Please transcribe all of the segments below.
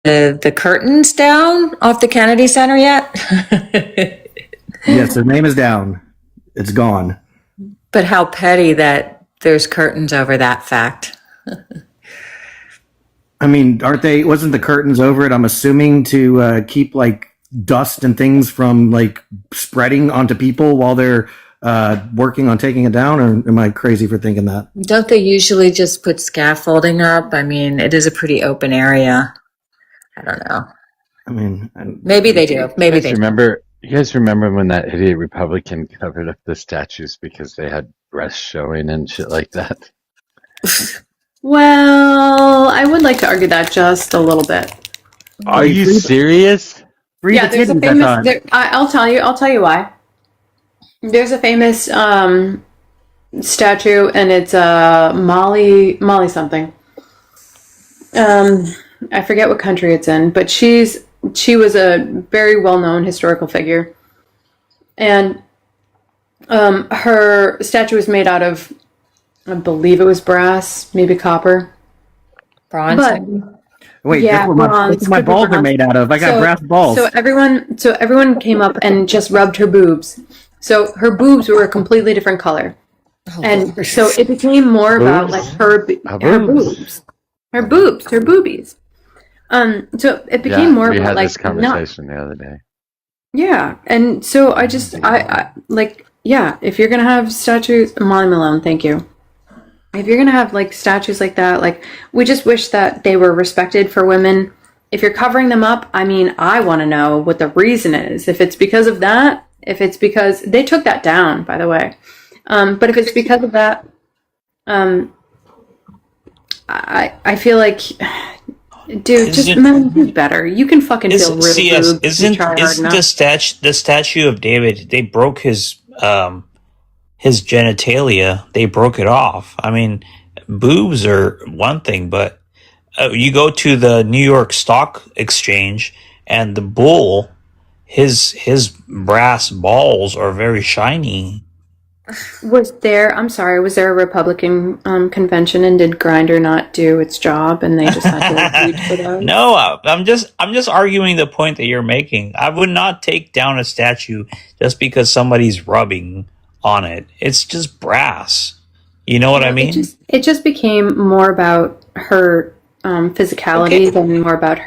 the curtains down off the Kennedy Center yet? Yes, the name is down. It's gone. But how petty that there's curtains over that fact. I mean, wasn't the curtains over it, I'm assuming, to keep like dust and things from like spreading onto people while they're working on taking it down? Or am I crazy for thinking that? Don't they usually just put scaffolding up? I mean, it is a pretty open area. I don't know. I mean, maybe they do. Maybe they remember. You guys remember when that idiot Republican covered up the statues because they had breasts showing and shit like that? Well, I would like to argue that just a little bit. Are you serious? Yeah, there's a famous. I'll tell you why. There's a famous statue, and it's Molly something. I forget what country it's in, but she was a very well-known historical figure, and her statue was made out of, I believe it was brass, maybe copper, bronze. But, wait, yeah, that's what my balls are made out of. I got brass balls. So everyone came up and just rubbed her boobs. So her boobs were a completely different color, and so it became more about like her boobies. So it became more about like. We had this conversation the other day. Yeah, and so I like, yeah, if you're gonna have statues, Molly Malone, thank you. If you're gonna have like statues like that, like, we just wish that they were respected for women. If you're covering them up, I mean, I want to know what the reason is. If it's because of that, if it's because they took that down, by the way, but if it's because of that, I feel like. Dude, just men do better. You can fucking feel really good. Isn't the statue of David? They broke his genitalia. They broke it off. I mean, boobs are one thing, but you go to the New York Stock Exchange and the bull, his brass balls are very shiny. Was there a Republican convention, and did Grindr not do its job and they just had to reach for those? No, I'm just arguing the point that you're making. I would not take down a statue just because somebody's rubbing on it. It's just brass. You know what I mean? It just became more about her physicality than more about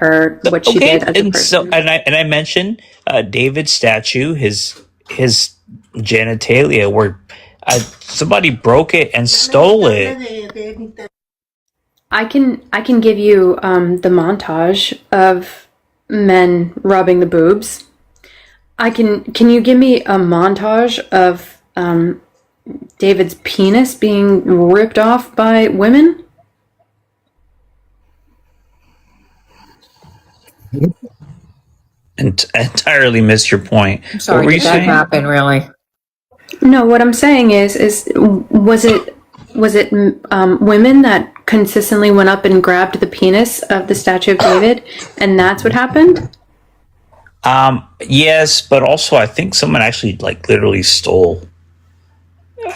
what she did as a person. So, and I mentioned David's statue, his genitalia, where somebody broke it and stole it. I can give you the montage of men rubbing the boobs. Can you give me a montage of David's penis being ripped off by women? Entirely missed your point. I'm sorry, did that happen, really? No, what I'm saying is was it women that consistently went up and grabbed the penis of the statue of David, and that's what happened? Yes, but also I think someone actually like literally stole.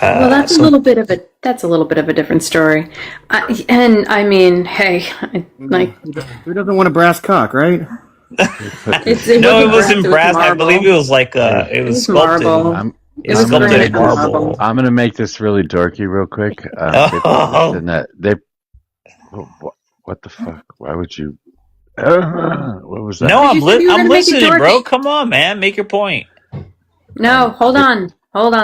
Well, that's a little bit of a different story. I mean, hey, like, who doesn't want a brass cock, right? It wasn't brass. I believe it was like it was sculpted. Marble. It was sculpted in marble. I'm gonna make this really dorky real quick. What the fuck? Why would you? What was that? No, I'm listening, bro. Come on, man, make your point. No, hold on,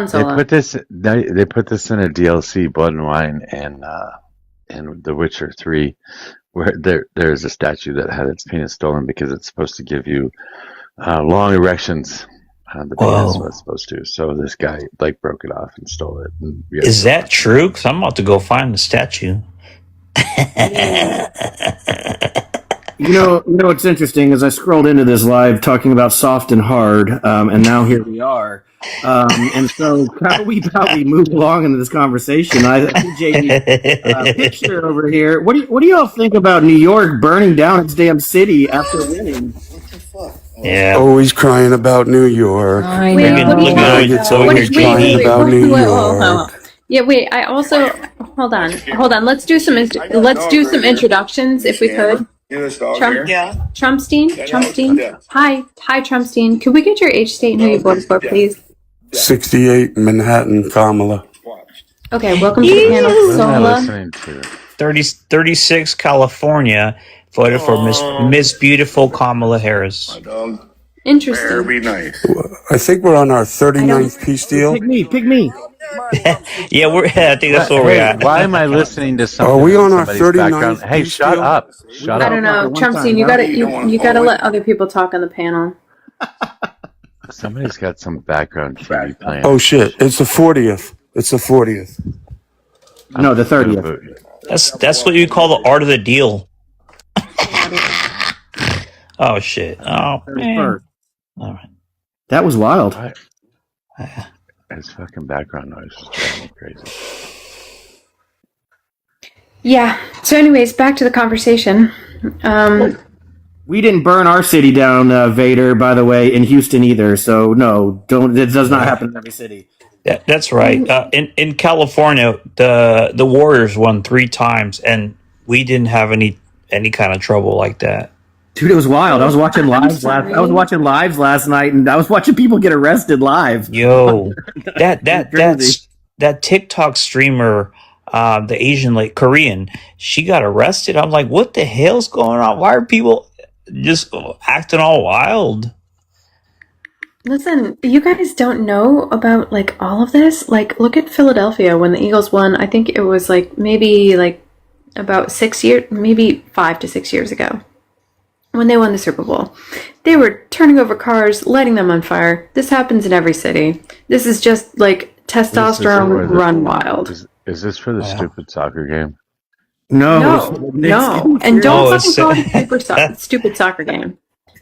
Solo. They put this in a DLC, Blood and Wine, and The Witcher 3, where there's a statue that had its penis stolen because it's supposed to give you long erections. The penis was supposed to. So this guy like broke it off and stole it. And is that true? Because I'm about to go find the statue. You know what's interesting is I scrolled into this live talking about soft and hard, and now here we are. And so how we move along into this conversation? I see JD picture over here. What do y'all think about New York burning down its damn city after winning? What the fuck? Yeah. Always crying about New York. I know. Look at it's always crying about New York. Yeah, wait. I also hold on. Let's do some introductions if we could. Trump, Trumpstein. Hi, Trumpstein. Could we get your age, state, and who you voted for, please? 68 Manhattan, Kamala. Okay, welcome to the panel, What am I Sola. listening to? 36 California voted for Miss Beautiful Kamala Harris. Interesting. I think we're on our 39th peace deal. Pick me. Yeah, I think that's where we're Hey, at. why am I listening to something? Are we on our somebody's 39th background? Hey, peace shut deal? up! Shut I up! don't know, One time, Trumpstein. You gotta let other people talk on the panel. Somebody's got some background TV playing. Oh shit! It's the 40th. It's the 40th. No, the 30th. That's what you call the art of the deal. Oh shit! Oh man! All right. That was wild. His fucking background noise is driving me crazy. Yeah. So, anyways, back to the conversation. We didn't burn our city down, Vader, by the way, in Houston either. So no, don't. It does not happen in every city. That's right. In California, the Warriors won 3 times, and we didn't have any kind of trouble like that. Dude, it was wild. I was watching lives last night, and I was watching people get arrested live. Yo, that TikTok streamer, the Asian, like Korean, she got arrested. I'm like, what the hell's going on? Why are people just acting all wild? Listen, you guys don't know about like all of this. Like, look at Philadelphia when the Eagles won. I think it was maybe about 6 years, maybe 5 to 6 years ago, when they won the Super Bowl. They were turning over cars, lighting them on fire. This happens in every city. This is just like testosterone run wild. Is this for the stupid soccer game? No. And don't fucking call it a stupid soccer game.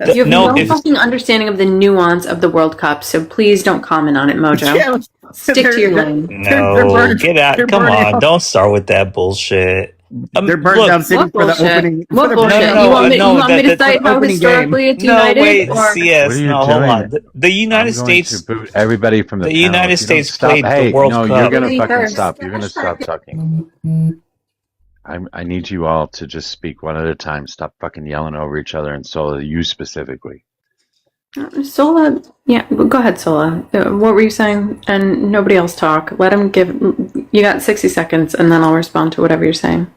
You have no fucking understanding of the nuance of the World Cup, so please don't comment on it, Mojo. Yeah, Stick to your lane. No, get out. Come on, don't start with that bullshit. They're burning down city for the opening. What bullshit? You want me to cite how historically it's united? No, wait, or? CS. What are you No, doing? hold on. The United States. To boot everybody from the panel. United States played hey, the World Cup. You're gonna Me fucking first. stop. You're gonna stop talking. I need you all to just speak one at a time. Stop fucking yelling over each other, and Sola, you specifically. Sola, yeah, go ahead, Sola. What were you saying? And nobody else talk. Let him give. You got 60 seconds, and then I'll respond to whatever you're saying.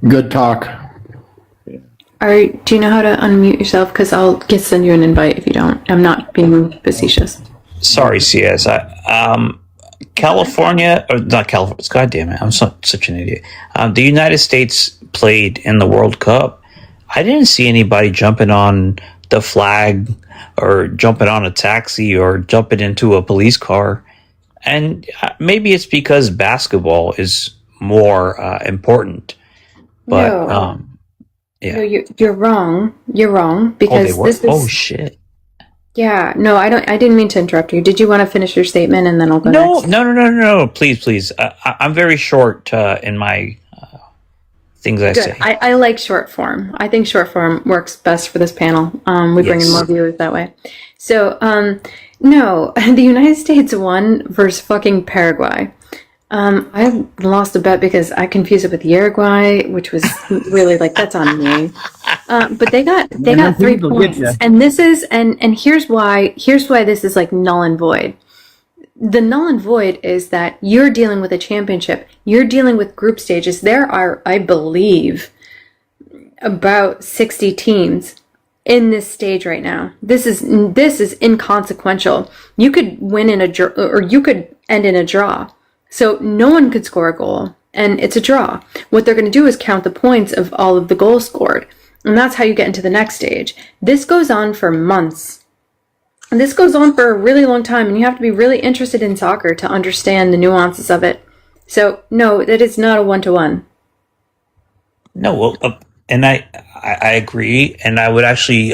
Good talk. Do you know how to unmute yourself? Because I'll send you an invite if you don't. I'm not being facetious. Sorry, CS. California, or not California, god damn it, I'm such an idiot. The United States played in the World Cup. I didn't see anybody jumping on the flag or jumping on a taxi or jumping into a police car. And maybe it's because basketball is more important. But, yeah. No, you're wrong. You're wrong because this is. Oh shit. Yeah, no, I didn't mean to interrupt you. Did you want to finish your statement and then I'll go next? No. Please. I'm very short in my things I say. I like short form. I think short form works best for this panel. We bring in more viewers that way. So, no, the United States won versus fucking Paraguay. I lost a bet because I confused it with Uruguay, which was really that's on me. But they got 3 points, and this is and here's why this is null and void. The null and void is that you're dealing with a championship. You're dealing with group stages. There are, I believe, about 60 teams in this stage right now. This is inconsequential. You could win in a draw, or you could end in a draw. So no one could score a goal, and it's a draw. What they're going to do is count the points of all of the goals scored, and that's how you get into the next stage. This goes on for months. And this goes on for a really long time, and you have to be really interested in soccer to understand the nuances of it. So, no, it is not a one-to-one. No, well, and I agree, and I would actually,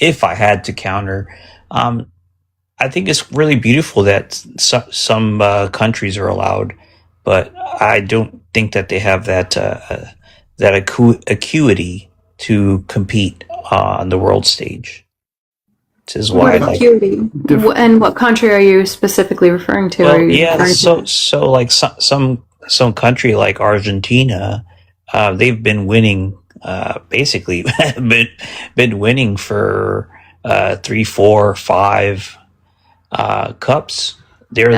if I had to counter, I think it's really beautiful that some countries are allowed, but I don't think that they have that acuity to compete on the world stage. This is why I like. And what country are you specifically referring to? Well, yeah. So like some country like Argentina, they've been winning. Basically, been winning for 3, 4, 5 cups. They're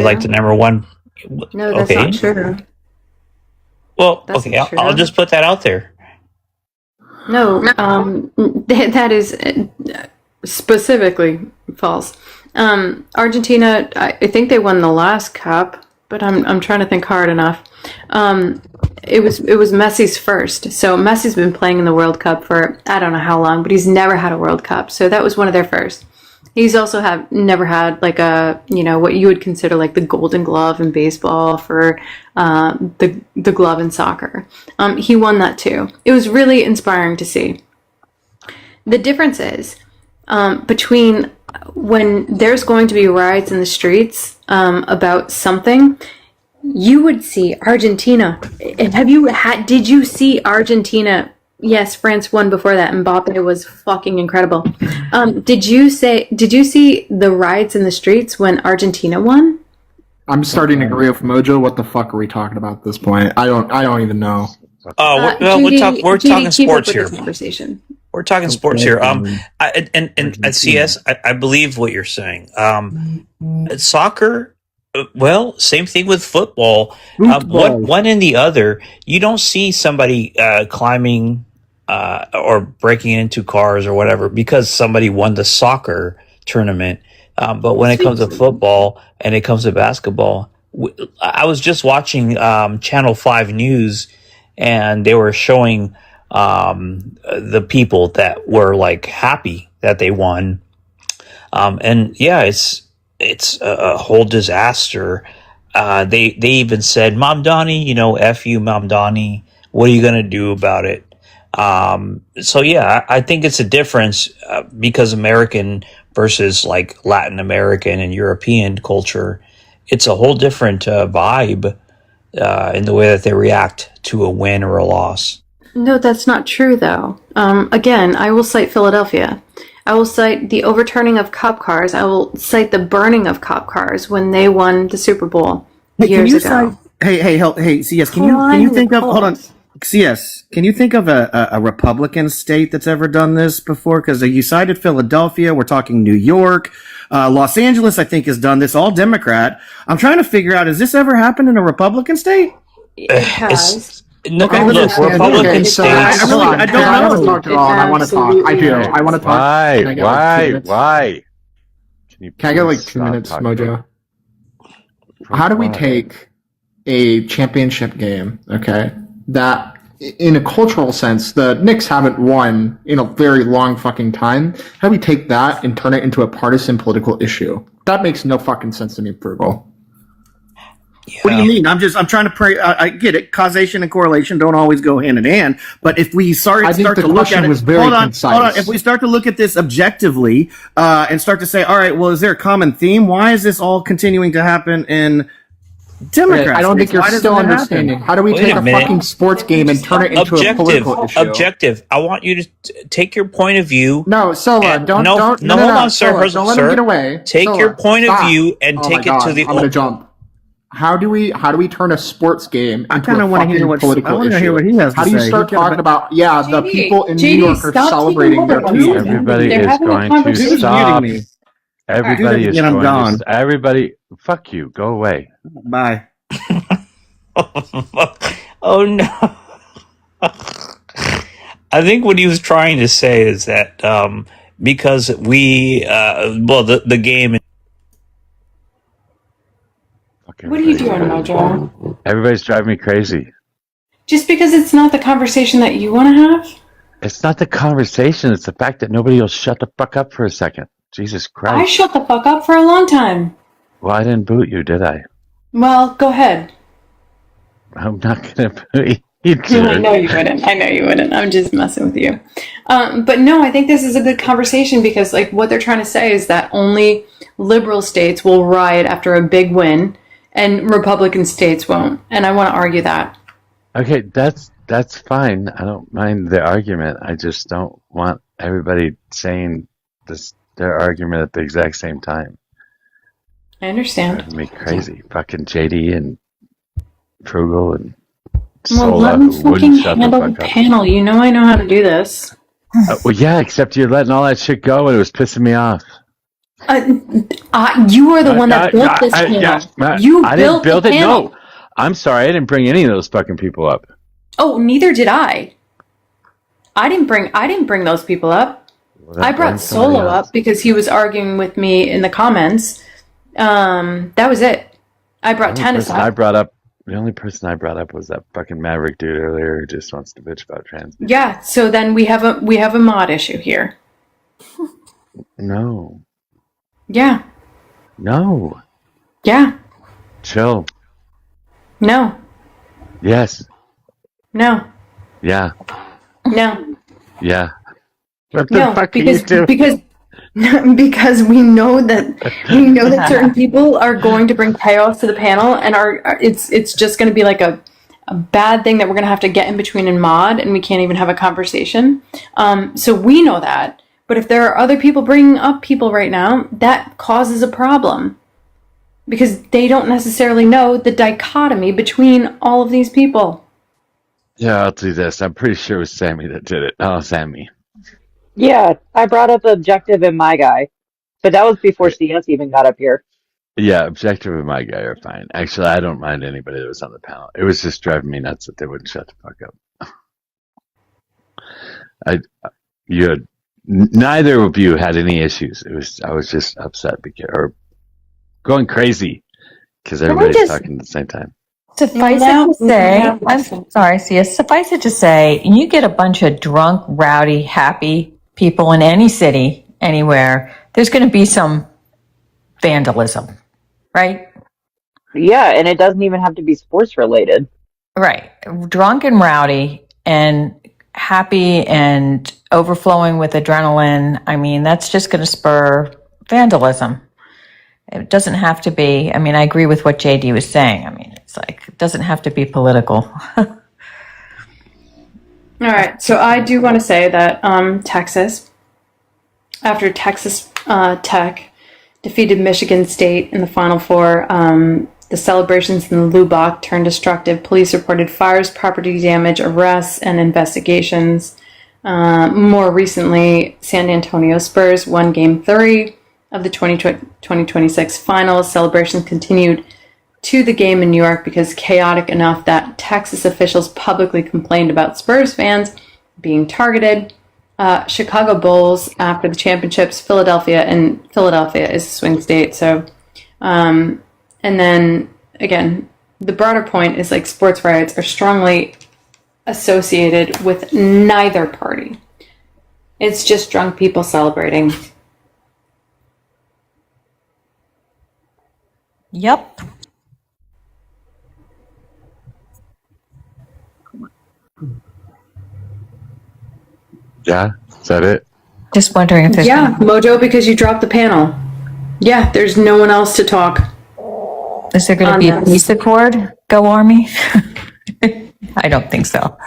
like the number one. No, that's not true. Well, That's okay, not true. I'll just put that out there. No, that is specifically false. Argentina, I think they won the last cup, but I'm trying to think hard enough. It was Messi's first. So Messi's been playing in the World Cup for I don't know how long, but he's never had a World Cup. So that was one of their first. He's also never had like a, what you would consider like the Golden Glove in baseball for the glove in soccer. He won that too. It was really inspiring to see. The difference is between when there's going to be riots in the streets about something, you would see Argentina. Did you see Argentina? Yes, France won before that, and Mbappe was fucking incredible. Did you see the riots in the streets when Argentina won? I'm starting to agree with Mojo. What the fuck are we talking about at this point? I don't even know. We're talking sports here. Conversation. We're talking sports here. And CS, I believe what you're saying. Soccer, well, same thing with football. One and the other, you don't see somebody climbing or breaking into cars or whatever because somebody won the soccer tournament. But when it comes to football and it comes to basketball, I was just watching Channel 5 News, and they were showing the people that were like happy that they won. And yeah, it's a whole disaster. They even said, Mom Donnie, F you, Mom Donnie. What are you going to do about it? So yeah, I think it's a difference because American versus like Latin American and European culture. It's a whole different vibe in the way that they react to a win or a loss. No, that's not true though. Again, I will cite Philadelphia. I will cite the overturning of cop cars. I will cite the burning of cop cars when they won the Super Bowl years ago. Hey, CS, can you think of, hold on, CS, can you think of a Republican state that's ever done this before? Because you cited Philadelphia, we're talking New York, Los Angeles, I think, has done this, all Democrat. I'm trying to figure out, has this ever happened in a Republican state? It has. Okay, look, Republican states. I don't know. Talk at all, and I want to talk. I do. I want to talk. Why? Can I get like 2 minutes, Mojo? How do we take a championship game, okay, that in a cultural sense, the Knicks haven't won in a very long fucking time. How do we take that and turn it into a partisan political issue? That makes no fucking sense to me, Frugal. Yeah. What do you mean? I'm trying to pray. I get it. Causation and correlation don't always go hand in hand. But if we start to look at it, hold on. If we start to look at this objectively and start to say, all right, well, is there a common theme? Why is this all continuing to happen in Democrats? I don't think you're still understanding. How do we take a fucking sports game and turn it into a political issue? Objective. I want you to take your point of view. No, Sola, don't. Hold on, sir. Don't let him get away. Take your point of view and take it to the. I'm gonna jump. How do we turn a sports game into a fucking political issue? I want to hear what he has to say. How do you start talking about, the people in New York are celebrating their team? Everybody is going to stop. Everybody is going to. Everybody, fuck you. Go away. Bye. Oh no. I think what he was trying to say is that because we, the game. What are you doing, Mojo? Everybody's driving me crazy. Just because it's not the conversation that you want to have? It's not the conversation. It's the fact that nobody will shut the fuck up for a second. Jesus Christ. I shut the fuck up for a long time. Well, I didn't boot you, did I? Well, go ahead. I'm not going to boot you. I know you wouldn't. I'm just messing with you. But no, I think this is a good conversation because like what they're trying to say is that only liberal states will riot after a big win and Republican states won't. And I want to argue that. Okay, that's fine. I don't mind the argument. I just don't want everybody saying this their argument at the exact same time. I understand. Driving me crazy. Fucking JD and Frugal and Well, Sola let me who fucking wouldn't shut the handle the fuck up. panel. You know I know how to do this. Well, yeah, except you're letting all that shit go and it was pissing me off. You are the one that built this panel. You I built didn't build the it. panel. No, I'm sorry. I didn't bring any of those fucking people up. Oh, neither did I. I didn't bring those people up. Well, I brought Solo up because he was arguing with me in the comments. That was it. I brought Tennis up. The only person I brought up was that fucking Maverick dude earlier who just wants to bitch about trans people. Yeah, so then we have a mod issue here. No. Yeah. No. Yeah. Chill. No. Yes. No. Yeah. No. Yeah. What the No, fuck are you doing? because we know that certain people are going to bring chaos to the panel, and it's just going to be like a bad thing that we're going to have to get in between and mod, and we can't even have a conversation. So we know that, but if there are other people bringing up people right now, that causes a problem because they don't necessarily know the dichotomy between all of these people. Yeah, I'll do this. I'm pretty sure it was Sammy that did it. Oh, Sammy. Yeah, I brought up Objective and My Guy, but that was before CS even got up here. Yeah, Objective and My Guy are fine. Actually, I don't mind anybody that was on the panel. It was just driving me nuts that they wouldn't shut the fuck up. Neither of you had any issues. I was just upset or going crazy because everybody's talking at the same time. Suffice it to say, I'm sorry, suffice it to say, you get a bunch of drunk, rowdy, happy people in any city, anywhere, there's going to be some vandalism, right? Yeah, and it doesn't even have to be sports related. Right. Drunk and rowdy and happy and overflowing with adrenaline. I mean, that's just going to spur vandalism. It doesn't have to be. I mean, I agree with what JD was saying. I mean, it's like, it doesn't have to be political. All right, so I do want to say that Texas, after Texas Tech defeated Michigan State in the Final Four, the celebrations in the Lubbock turned destructive. Police reported fires, property damage, arrests, and investigations. More recently, San Antonio Spurs won Game 3 of the 2026 finals. Celebrations continued to the game in New York because chaotic enough that Texas officials publicly complained about Spurs fans being targeted. Chicago Bulls after the championships, Philadelphia is a swing state. So, and then again, the broader point is like sports riots are strongly associated with neither party. It's just drunk people celebrating. Yep. Yeah, is that it? Just wondering if there's Mojo, because you dropped the panel. Yeah, there's no one else to talk. Is there going to be a peace accord? Go Army? I don't think so.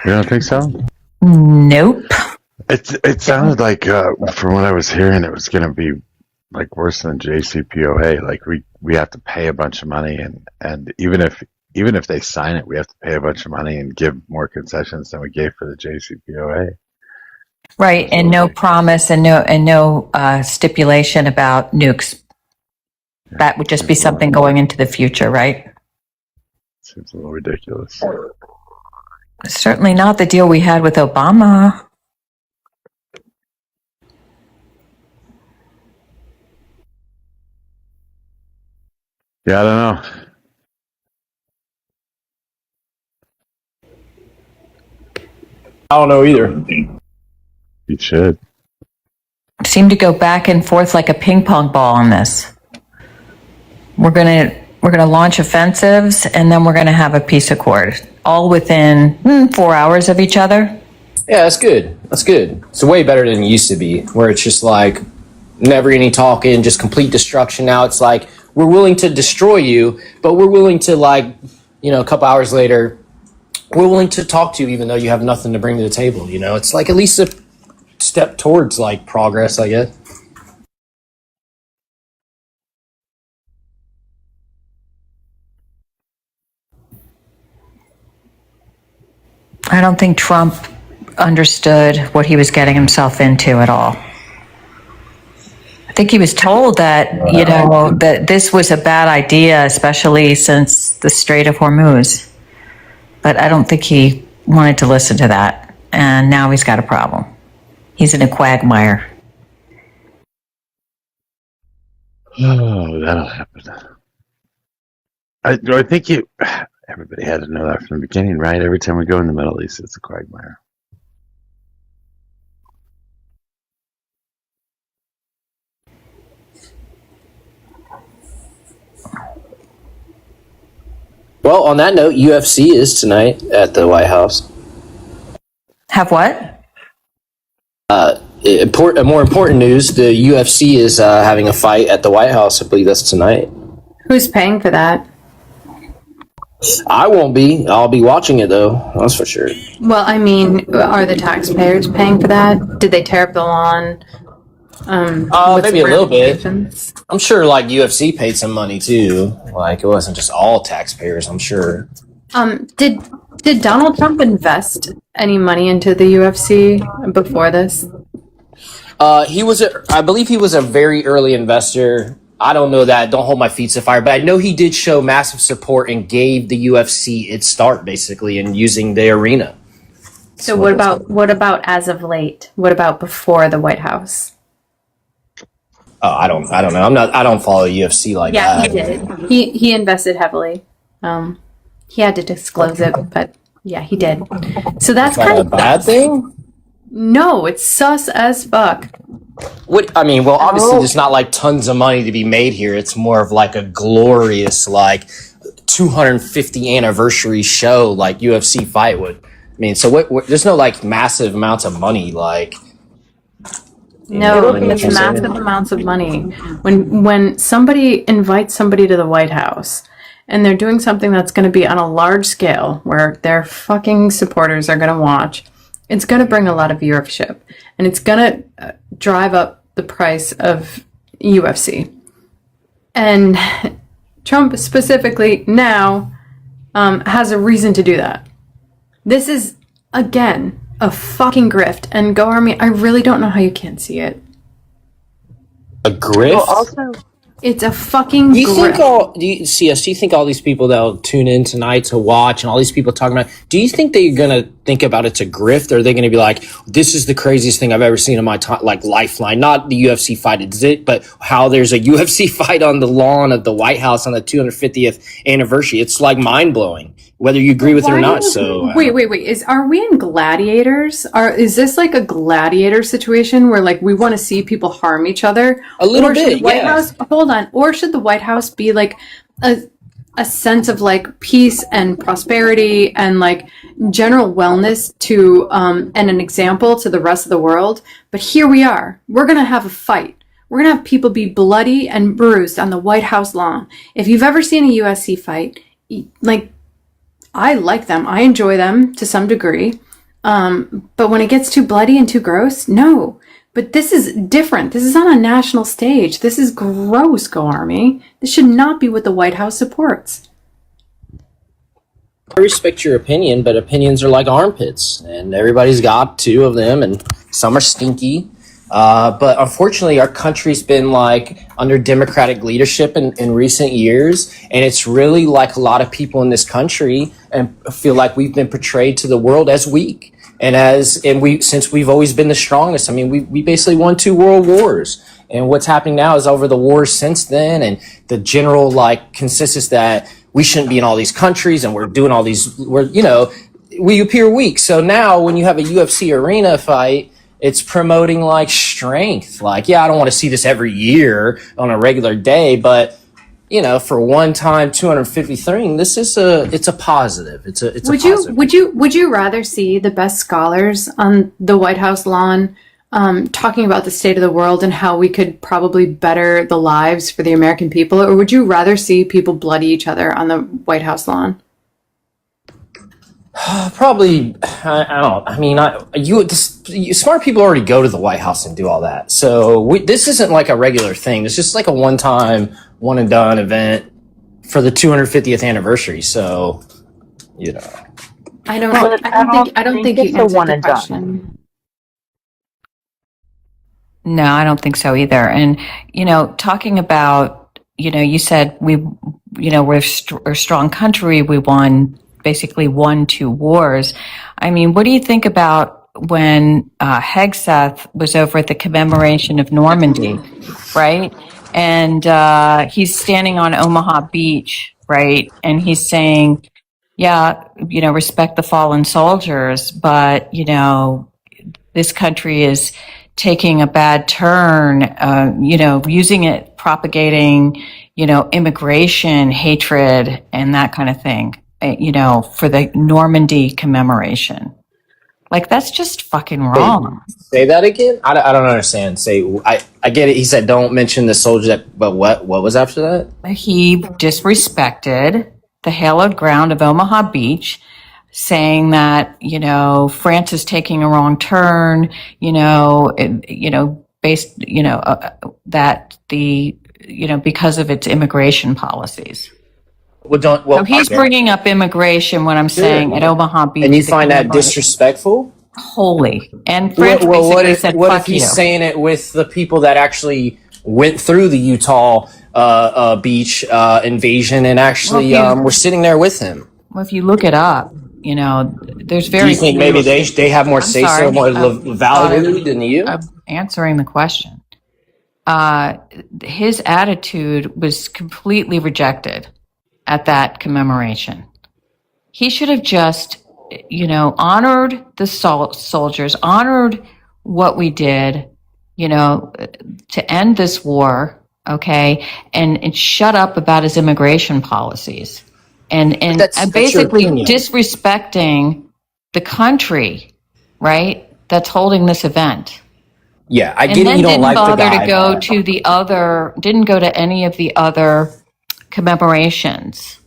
You don't think so? Nope. It sounded like from what I was hearing, it was going to be like worse than JCPOA. Like we have to pay a bunch of money, and even if they sign it, we have to pay a bunch of money and give more concessions than we gave for the JCPOA. Right, and no promise and no stipulation about nukes. That would just be something going into the future, right? Seems a little ridiculous. Certainly not the deal we had with Obama. Yeah, I don't know. I don't know either. You should. Seem to go back and forth like a ping pong ball on this. We're gonna launch offensives, and then we're gonna have a peace accord, all within 4 hours of each other. Yeah, that's good. That's good. It's way better than it used to be, where it's just like never any talking, just complete destruction. Now it's like we're willing to destroy you, but we're willing to, like, a couple hours later, we're willing to talk to you even though you have nothing to bring to the table. It's like at least a step towards like progress, I guess. I don't think Trump understood what he was getting himself into at all. I think he was told that, that this was a bad idea, especially since the Strait of Hormuz. But I don't think he wanted to listen to that. And now he's got a problem. He's in a quagmire. Oh, that'll happen. I think everybody had to know that from the beginning, right? Every time we go in the Middle East, it's a quagmire. Well, on that note, UFC is tonight at the White House. Have what? More important news, the UFC is having a fight at the White House. I believe that's tonight. Who's paying for that? I won't be. I'll be watching it, though. That's for sure. Well, I mean, are the taxpayers paying for that? Did they tear up the lawn? Maybe a little bit. I'm sure, like, UFC paid some money, too. Like, it wasn't just all taxpayers, I'm sure. Did Donald Trump invest any money into the UFC before this? I believe he was a very early investor. I don't know that. Don't hold my feet to fire. But I know he did show massive support and gave the UFC its start, basically, in using the arena. So what about as of late? What about before the White House? I don't know. I don't follow UFC like that. Yeah, he did. He invested heavily. He had to disclose it, but yeah, he did. So that's kind of a bad thing. No, it's sus as fuck. Obviously, there's not like tons of money to be made here. It's more of like a glorious, like 250 anniversary show, like UFC fight would. I mean, so what there's no like massive amounts of money, like. No, it's massive amounts of money. When somebody invites somebody to the White House and they're doing something that's going to be on a large scale where their fucking supporters are going to watch, it's going to bring a lot of viewership and it's going to drive up the price of UFC. And Trump specifically now has a reason to do that. This is, again, a fucking grift. And Go Army, I really don't know how you can't see it. A grift? Well, also, it's a fucking grift. Do you think all these people that'll tune in tonight to watch and all these people talking about, do you think they're going to think about it's a grift, or are they going to be like, this is the craziest thing I've ever seen in my like lifeline? Not the UFC fight, but how there's a UFC fight on the lawn of the White House on the 250th anniversary. It's like mind blowing, whether you agree with it or not. So wait. Are we in gladiators? Is this like a gladiator situation where like we want to see people harm each other? A little bit, the White House, hold on. Or should the White House be like a sense of like peace and prosperity and like general wellness to and an example to the rest of the world? But here we are. We're gonna have a fight. We're gonna have people be bloody and bruised on the White House lawn. If you've ever seen a UFC fight, like, I like them. I enjoy them to some degree. But when it gets too bloody and too gross, no. But this is different. This is on a national stage. This is gross, Go Army. This should not be what the White House supports. I respect your opinion, but opinions are like armpits, and everybody's got two of them, and some are stinky. But unfortunately, our country's been like under Democratic leadership in recent years, and it's really like a lot of people in this country and feel like we've been portrayed to the world as weak. Since we've always been the strongest. I mean, we basically won 2 world wars, and what's happening now is over the wars since then, and the general like consensus that we shouldn't be in all these countries, and we're doing all these. We appear weak. So now, when you have a UFC arena fight, it's promoting like strength. Like, yeah, I don't want to see this every year on a regular day, but for one time 253, it's a positive. It's a positive. Would you rather see the best scholars on the White House lawn talking about the state of the world and how we could probably better the lives for the American people, or would you rather see people bloody each other on the White House lawn? Probably, I don't. I mean, smart people already go to the White House and do all that. So this isn't like a regular thing. It's just like a one-time, one and done event for the 250th anniversary. So, I don't. But I don't think it's you a answered one the and done. question. No, I don't think so either. And, talking about, you said we're a strong country. We basically won 2 wars. I mean, what do you think about when Hegseth was over at the commemoration of Normandy, right? And he's standing on Omaha Beach, right? And he's saying, yeah, respect the fallen soldiers, but, this country is taking a bad turn, using it, propagating, immigration, hatred, and that kind of thing, for the Normandy commemoration. Like, that's just fucking wrong. Say that again. I don't understand. I get it. He said don't mention the soldier. But what was after that? He disrespected the hallowed ground of Omaha Beach, saying that, France is taking a wrong turn, based, that because of its immigration policies. So he's bringing up immigration when I'm saying at Omaha Beach. And you find that disrespectful? Wholly. And France basically said, what fuck if he's you. saying it with the people that actually went through the Utah beach invasion and actually were sitting there with him? Well, if you look it up, there's very. Do you think maybe they have more say-so, more validity than you? I'm answering the question. His attitude was completely rejected at that commemoration. He should have just, honored the soldiers, honored what we did, to end this war, okay, and shut up about his immigration policies. And basically disrespecting the country, right? That's holding this event. Yeah, I get it. You don't like the guy. Didn't go to any of the other commemorations.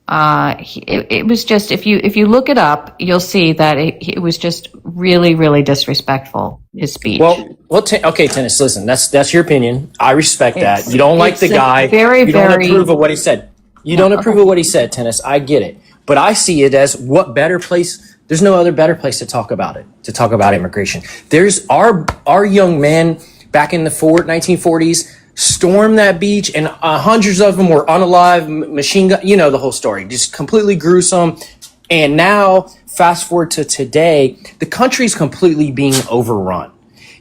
It was just, if you look it up, you'll see that it was just really, really disrespectful, his speech. Okay, Tennis. Listen, that's your opinion. I respect that. You don't like the guy. You don't approve of what he said. You don't approve of what he said, Tennis. I get it. But I see it as what better place. There's no other better place to talk about it, to talk about immigration. There's our young men back in the 1940s stormed that beach, and hundreds of them were unalive, machine gun, the whole story. Just completely gruesome. And now, fast forward to today, the country's completely being overrun.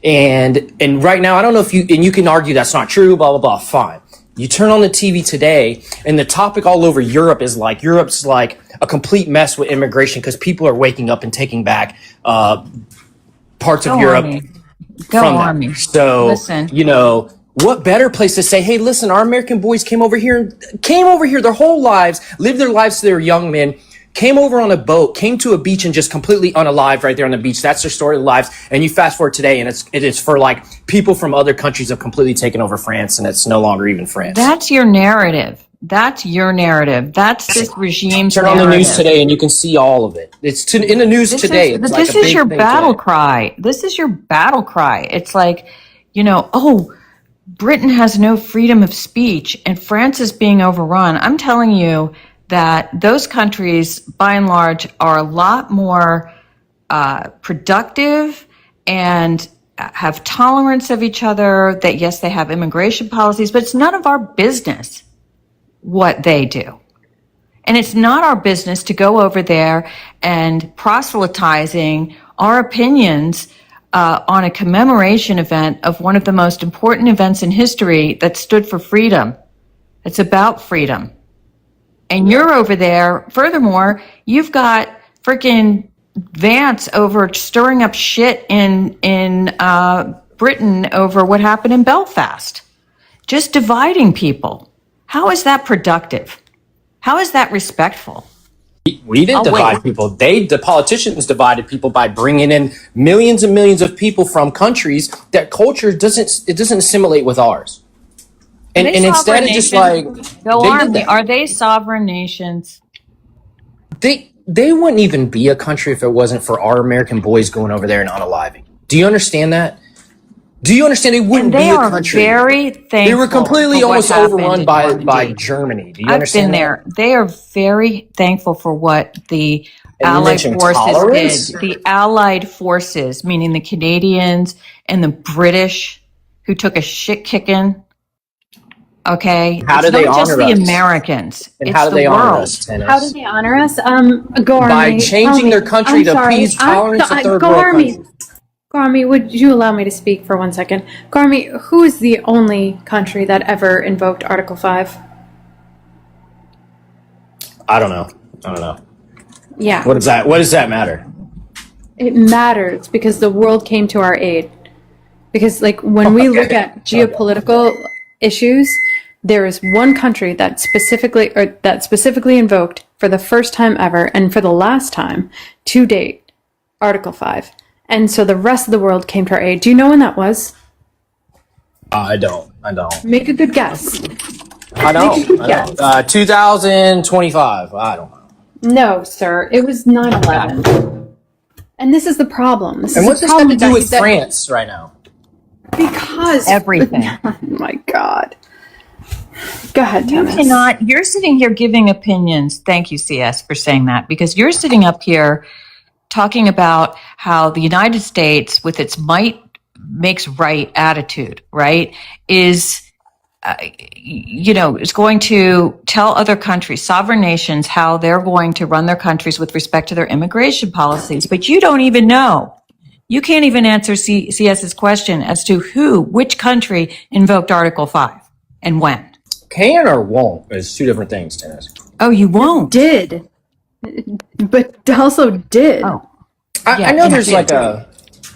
And right now, I don't know if you can argue that's not true, blah, blah, blah, fine. You turn on the TV today, and the topic all over Europe's like a complete mess with immigration because people are waking up and taking back parts of Europe from them. So, listen. What better place to say, hey, listen, our American boys came over here their whole lives, lived their lives to their young men, came over on a boat, came to a beach and just completely unalive right there on the beach. That's their story of lives. And you fast forward today and it is for like people from other countries have completely taken over France and it's no longer even France. That's your narrative. That's this regime's Turn on the news today and you can see all of it. It's in the news today. This is your battle cry. This is your battle cry. It's like, Britain has no freedom of speech and France is being overrun. I'm telling you that those countries, by and large, are a lot more productive and have tolerance of each other. That, yes, they have immigration policies, but it's none of our business what they do. And it's not our business to go over there and proselytizing our opinions on a commemoration event of one of the most important events in history that stood for freedom. It's about freedom. And you're over there. Furthermore, you've got freaking Vance over stirring up shit in Britain over what happened in Belfast. Just dividing people. How is that productive? How is that respectful? We didn't divide people. The politicians divided people by bringing in millions and millions of people from countries that culture doesn't assimilate with ours. And instead of just like are they sovereign nations? They wouldn't even be a country if it wasn't for our American boys going over there and unaliving. Do you understand that? Do you understand they wouldn't be a country? They are very thankful. They were completely almost overrun by Germany. Do you understand? I've been there. They are very thankful for what the And you Allied mentioned forces tolerance? did. The Allied forces, meaning the Canadians and the British, who took a shit kicking. Okay, How do it's they not just honor the us? Americans; And it's how do the they honor world. us, Tennis? How do they honor us? Gormy, By changing their country to appease tolerance of third world countries. Gormy, would you allow me to speak for 1 second? Gormy, who is the only country that ever invoked Article 5? I don't know. Yeah. What does that matter? It matters because the world came to our aid. Because, like, when we look at geopolitical issues, there is one country that specifically invoked for the first time ever and for the last time to date Article 5. And so the rest of the world came to our aid. Do you know when that was? I don't. Make a good guess. I don't. 2025. I don't know. No, sir. It was 9/11. And this is the problem. And what's this got to do with France right now? Because Everything. Oh my God. Go ahead, You Tennis. cannot. You're sitting here giving opinions. Thank you, CS, for saying that, because you're sitting up here talking about how the United States, with its might makes right attitude, right, is is going to tell other countries, sovereign nations, how they're going to run their countries with respect to their immigration policies. But you don't even know. You can't even answer CS's question as to which country invoked Article 5 and when. Can or won't is two different things, Tennis. Oh, you won't. Did. But also did. Oh. I know there's like a...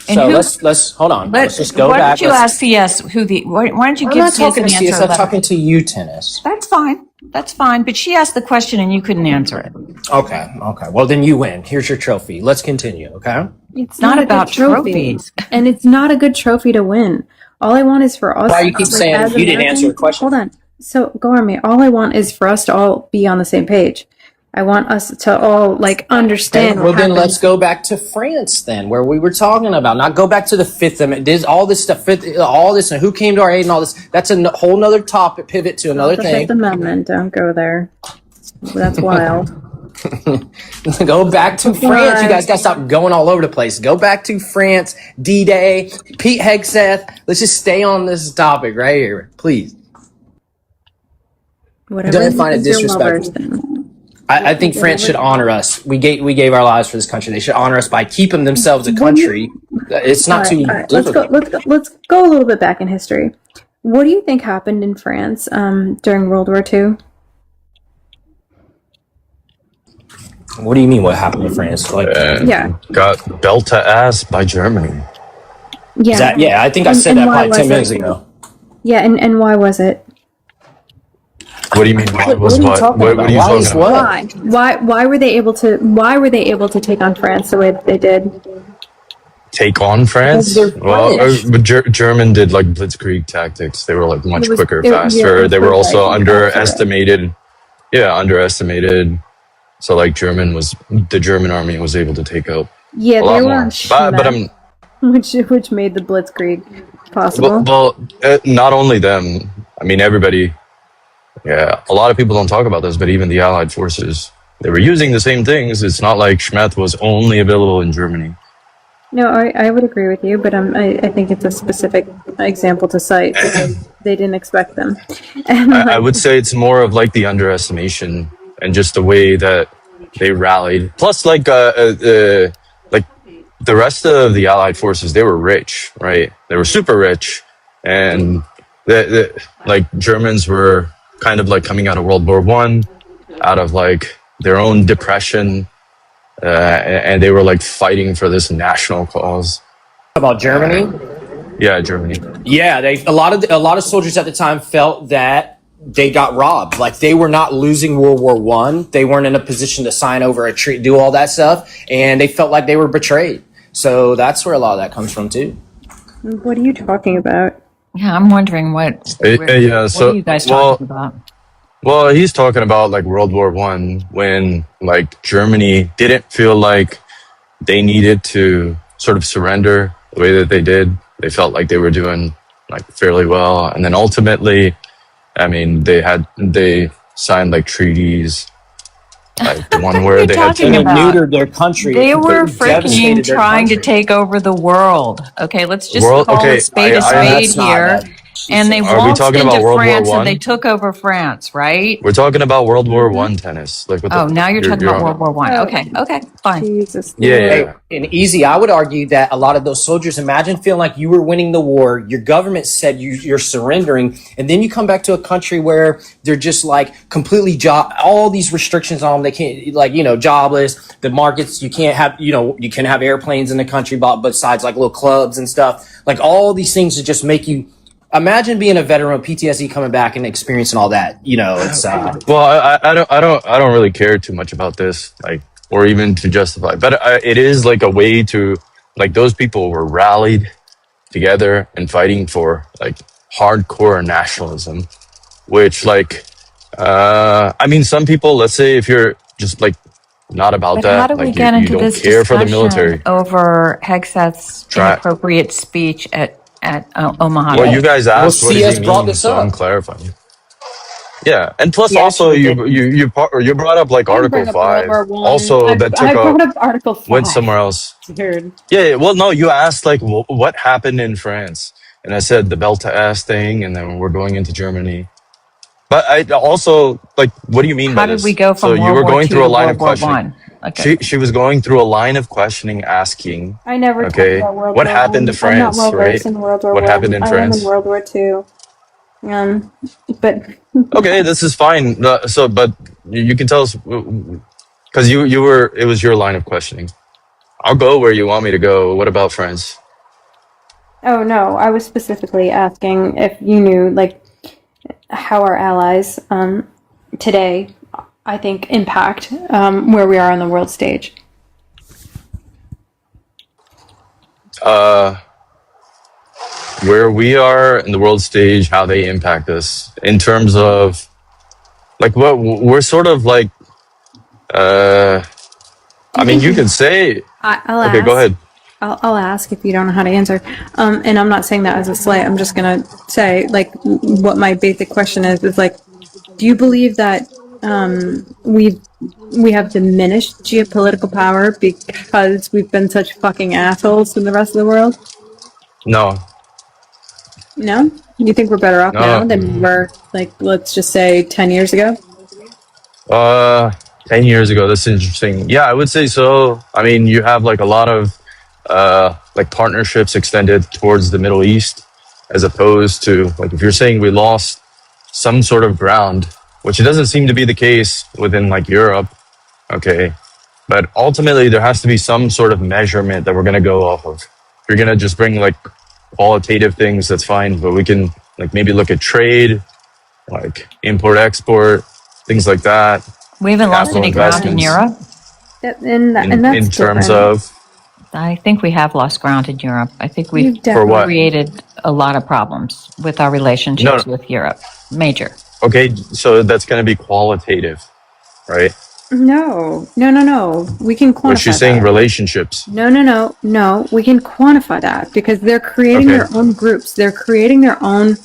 So let's hold on. Let's just go back. Why don't you ask CS who the... Why don't you I'm give not CS talking an to answer? CS, I'm talking to you, Tennis. That's fine. That's fine. But she asked the question and you couldn't answer it. Okay. Well, then you win. Here's your trophy. Let's continue, okay? It's not a about good trophy. trophies. And it's not a good trophy to win. All I want is for us... Why you keep saying as you didn't answer the Americans- question? Hold on. So, Gormy, all I want is for us to all be on the same page. I want us to all, understand Well, what then happened. let's go back to France then, where we were talking about. Not go back to the Fifth Amendment. There's all this stuff, all this, and who came to our aid and all this. That's a whole nother topic, pivot to another the thing. Fifth Amendment, don't go there. That's wild. Go back to France. You guys got to stop going all over the place. Go back to France, D-Day, Pete Hegseth. Let's just stay on this topic right here, please. Whatever Don't find it is your lovers, disrespectful. then. I think France should honor us. We gave our lives for this country. They should honor us by keeping themselves a country. It's not too All right, difficult. let's go a little bit back in history. What do you think happened in France during World War II? What do you mean? What happened in France? Yeah. Got belt to ass by Germany. Yeah. I think I said that why probably 10 was minutes it? ago. Yeah, and why was it? What do you mean? What are you talking about? What are you Why talking is about? what? Why were they able to take on France the way that they did? Take on France? Because they're Well, French. but German did like blitzkrieg tactics. They were like much quicker, yeah, faster. They were also right. underestimated. Yeah, underestimated. So like the German army was able to take out Yeah, a lot they more. were But I'm which made the blitzkrieg possible. not only them. I mean, everybody. Yeah, a lot of people don't talk about this, but even the Allied forces, they were using the same things. It's not like Schmeth was only available in Germany. No, I would agree with you, but I think it's a specific example to cite because they didn't expect them. And I would say it's more of like the underestimation and just the way that they rallied. Plus, like the rest of the Allied forces, they were rich, right? They were super rich, and like Germans were kind of like coming out of World War I, out of like their own depression, and they were like fighting for this national cause. About Germany? Yeah, Germany. Yeah, a lot of soldiers at the time felt that they got robbed. Like they were not losing World War I. They weren't in a position to sign over a treaty, do all that stuff, and they felt like they were betrayed. So that's where a lot of that comes from too. what are you talking about? Yeah, I'm wondering what are you guys talking about? Well, he's talking about like World War I, when like Germany didn't feel like they needed to sort of surrender the way that they did. They felt like they were doing like fairly well, and then ultimately, I mean, they signed like treaties like the What one are where you they had talking to. And it about? neutered their country. They It were completely freaking devastated their trying to country. take over the world. Okay, let's just World. call a Okay, spade a That's spade not here. that. And they are we waltzed talking into about World War France and they One? took over France, right? We're talking about World War One tennis. Like what the? Oh, now you're talking You're about on. World War One. Oh, Okay, okay, fine. Jesus Yeah, yeah, Lord. yeah. And easy, I would argue that a lot of those soldiers, imagine feeling like you were winning the war, your government said you're surrendering, and then you come back to a country where they're just like completely all these restrictions on them. They can't, like, jobless, the markets, you can't have, you can have airplanes in the country, but besides like little clubs and stuff, like all these things that just make you imagine being a veteran of PTSD coming back and experiencing all that. It's Well, I don't really care too much about this, like, or even to justify, but it is like a way to, like, those people were rallied together and fighting for like hardcore nationalism, which, like, I mean, some people, let's say, if you're just like not about But how that, do we like get you into don't this care for the discussion military. over Hegseth's Try. inappropriate speech at Omaha Well, Day? you guys well, asked, what does CS he brought mean? this So I'm up. clarifying. Yeah, and plus He also actually did. you brought up like I didn't Article bring up World Five, War One. also that I took brought up Article went 5. somewhere else. Dude. Yeah, yeah, well, no, you asked like what happened in France, and I said the Belta S thing, and then we're going into Germany. But I also, like, what do you mean How by did we this? go So from you World were War going II through a to line World of War questioning. One? Okay. She was going through a line of questioning, asking, I never talked okay, about World what War happened to One. I'm not France, well right? versed in World War What happened One. in I am in France? World War Two. Um, but Okay, this is fine. So, but you can tell us because you were, it was your line of questioning. I'll go where you want me to go. What about France? oh no, I was specifically asking if you knew like how our allies today, I think, impact where we are on the world stage. Uh, where we are in the world stage, how they impact us in terms of like what we're sort of like. Do I you mean, think you could say, I'll okay, go ask. ahead. I'll ask if you don't know how to answer. And I'm not saying that as a slight. I'm just gonna say like what my basic question is like, do you believe that we have diminished geopolitical power because we've been such fucking assholes to the rest of the world? No, No? You think we're better off now no. than we were, like, let's just say 10 years ago? Uh, 10 years ago. That's interesting. Yeah, I would say so. I mean, you have like a lot of like partnerships extended towards the Middle East, as opposed to like if you're saying we lost some sort of ground, which it doesn't seem to be the case within like Europe. Okay, but ultimately there has to be some sort of measurement that we're going to go off of. If you're going to just bring like qualitative things, that's fine, but we can like maybe look at trade, like import export, things like that, We haven't lost capital any ground in investments Europe. And that's in terms different. of I think we have lost ground in Europe. I think we've You've for what? created a lot of problems with our relationships No, with Europe. Major. okay, so that's going to be qualitative, right? No. We can What she's quantify saying, that. relationships. No. We can quantify that because they're creating Okay, their own groups. They're creating their own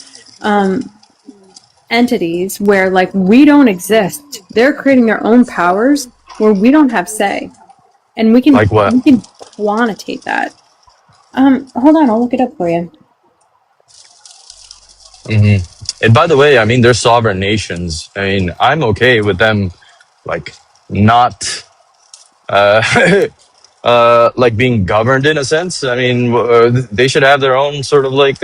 entities where, like, we don't exist. They're creating their own powers where we don't have say, and we like what? can quantitate that. Hold on, I'll look it up for you. hmm And by the way, I mean, they're sovereign nations. I mean, I'm okay with them, like, not, uh, like being governed in a sense. I mean, they should have their own sort of like,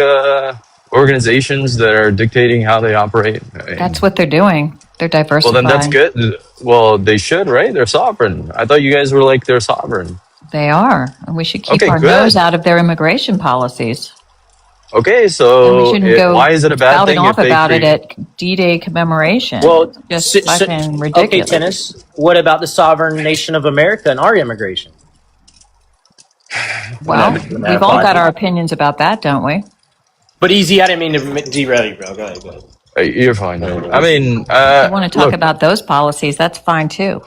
organizations that are dictating how they operate. I mean, That's what they're doing. They're well, then that's diversifying. good. Well, they should, right? They're sovereign. I thought you guys were like, they're sovereign. They are. And we should keep Okay, our nose good. out of their immigration policies. Okay, And we so shouldn't go why is it a bad spouting thing if off they about it create? at D-Day commemoration. Well, It's just fucking okay, ridiculous. tennis. What about the sovereign nation of America and our immigration? Well, Wouldn't that we've all apply? got our opinions about that, don't we? But easy, I didn't mean to derail you, bro. Go ahead. You're fine. I mean, If you want to talk look, about those policies, that's fine too.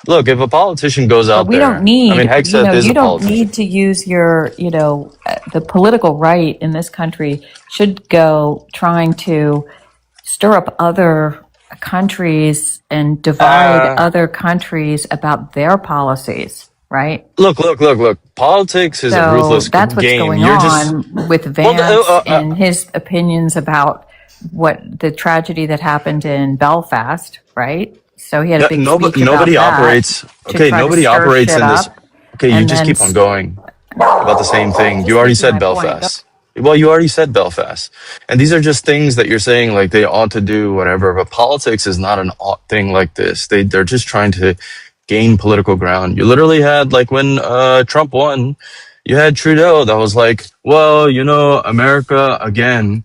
look. If a politician goes But out we there, don't I mean, need, Hegseth is you a don't politician. need to use your, the political right in this country should go trying to stir up other countries and divide other countries about their policies, right? Look. Politics is a So ruthless that's what's game. going You're just on with Vance and his opinions about what the tragedy that happened in Belfast, right? So he had a big speech about nobody that operates. to Okay, try to nobody stir operates shit in this. up. Okay, you And just then keep on going about the same thing. You already making said my point. Belfast. Well, you already said Belfast, and these are just things that you're saying like they ought to do whatever. But politics is not an ought thing like this. They're just trying to gain political ground. You literally had like when Trump won, you had Trudeau that was like, well, America again.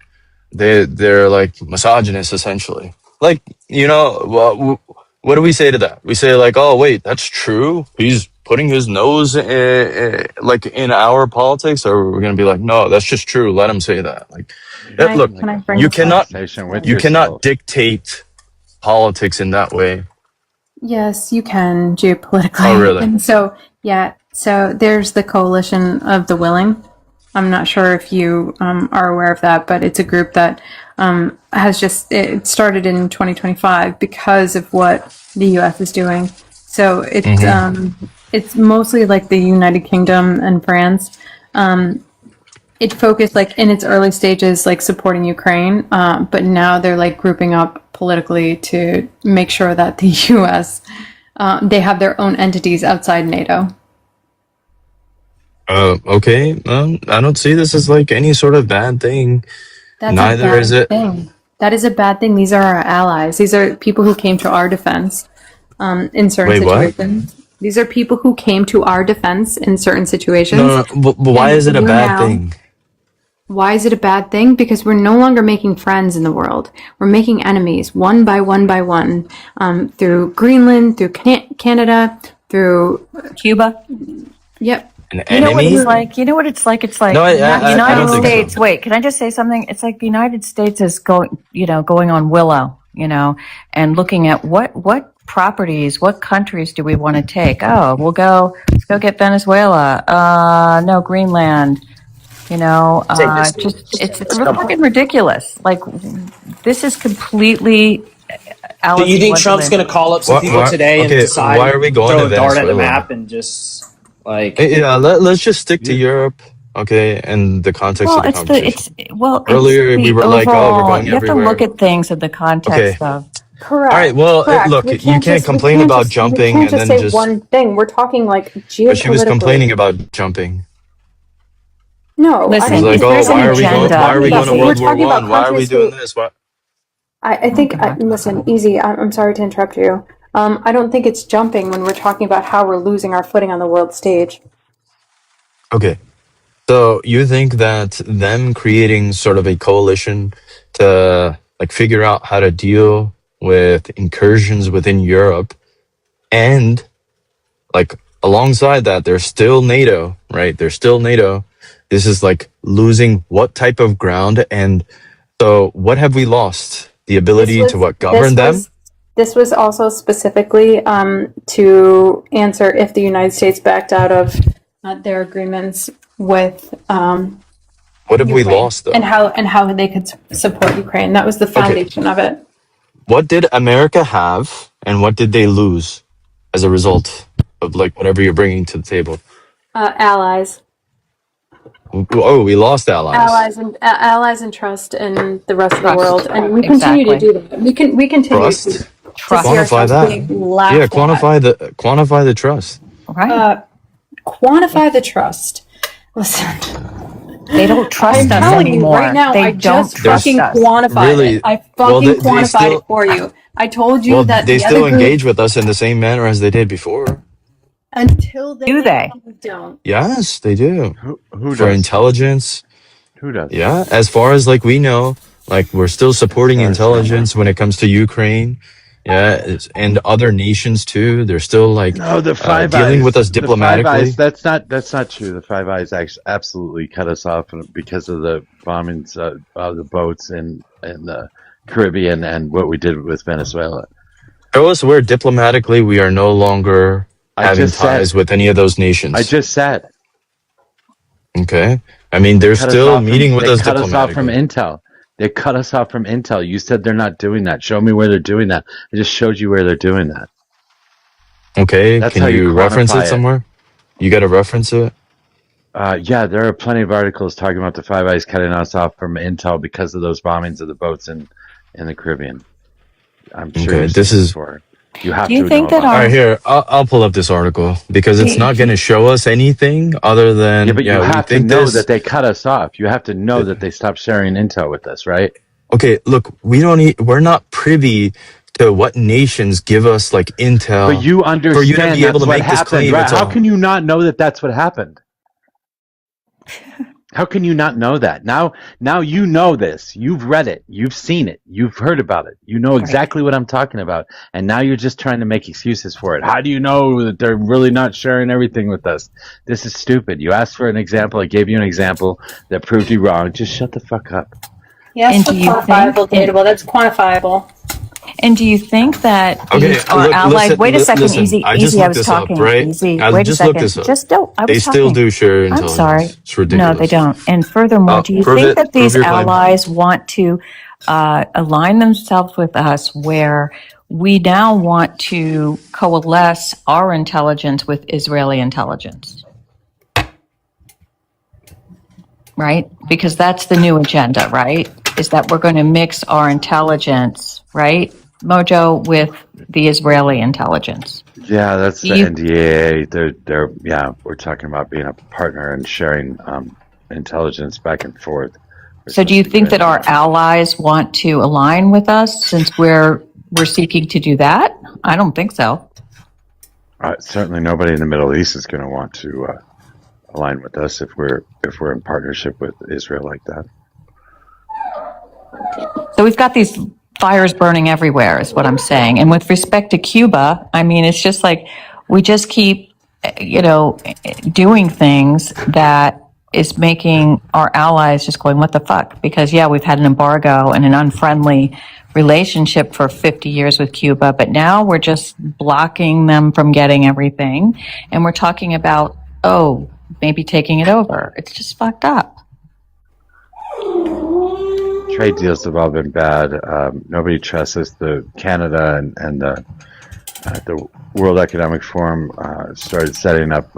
They're like misogynist essentially. Like, what do we say to that? We say like, oh wait, that's true. He's putting his nose like in our politics, or we're gonna be like, no, that's just true. Let him say that. Like, look, Can I bring you this up? Conversation with cannot yourself. dictate politics in that way. Yes, you can geopolitically. Oh, really? And so, yeah, so there's the Coalition of the Willing. I'm not sure if you are aware of that, but it's a group that it started in 2025 because of what the U.S. is doing. So it's mostly like the United Kingdom and France. It focused like in its early stages, like supporting Ukraine, but now they're like grouping up politically to make sure that the U.S. They have their own entities outside NATO. Okay. I don't see this as like any sort of bad thing. That's Neither a bad is it. thing. That is a bad thing. These are our allies. These are people who came to our defense in certain Wait, what? situations. These are people who came to our defense in certain situations. No, but why And is it a we're bad now- thing? Why is it a bad thing? Because we're no longer making friends in the world. We're making enemies one by one by one, through Greenland, through Canada, through Cuba. Yep. An You know what enemy? it's like? It's like No, I United don't think States. so. Wait, can I just say something? It's like the United States is going on Willow, and looking at what properties, what countries do we want to take? Oh, let's go get Venezuela. No, Greenland. It's fucking ridiculous. Like, this is completely. Do you think Trump's going to call up some people today and decide why are we going throw to a dart at the Venezuela? map and just like Yeah, let's just stick to Europe, okay, and the context Well, of the it's conversation. Earlier, it's we the were like, oh, we're overall. going You have everywhere. to look at things in the context of. Correct. All right, well, Correct. look, We you can't just- we complain can't about just- jumping we and can't then just say just. one thing. We're talking like geopolitically. But she was complaining about jumping. No, Listen, She's like, if oh, there's an why are we going? agenda, Why are we going to We're World War talking about One? Why are we countries doing who- this? What? I think, listen, easy. I'm sorry to interrupt you. I don't think it's jumping when we're talking about how we're losing our footing on the world stage. Okay. So you think that them creating sort of a coalition to like figure out how to deal with incursions within Europe, and like alongside that, they're still NATO, right? They're still NATO. This is like losing what type of ground, and so what have we lost? The ability to govern them? This was also specifically to answer if the United States backed out of their agreements with What have we Ukraine, lost though? and how they could support Ukraine. That was the foundation of it. What did America have, and what did they lose as a result of like whatever you're bringing to the table? Allies. Oh, we lost allies. Allies and trust in the rest of the world, and we continue to do that. We continue Trust? to see Quantify ourselves that. being laughed Yeah, at. quantify the trust. Right. Quantify the trust. Listen, They don't trust I'm us telling anymore. you right now. They I don't just trust fucking us. quantified Really? it. I Well, fucking they quantified still- it for you. I told you that they the still other group, engage with us in the same manner as they did before. until they Do they? don't. Yes, they do. Who for does? intelligence? Who does? Yeah, as far as like we know, like we're still supporting As far as intelligence when it comes to Ukraine. Yeah, and other nations too. They're still like No, the Five dealing Eyes, with us the Five diplomatically. Eyes, that's not true. The Five Eyes actually absolutely cut us off because of the bombings of the boats in the Caribbean and what we did with Venezuela. Show us where diplomatically we are no longer having ties with any of those nations. I just said. Okay. I mean, they're Cut us still off meeting with they us cut us off diplomatically. from intel. They cut us off from intel. You said they're not doing that. Show me where they're doing that. I just showed you where they're doing that. Okay, That's can how you you reference quantify it it. somewhere? You got to reference it? Yeah, there are plenty of articles talking about the Five Eyes cutting us off from intel because of those bombings of the boats in the Caribbean. I'm sure Okay, you've this seen it is... before. You have Do you to think know that about All it. right, here, I'll pull up this article because it's not going to show us anything other than, Yeah, but you we have to think know this. that they cut us off. You have to know that they stopped sharing intel with us, right? Okay, look, we're not privy to what nations give us like But intel you for you to understand be able that's to what make this happened, claim. right? It's How all can you not know that that's what happened? How can you not know that? Now you know this. You've read it. You've seen it. You've heard about it. You know exactly what I'm talking about. And now you're just trying to make excuses for it. How do you know that they're really not sharing everything with us? This is stupid. You asked for an example. I gave you an example that proved you wrong. Just shut the fuck up. Yes, And for do you quantifiable think data. Well, that's quantifiable. and do you think that okay. our Look, allies? listen, Wait a second, listen. easy, I just easy. I looked was this up, talking, right? easy. I Wait a just looked second. this up. Just don't. I They was still talking. do share I'm sorry. intelligence. It's No, they ridiculous. don't. And furthermore, do you Prove think it. that Prove these your claim. allies want to align themselves with us, where we now want to coalesce our intelligence with Israeli intelligence? Right? Because that's the new agenda, right? Is that we're going to mix our intelligence, right, Mojo, with the Israeli intelligence. Yeah, that's the You, NDAA. Yeah, we're talking about being a partner and sharing intelligence back and forth. We're so do supposed you to think get that our allies want to align with us since we're seeking to do that? I don't think so. certainly nobody in the Middle East is going to want to align with us if we're in partnership with Israel like that. So we've got these fires burning everywhere is what I'm saying. And with respect to Cuba, I mean, it's just like we just keep, doing things that is making our allies just going, what the fuck? Because, yeah, we've had an embargo and an unfriendly relationship for 50 years with Cuba, but now we're just blocking them from getting everything. And we're talking about, maybe taking it over. It's just fucked up. Trade deals have all been bad. Nobody trusts us. The Canada and the World Economic Forum started setting up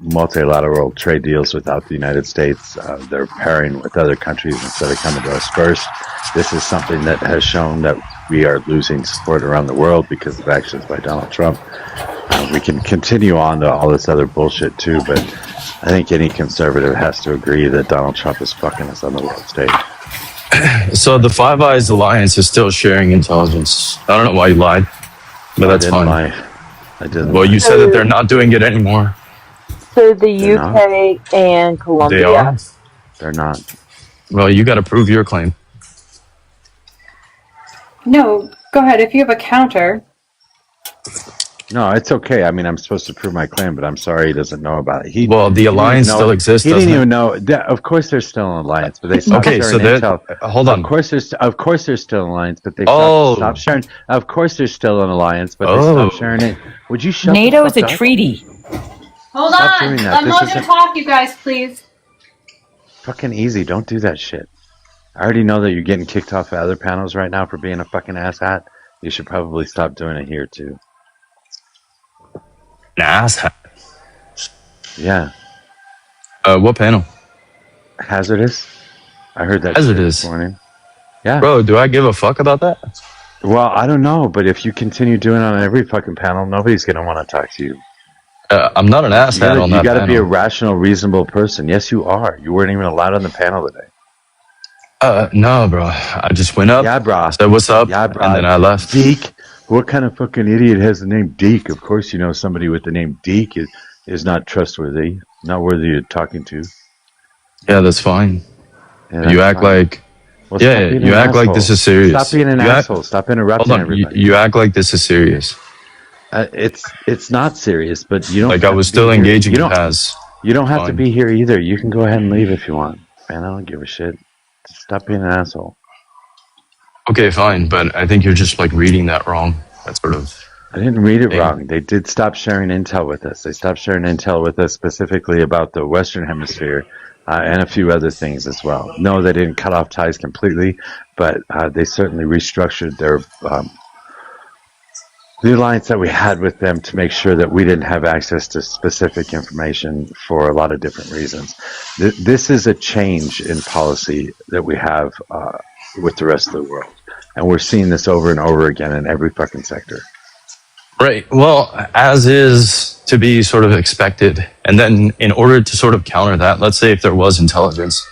multilateral trade deals without the United States. They're pairing with other countries instead of coming to us first. This is something that has shown that we are losing support around the world because of actions by Donald Trump. We can continue on to all this other bullshit too, but I think any conservative has to agree that Donald Trump is fucking us on the world stage. So the Five Eyes Alliance is still sharing intelligence. I don't know why you lied, but that's fine. I didn't. Well, you said that they're not doing it anymore. So the UK and Colombia. They are? They're not. Well, you got to prove your claim. No, go ahead. If you have a counter. No, it's okay. I mean, I'm supposed to prove my claim, but I'm sorry he doesn't know about it. Well, the alliance still exists, He didn't doesn't even know. Of course, there's still an alliance, but they stopped Okay, so sharing that intel. hold on. Of course, there's still an alliance, but they Oh. stopped sharing. Of course, there's still an alliance, but they stopped sharing it. Would you shut NATO the is a fuck up? treaty. Hold Stop on. doing that. Let This Mojo isn't- talk, you guys, please. Fucking easy. Don't do that shit. I already know that you're getting kicked off of other panels right now for being a fucking asshat. You should probably stop doing it here too. An asshat. Yeah. What panel? Hazardous. I heard that shit Hazardous. this morning. Yeah. Bro, do I give a fuck about that? Well, I don't know, but if you continue doing it on every fucking panel, nobody's gonna want to talk to you. I'm not an asshat on that You gotta panel. be a rational, reasonable person. Yes, you are. You weren't even allowed on the panel today. No, bro. I just went up. Yeah, bro. Said what's up, Yeah, bro. and then I left. Deke. What kind of fucking idiot has the name Deke? Of course, you know somebody with the name Deke is not trustworthy, not worthy of talking to. Yeah, that's fine. Yeah, You that's act fine. like... Well, Yeah, stop being you an act like this asshole. is serious. Stop being an You act- asshole. Stop interrupting Hold on, everybody. you act like this is serious. It's not serious, but you don't. Like I have was to be still here. engaging You don't. as... You don't have to Fine. be here either. You can go ahead and leave if you want. Man, I don't give a shit. Stop being an asshole. Okay, fine, but I think you're just like reading that wrong. That sort of... I didn't read it thing. wrong. They did stop sharing intel with us. They stopped sharing intel with us specifically about the Western Hemisphere. and a few other things as well. No, they didn't cut off ties completely, but they certainly restructured their the alliance that we had with them to make sure that we didn't have access to specific information for a lot of different reasons. This is a change in policy that we have with the rest of the world. And we're seeing this over and over again in every fucking sector. Right. Well, as is to be sort of expected. And then in order to sort of counter that, let's say if there was intelligence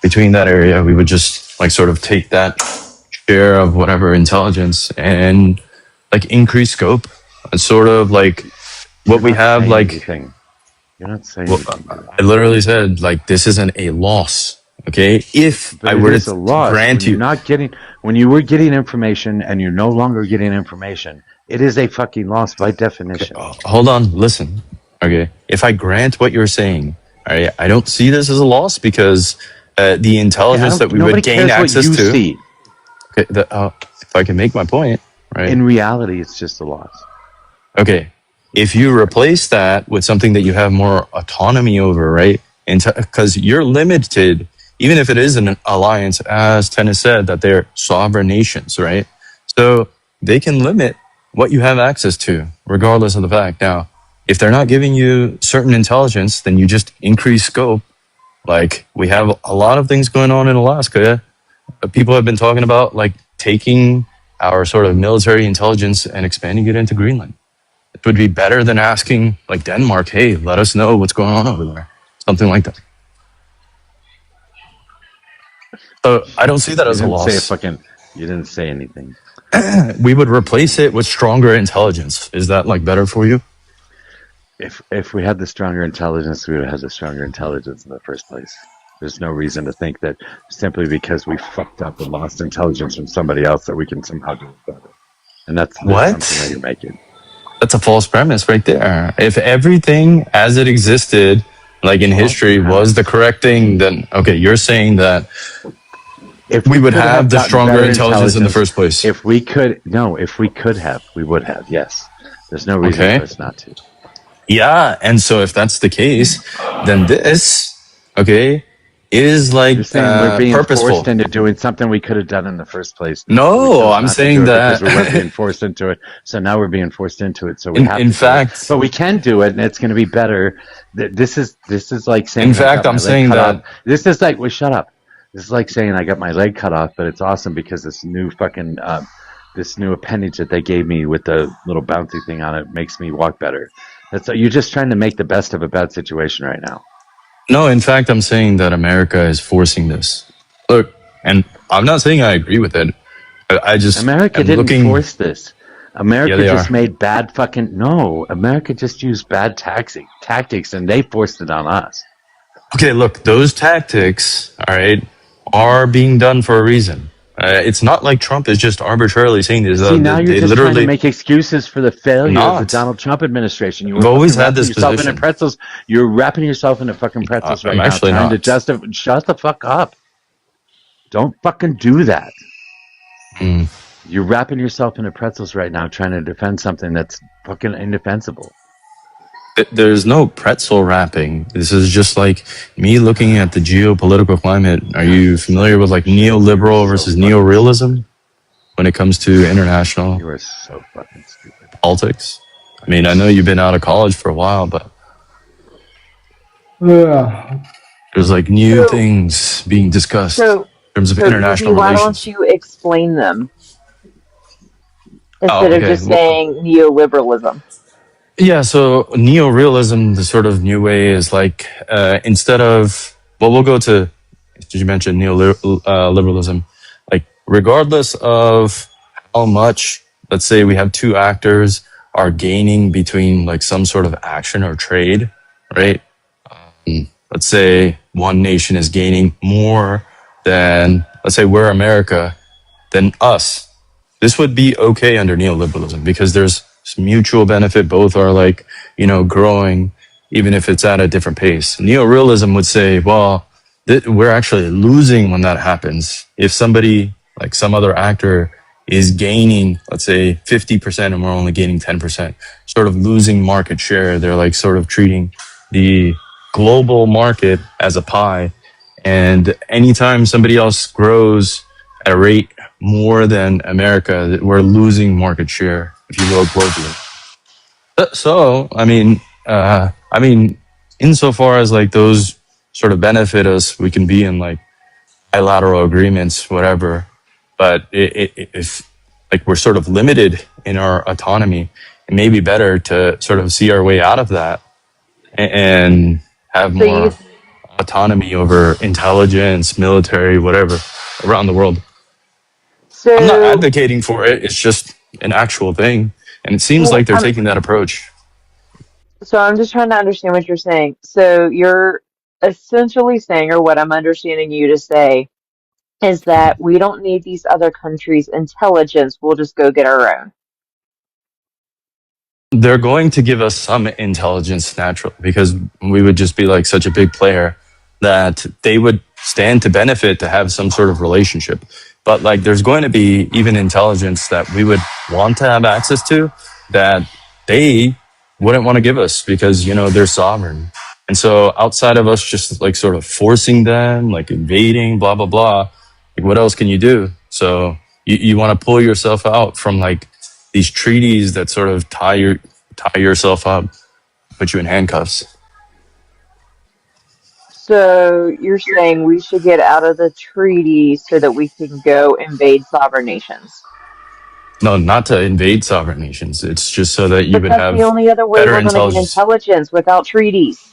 between that area, we would just like sort of take that share of whatever intelligence and like increase scope and sort of like what we have like anything. You're not saying I literally said like this isn't a loss. Okay, if but I were to grant when you when you were getting information and you're no longer getting information, it is a fucking loss by definition. Okay, hold on, listen. Okay, if I grant what you're saying, all right, I don't see this as a loss because the intelligence that we would gain access to. See. Okay, if I can make my point, right? In reality, it's just a loss. Okay, if you replace that with something that you have more autonomy over, right? Because you're limited, even if it is an alliance, as Tennis said, that they're sovereign nations, right? So they can limit what you have access to, regardless of the fact. Now, if they're not giving you certain intelligence, then you just increase scope. Like, we have a lot of things going on in Alaska. People have been talking about, like, taking our sort of military intelligence and expanding it into Greenland. It would be better than asking, like, Denmark, hey, let us know what's going on over there. Something like that. So I don't see that as a loss. You didn't say anything. We would replace it with stronger intelligence. Is that like better for you? If we had the stronger intelligence, we would have had the stronger intelligence in the first place. There's no reason to think that simply because we fucked up and lost intelligence from somebody else that we can somehow do it better. And that's the assumption that you're making. That's a false premise right there. If everything as it existed, like in history, was the correct thing, then okay, you're saying that if we would have the stronger intelligence in the first place. If we could have, we would have, yes. There's no reason for us not to. Yeah, and so if that's the case, then this, is like we're being purposeful. Forced into doing something we could have done in the first place. No, I'm saying that because we weren't being forced into it. So now we're being forced into it. So we have. In fact, but we can do it, and it's going to be better. This is like saying. In fact, I'm saying that this is like. Well, shut up. This is like saying I got my leg cut off, but it's awesome because this new fucking this new appendage that they gave me with the little bouncy thing on it makes me walk better. You're just trying to make the best of a bad situation right now. No, in fact, I'm saying that America is forcing this. Look, and I'm not saying I agree with it. I just America didn't force this. America just made bad fucking America just used bad tactics, and they forced it on us. Okay, look, those tactics, all right, are being done for a reason. It's not like Trump is just arbitrarily saying this. See, now you're just trying to make excuses for the failure of the Donald Trump administration. You've always had this position. You're wrapping yourself into fucking pretzels right now. Trying to justify. Shut the fuck up. Don't fucking do that. You're wrapping yourself into pretzels right now, trying to defend something that's fucking indefensible. There's no pretzel wrapping. This is just like me looking at the geopolitical climate. Are you familiar with like neoliberal versus neorealism when it comes to international You are so fucking stupid. politics? I mean, I know you've been out of college for a while, but there's like new things being discussed in terms of international why relations. don't you explain them instead of just saying neoliberalism? Yeah, so neorealism, the sort of new way is like, instead of, we'll go to, did you mention neoliberalism? Like, regardless of how much, let's say we have two actors are gaining between like some sort of action or trade, right? Let's say one nation is gaining more than, let's say we're America, than us. This would be okay under neoliberalism because there's mutual benefit. Both are like, growing, even if it's at a different pace. Neorealism would say, well, we're actually losing when that happens. If somebody, like some other actor, is gaining, let's say 50% and we're only gaining 10%, sort of losing market share. They're like sort of treating the global market as a pie. And anytime somebody else grows at a rate more than America, we're losing market share, if you will, globally. So, I mean, insofar as like those sort of benefit us, we can be in like bilateral agreements, whatever. But if like we're sort of limited in our autonomy, it may be better to sort of see our way out of that and have So you more autonomy over intelligence, military, whatever, around the world. I'm not so advocating for it. It's just an actual thing. And it seems well, like they're taking that approach. I'm just trying to understand what you're saying. So you're essentially saying, or what I'm understanding you to say, is that we don't need these other countries' intelligence. We'll just go get our own. They're going to give us some intelligence naturally because we would just be like such a big player that they would stand to benefit to have some sort of relationship. But like there's going to be even intelligence that we would want to have access to that they wouldn't want to give us because, you know, they're sovereign. And so outside of us just like sort of forcing them, like invading, blah, blah, blah, like what else can you do? So you want to pull yourself out from like these treaties that sort of tie yourself up, put you in handcuffs. So you're saying we should get out of the treaty so that we can go invade sovereign nations. No, not to invade sovereign nations. It's just so that you But would that's the have only other way better we're going to get intelligence. intelligence without treaties.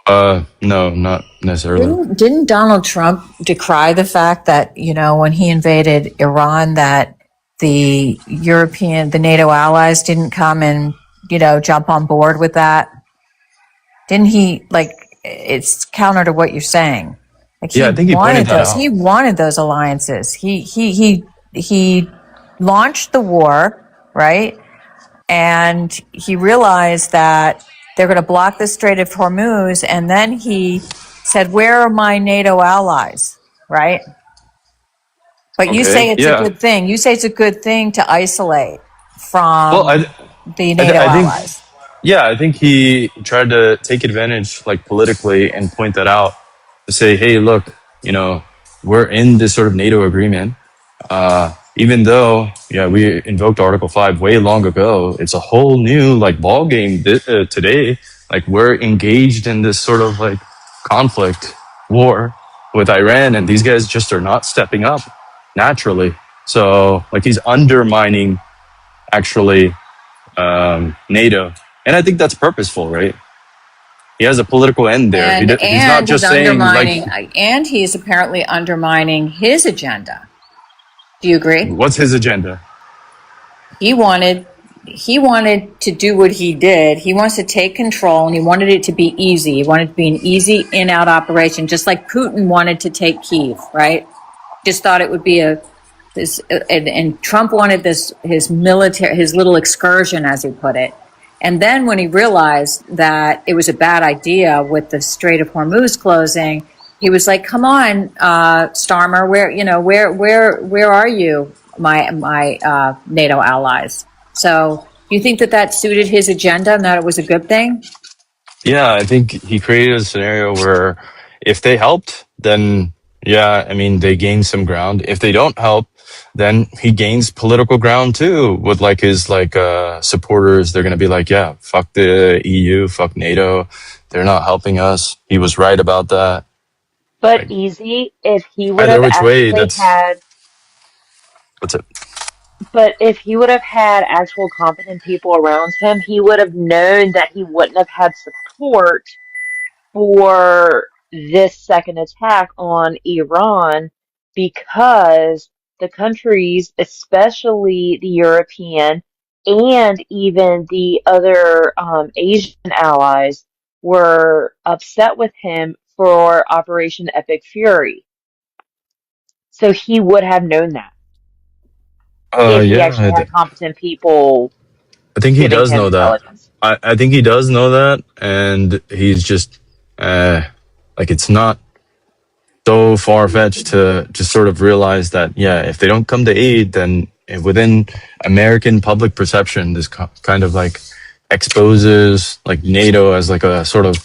No, not necessarily. Didn't Donald Trump decry the fact that, you know, when he invaded Iran, that the NATO allies didn't come and, you know, jump on board with that? Didn't he, like, it's counter to what you're saying. Like Yeah, I think he pointed that he out. wanted those alliances. He launched the war, right? And he realized that they're going to block the Strait of Hormuz. And then he said, where are my NATO allies? Right? But you say Okay, it's a yeah. good thing. You say it's a good thing to isolate Well, from the NATO I think, allies. yeah, I think he tried to take advantage, like politically, and point that out to say, hey, look, you know, we're in this sort of NATO agreement. Even though, yeah, we invoked Article 5 way long ago, it's a whole new like ball game today. Like we're engaged in this sort of like conflict war with Iran, and these guys just are not stepping up naturally. So like he's undermining actually NATO, and I think that's purposeful, right? He has a political end there. He's not And he's just saying like, and he's apparently undermining his agenda. Do you agree? what's his agenda? He wanted to do what he did. He wants to take control, and he wanted it to be easy. He wanted it to be an easy in-out operation, just like Putin wanted to take Kyiv, right? Just thought it would be and Trump wanted his little excursion, as he put it. And then when he realized that it was a bad idea with the Strait of Hormuz closing, he was like, "Come on, Starmer, where are you, my NATO allies?" So, do you think that suited his agenda and that it was a good thing? Yeah, I think he created a scenario where if they helped, then yeah, I mean, they gain some ground. If they don't help, then he gains political ground too with like his supporters. They're going to be like, yeah, fuck the EU, fuck NATO. They're not helping us. He was right about that. But Like easy, if he would either have which way, actually had, what's it? but if he would have had actual competent people around him, he would have known that he wouldn't have had support for this second attack on Iran because the countries, especially the European and even the other Asian allies, were upset with him for Operation Epic Fury. So he would have known that if he Yeah, actually had competent people I think he giving does him know that. intelligence. I think he does know that, and he's just like it's not so far fetched to just sort of realize that yeah, if they don't come to aid, then within American public perception, this kind of like exposes like NATO as like a sort of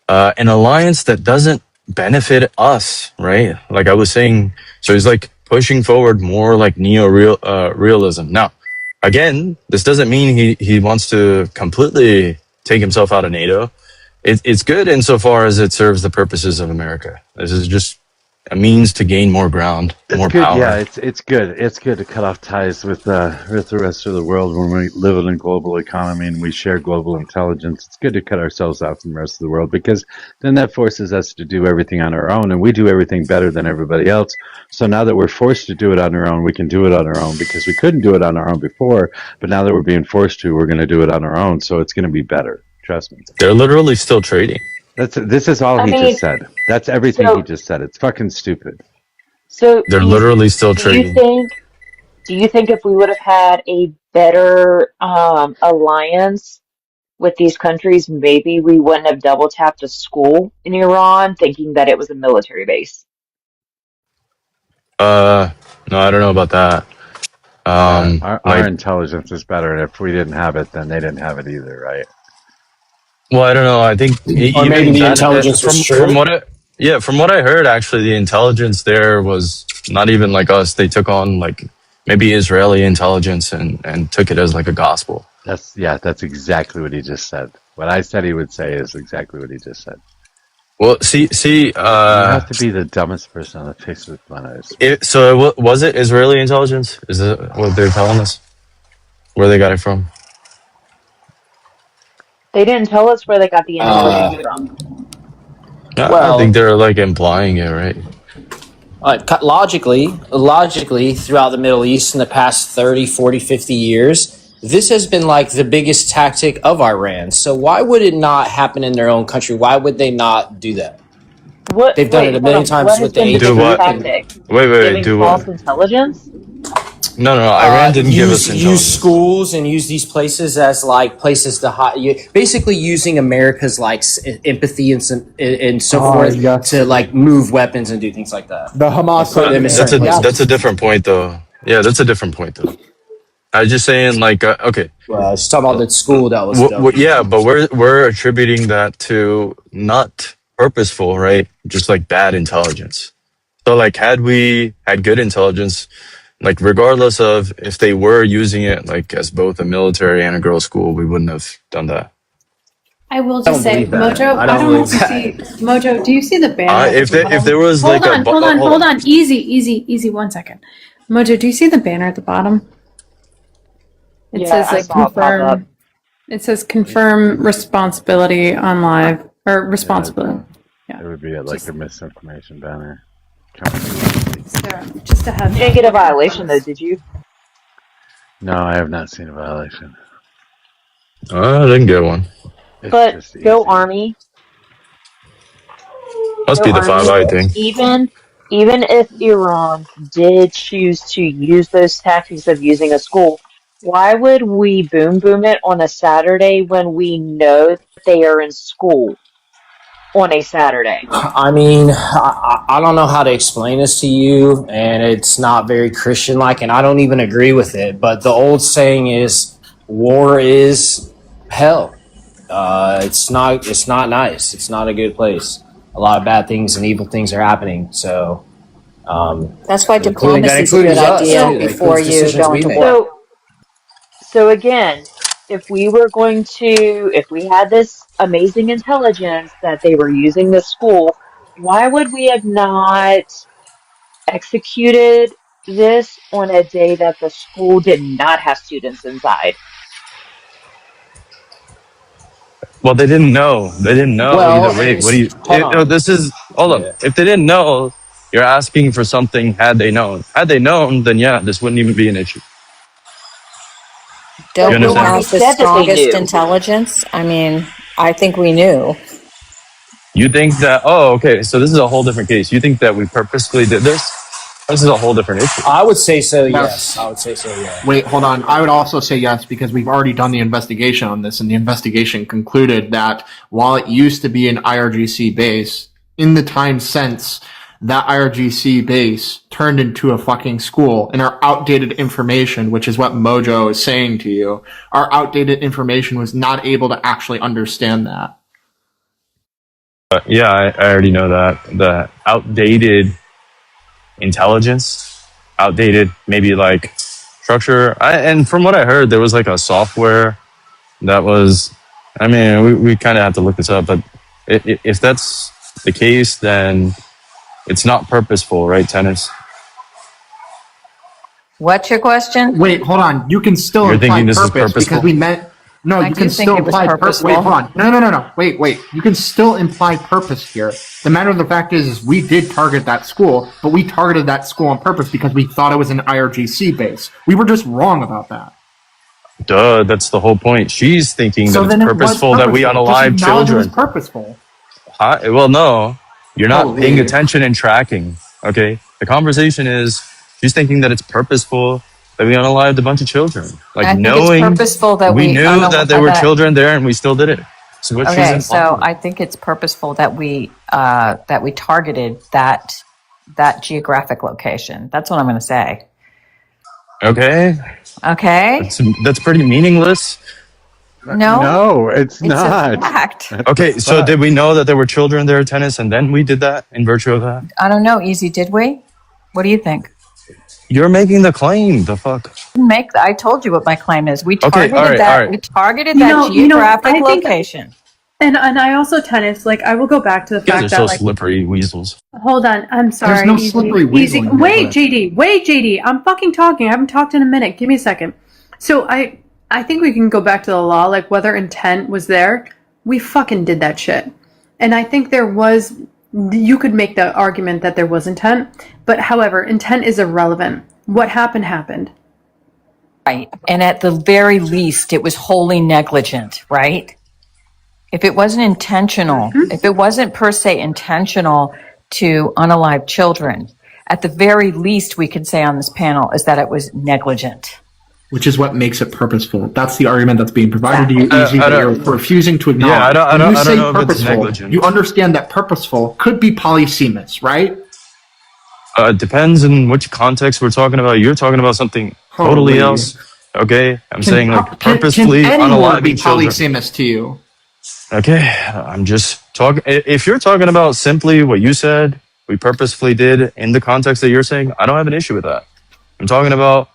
an alliance that doesn't benefit us, right? Like I was saying, so he's like pushing forward more like realism. Now, again, this doesn't mean he wants to completely take himself out of NATO. It's good insofar as it serves the purposes of America. This is just a means to gain more ground, more It's good, power. yeah. It's good. It's good to cut off ties with the rest of the world when we live in a global economy and we share global intelligence. It's good to cut ourselves out from the rest of the world because then that forces us to do everything on our own, and we do everything better than everybody else. So now that we're forced to do it on our own, we can do it on our own because we couldn't do it on our own before. But now that we're being forced to, we're going to do it on our own. So it's going to be better. Trust me. They're literally still trading. This is all I he mean, just said. That's everything he so just said. It's fucking stupid. so They're literally still do you trading. think if we would have had a better alliance with these countries, maybe we wouldn't have double tapped a school in Iran thinking that it was a military base? No, I don't know about that. Yeah, our Like, intelligence is better, and if we didn't have it, then they didn't have it either, right? well, I don't know. I think Or maybe even the that, intelligence was from true. what I heard, actually, the intelligence there was not even like us. They took on like maybe Israeli intelligence and took it as like a gospel. That's exactly what he just said. What I said he would say is exactly what he just said. Well, see, You have to be the dumbest person on the face of the planet. so was it Israeli intelligence? Is it what they're telling us? Where they got it from? They didn't tell us where they got the intelligence Uh, from. I think well, they're like implying it, right? logically, throughout the Middle East in the past 30, 40, 50 years, this has been like the biggest tactic of Iran. So why would it not happen in their own country? Why would they not do that? What? They've done it Wait, a hold million on. What times has with the been the Do biggest what? HTF. And tactic? Wait, Giving do what? false intelligence? No. Iran didn't give us use intelligence. schools and use these places as like places to hide. Basically, using America's like empathy and so forth Yes. to like move weapons and do things like that. The Hamas Put them in certain places. That's a different point, though. Yeah, that's a different point, though. I was just saying, like, okay, Well, she's talking about the school that was done. yeah, but we're attributing that to not purposeful, right? Just like bad intelligence. So, like, had we had good intelligence, like, regardless of if they were using it like as both a military and a girls' school, we wouldn't have done that. I will I just don't say, believe that. Mojo, I I don't don't know if believe you see, Mojo, do you see the banner? If there was Hold like on, hold on. Easy, 1 second. Mojo, do you see the banner at the bottom? It Yeah, says I like saw it pop up. confirm. It says confirm responsibility on live or responsibility. It would be like a misinformation banner. Just a heads You didn't up. get a violation though, did you? No, I have not seen a violation. I didn't get one. It's But just go easy. Army. Must Go be the Army. 5i thing. Even if Iran did choose to use those tactics of using a school, why would we boom it on a Saturday when we know that they are in school on a Saturday? I mean, I don't know how to explain this to you, and it's not very Christian like, and I don't even agree with it. But the old saying is, war is hell. It's not nice. It's not a good place. A lot of bad things and evil things are happening. So That's why that diplomacy is a good includes us, idea too. That before includes you decisions go we into make. war. So again, if we had this amazing intelligence that they were using the school, why would we have not executed this on a day that the school did not have students inside? Well, they didn't know. They didn't know either Well, way. What do you? hold on. Hold on. Yeah. If they didn't know, you're asking for something. Had they known? Had they known, then yeah, this wouldn't even be an issue. But You Don't we the understand? Army have the said that they strongest knew. intelligence? I mean, I think we knew. You think that? Oh, okay. So this is a whole different case. You think that we purposely did this? This is a whole different issue. I would say so, Yes. yes. I would say so, yeah. Wait, hold on. I would also say yes because we've already done the investigation on this, and the investigation concluded that while it used to be an IRGC base, in the time since, that IRGC base turned into a fucking school, and our outdated information, which is what Mojo is saying to you, our outdated information was not able to actually understand that. Yeah, I already know that. The outdated intelligence, outdated maybe like structure. And from what I heard, there was like a software that was. I mean, we kind of have to look this up, but if that's the case, then it's not purposeful, right? Tennis. What's your question? Wait, hold on. You can still You're imply thinking this is purpose purposeful? because we meant. No, I you do can think still it was imply purpose. Wait, purposeful. hold on. No. Wait. You can still imply purpose here. The matter of the fact is we did target that school, but we targeted that school on purpose because we thought it was an IRGC base. We were just wrong about that. Duh, that's the whole point. She's thinking So that then it's it was purposeful that we purposeful. unalive Just acknowledge it was children. purposeful. Well, no, you're not Holy. paying attention and tracking. Okay, the conversation is she's thinking that it's purposeful that we unalived a bunch of children, like I think knowing it's purposeful that we knew that there were children there and we still did it. So what Okay, she's so implying. I think it's purposeful that we targeted that geographic location. That's what I'm going to say. Okay, Okay. that's pretty meaningless. No, it's It's a not. fact. Okay, so did we know that there were children there, Tennis, and then we did that in virtue of that? I don't know, Easy. Did we? What do you think? You're making the claim. The fuck. I told you what my claim is. We Okay, targeted all right. We targeted You that know, geographic I think- location. And I also, Tennis, like, I will go back to the You guys fact are that, so like, slippery weasels. hold on, I'm sorry. no Easy, slippery weasel Easy. in Wait, here. JD, I'm fucking talking. I haven't talked in a minute. Give me a second. So I think we can go back to the law, like whether intent was there. We fucking did that shit. And I think you could make the argument that there was intent, but however, intent is irrelevant. What happened. Right. And at the very least, it was wholly negligent, right? If it wasn't intentional, if it wasn't per se intentional to unalive children, at the very least we could say on this panel is that it was negligent. Which is what makes it purposeful. That's the argument that's being provided to you, Easy, I that you're don't- refusing to acknowledge. Yeah, I When you don't say know if it's purposeful, negligent. you understand that purposeful could be polysemous, right? Depends in which context we're talking about. You're talking about something totally Holy. else. Okay, I'm saying like Can purposefully any word be unaliving children. polysemous to you? Okay, I'm just talking. If you're talking about simply what you said, we purposefully did in the context that you're saying, I don't have an issue with that. I'm talking about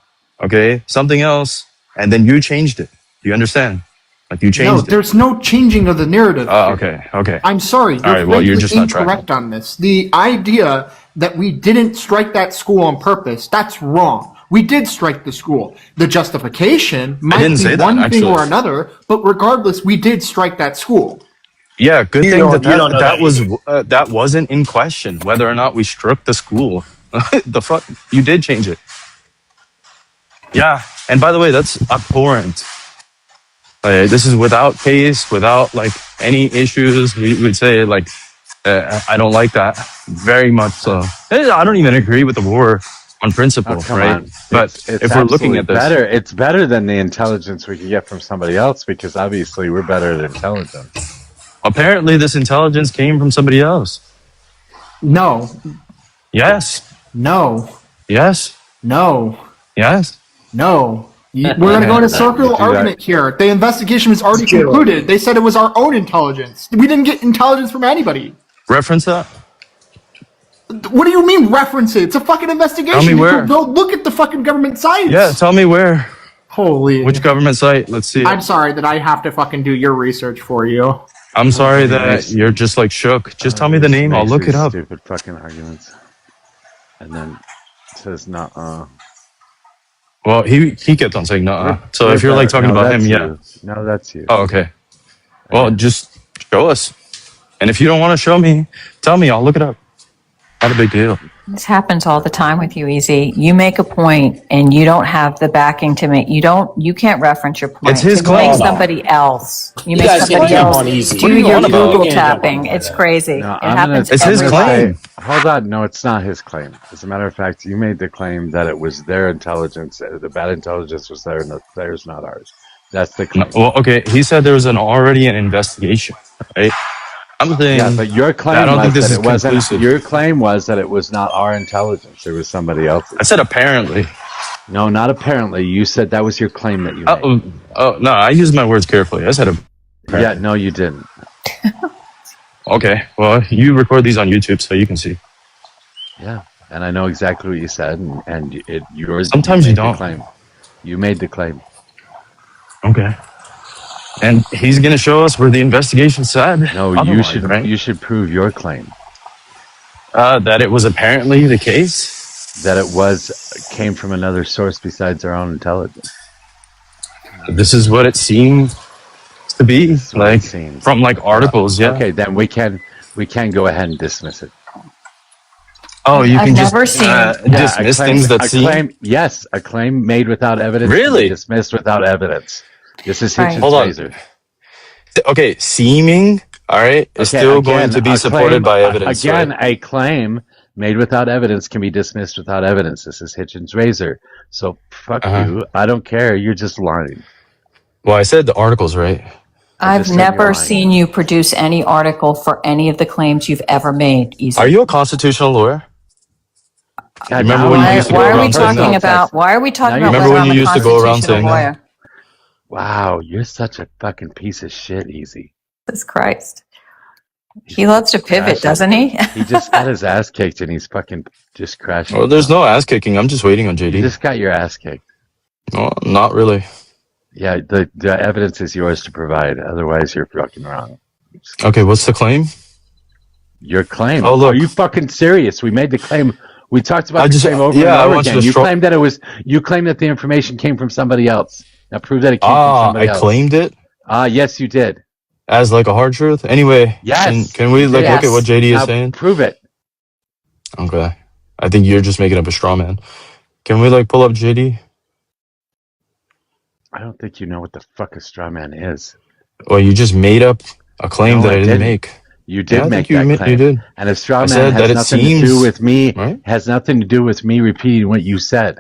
something else, and then you changed it. Do you understand? Like you No, changed it. there's no changing of the narrative. Oh, here. okay. I'm sorry. You're, All right, well, you're frankly just not tracking. incorrect on this. The idea that we didn't strike that school on purpose, that's wrong. We did strike the school. The justification might didn't be say that, one thing actually. or another, but regardless, we did strike that school. Yeah, good You thing don't know that that was that wasn't in question whether or not we struck the school. The fuck, you did change it. Yeah, and by the way, that's abhorrent. This is without case, without like any issues. We would say like, I don't like that very much. So I don't even agree with the war on principle, Oh, come right? on. But It's if we're looking absolutely at this, better, it's better than the intelligence we can get from somebody else because obviously we're better at intelligence. apparently this intelligence came from somebody else. No, Yes, no, yes, no, yes. no. We're going to go in a circular argument here. The investigation was already concluded. They said it was our own intelligence. We didn't get intelligence from anybody. Reference that. What do you mean reference it? It's a fucking investigation. Tell me You where. can go look at the fucking government sites. Yeah, tell me where. Holy. Which government site? Let's see. I'm sorry that I have to fucking do your rearsearch for you. I'm sorry that you're just like shook. Just tell me the name. I'll look it up. Stupid fucking arguments. And then it says not. Well, he kept on saying no. So if you're like talking about him, yeah. No, that's you. Oh, okay. Well, just show us. And if you don't want to show me, tell me. I'll look it up. Not a big deal. This happens all the time with you, Easy. You make a point and you don't have the backing to make. You can't reference your point. It's his You claim. make somebody else. You make guys somebody get jump else on Easy. do What are you your on about? Google You can't jump tapping. on It's that. crazy. No, It happens. It's his every claim. day. Hold on. No, it's not his claim. As a matter of fact, you made the claim that it was their intelligence. The bad intelligence was theirs, not ours. That's the claim. Well, okay. He said there was already an investigation, right? I'm saying. Yeah, but your claim I don't was think this that is it wasn't. conclusive. Your claim was that it was not our intelligence. It was somebody else's. I said apparently. No, not apparently. You said that was your claim that you made. Oh no, I used my words carefully. I said Yeah, no, you didn't. Okay. Well, you record these on YouTube, so you can see. Yeah, and I know exactly what you said, and yours. Sometimes you made the don't. claim. You made the claim. Okay. And he's gonna show us where the investigation said. No, otherwise, right? you should prove your claim That it was apparently the case. that it came from another source besides our own intelligence. This is what it seemed to be, like from like articles. Yeah. Okay, then we can go ahead and dismiss it. Oh, you I've can never just seen- dismiss things that seem. Yes, a claim made without evidence. Really? Dismissed without evidence. This is Right. Hitchens Hold on. razor. Okay, seeming. All right, is still going to be supported by evidence. Again, right? a claim made without evidence can be dismissed without evidence. This is Hitchens razor. So fuck you. I don't care. You're just lying. Well, I said the articles, right? I've just said you're never lying. seen you produce any article for any of the claims you've ever made. Easy. Are you a constitutional lawyer? God, remember now when you I- used to go Why are we around saying talking that? about? Why are we talking Now about you- whether Remember when I'm you a used to go around constitutional saying that? lawyer? Wow, you're such a fucking piece of shit, Easy. Jesus Christ. He loves to pivot, crashing. doesn't he? He just got his ass kicked and he's fucking just crashing. Well, there's no ass kicking. I'm just waiting on You JD. just got your ass kicked. No, not really. Yeah, the evidence is yours to provide. Otherwise, you're fucking wrong. Okay, what's the claim? Your claim. Oh, look. Are you fucking serious? We made the claim. We talked about I the just- claim over yeah, I and over want you again. to You stro- claimed that it was. You claimed that the information came from somebody else. Now prove that it came from Ah, somebody I else. claimed it Yes, you did. as like a hard truth. Anyway, Yes. can we like look at what JD is Now saying? prove it. Okay, I think you're just making up a straw man. Can we like pull up JD? I don't think you know what the fuck a straw man is. Well, you just made up a claim No, that I I didn't didn't. make. You did Yeah, I make think that claim. you did. And a straw I man said that has it nothing to seems- do with me. right? Has nothing to do with me repeating what you said.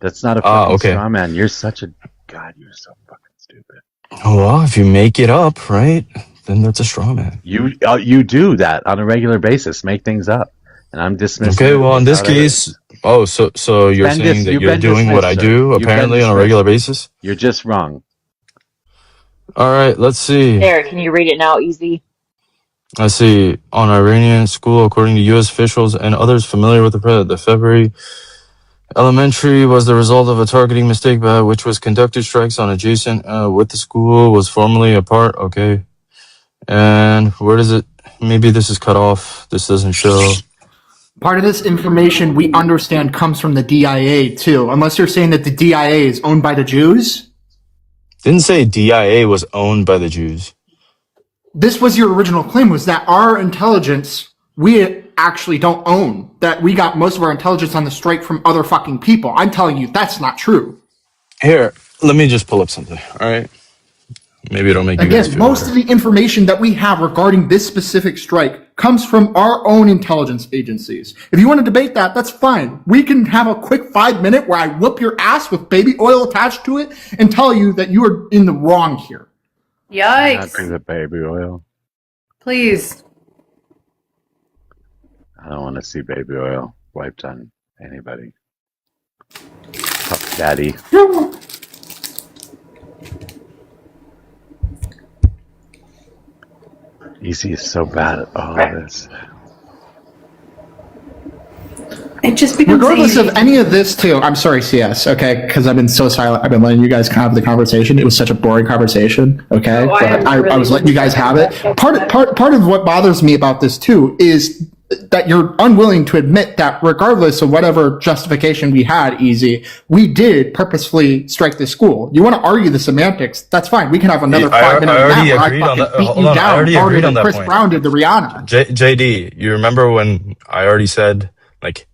That's not a fucking okay. straw man. You're such a God. You're so fucking stupid. Well, if you make it up, right, then that's a straw man. You do that on a regular basis. Make things up, and I'm dismissing. Okay, it well, in this without case, evidence. so you're Been saying dis- that you've you're been doing what I dismissed, sir. do You've been apparently on a dismissed. regular basis. You're just wrong. All right, let's see. There, can you read it now, Easy? I see. On Iranian school, according to U.S. officials and others familiar with the February elementary was the result of a targeting mistake by which was conducted strikes on adjacent with the school was formerly a part. Okay. And where does it? Maybe this is cut off. This doesn't show. Part of this information we understand comes from the DIA too, unless you're saying that the DIA is owned by the Jews. Didn't say DIA was owned by the Jews. This was your original claim, was that our intelligence we actually don't own, that we got most of our intelligence on the strike from other fucking people. I'm telling you, that's not true. Here, let me just pull up something. All right. Maybe it'll make you guys Again, feel most better. of the information that we have regarding this specific strike comes from our own intelligence agencies. If you want to debate that, that's fine. We can have a quick 5 minute where I whoop your ass with baby oil attached to it and tell you that you are in the wrong here. Not through the baby oil. Please. I don't want to see baby oil wiped on anybody. Puff Daddy. Easy is so bad at all of this. It just becomes Regardless easy. of any of this too, I'm sorry, CS, okay, because I've been so silent. I've been letting you guys have the conversation. It was such a boring conversation, okay? No, I was letting you guys have it. Part of what bothers me about this too is that you're unwilling to admit that regardless of whatever justification we had, Easy, we did purposefully strike the school. You want to argue the semantics, that's fine. We can have another 5 minutes I of already that where agreed I on fucking that. beat Hold you on, I down already harder agreed on than that Chris point. Brown did to Rihanna. JD, you remember when I already said, like,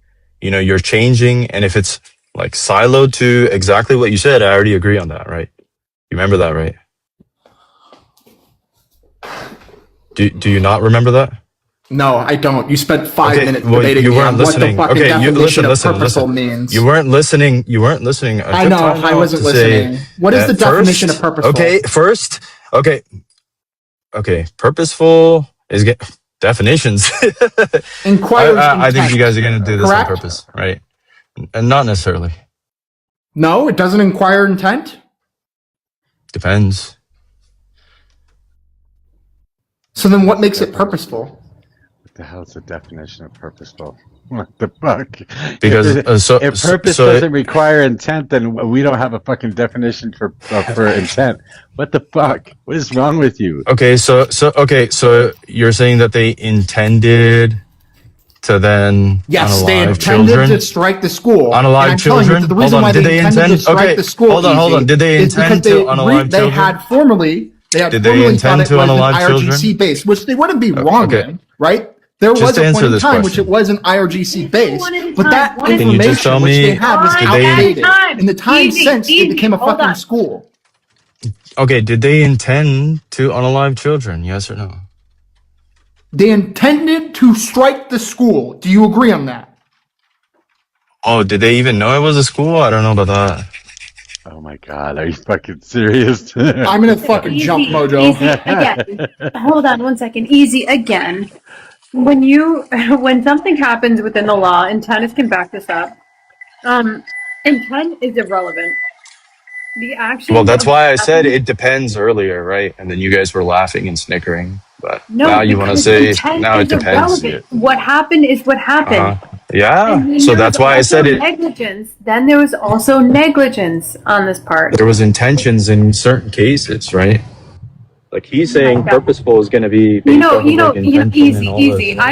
you know, you're changing, and if it's like siloed to exactly what you said, I already agree on that, right? You remember that, right? Do you not remember that? No, I don't. You spent 5 Okay, minutes well, debating you me weren't on what the listening. fucking Okay, you definition listen, of purposeful listen. means. You weren't listening. You weren't listening. I know, I wasn't listening. What is the definition of purposeful? Okay, first, okay, purposeful is definitions. Inquires I think intent. you guys are going to do this Correct? on purpose, right? And not necessarily. No, it doesn't inquire intent. Depends. So then what makes it purposeful? What the hell is the definition of purposeful? What the fuck? Because if purpose doesn't require intent, then we don't have a fucking definition for intent. What the fuck? What is wrong with you? Okay, so you're saying that they intended to then Yes, they unalive intended children? to strike the school. Unalive children? The reason why Did they they intended to intend? strike Okay, the school, hold on. Did they intend to unalive They children? had formerly thought Did they it intend was to an unalive IRGC children? base, which they wouldn't be wrong Okay. in, right? There Just was to a answer point in this time which it question. was an IRGC base, but that Can you just tell information which me, they had was did they- outdated. In the time since, it became a fucking school. Okay, did they intend to unalive children? Yes or no? They intended to strike the school. Do you agree on that? Oh, did they even know it was a school? I don't know about that. Oh my god, are you fucking serious? I'm gonna fucking jump, Mojo. Easy again. Hold on 1 second. Easy again. When something happens within the law, and Tennis can back this up, intent is irrelevant. The action. Well, that's why I said it depends earlier, right? And then you guys were laughing and snickering. But No, now you want to because say, intent now it is depends. irrelevant. What happened is what happened. Yeah, And then so there that's was why I also said it. negligence. Then there was also negligence on this part. There was intentions in certain cases, right? Like he's saying purposeful is going to be based off of, like, intention easy, and all easy. this.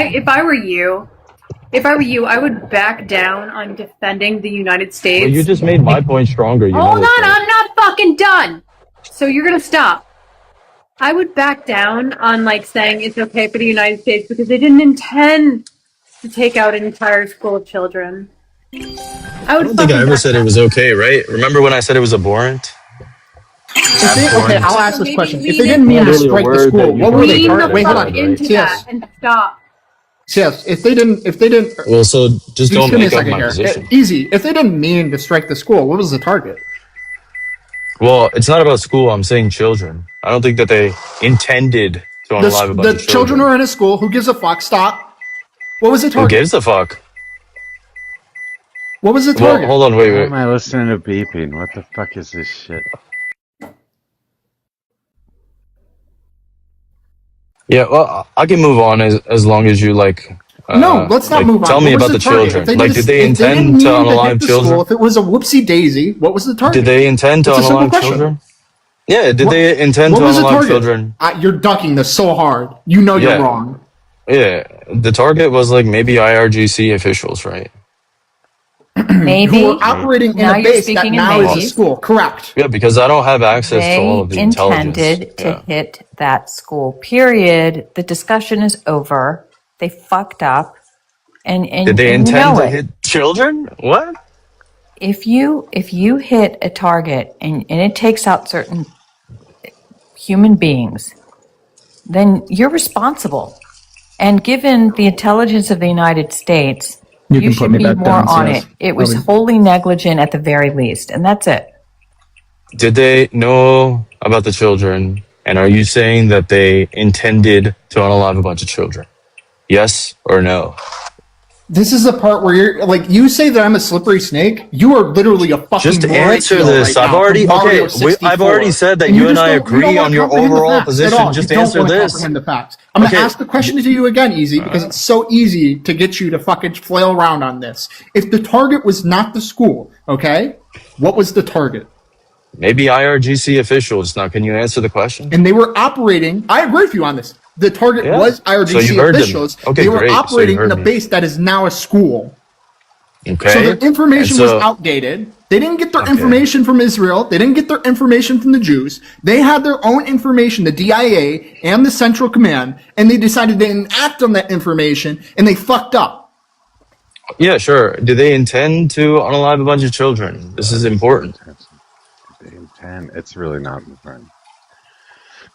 If I were you, I would back down on defending the United States. Well, you just made my point stronger. You Hold know this, on, right? I'm not fucking done. So you're gonna stop. I would back down on like saying it's okay for the United States because they didn't intend to take out an entire school of children. I would I don't think I ever said it was okay, right? Remember when I said it was abhorrent? Okay, I'll ask this Maybe question. read If they it- didn't mean to Really a strike the word school, that you what were can they Read targeting? the Wait, hold fuck on. into Yes, that and stop. yes. If they didn't, Well, so just don't give me a make up second my here. position. Easy. If they didn't mean to strike the school, what was the target? Well, it's not about school. I'm saying children. I don't think that they intended to unalive a bunch The of children are in a school. Who gives a fuck? Stop. What was the Who target? gives a fuck? What was the Well, target? hold on, wait. Why am I listening to beeping? What the fuck is this shit? Yeah, well, I can move on as long as you like. No, let's not like, move on. Tell me What was about the target? children. If they Like, just- did they if didn't intend to mean hit unalive the children? school, if it was a whoopsie daisy, what was the target? Did they intend to It's a simple unalive question. children? Yeah, did What- they intend What to was the unalive target? children? You're ducking this so hard. You know you're Yeah. wrong. Yeah, the target was like maybe IRGC officials, right? Maybe. Who were operating in Now a you're base that speaking in now is a maybes. school. Correct. Yeah, because I don't have access to all They of the intelligence. intended to Yeah. hit that school. Period. The discussion is over. They fucked up, and Did they and you intend know to it. hit children? What? If you hit a target and it takes out certain human beings, then you're responsible. And given the intelligence of the United States, You you can put should me be back more down, on sis. it. It was Let me- wholly negligent at the very least, and that's it. Did they know about the children? And are you saying that they intended to unalive a bunch of children? Yes or no? This is the part where you're like, you say that I'm a slippery snake. You are literally a fucking Just Mario answer this. right I've now already from Mario I've 64. already said that And you and just I don't- you don't agree wanna on your comprehend the overall facts at position. all. Just You don't answer wanna this. comprehend the facts. I'm gonna Okay. ask the question to you again, Easy, because it's so easy to get you to fucking flail around on this. If the target was not the school, okay, what was the target? Maybe IRGC officials. Now, can you answer the question? And they were operating. I agree with you on this. The target Yeah. was So IRGC you heard them. officials. Okay, they were great. So you operating heard in a me. base that is now a school. Okay. So their information And was so- outdated. They didn't get their Okay. information from Israel. They didn't get their information from the Jews. They had their own information, the DIA and the Central Command, and they decided to enact on that information, and they fucked up. Yeah, sure. Do they intend to unalive a bunch of children? This is important. They intend. It's really not important.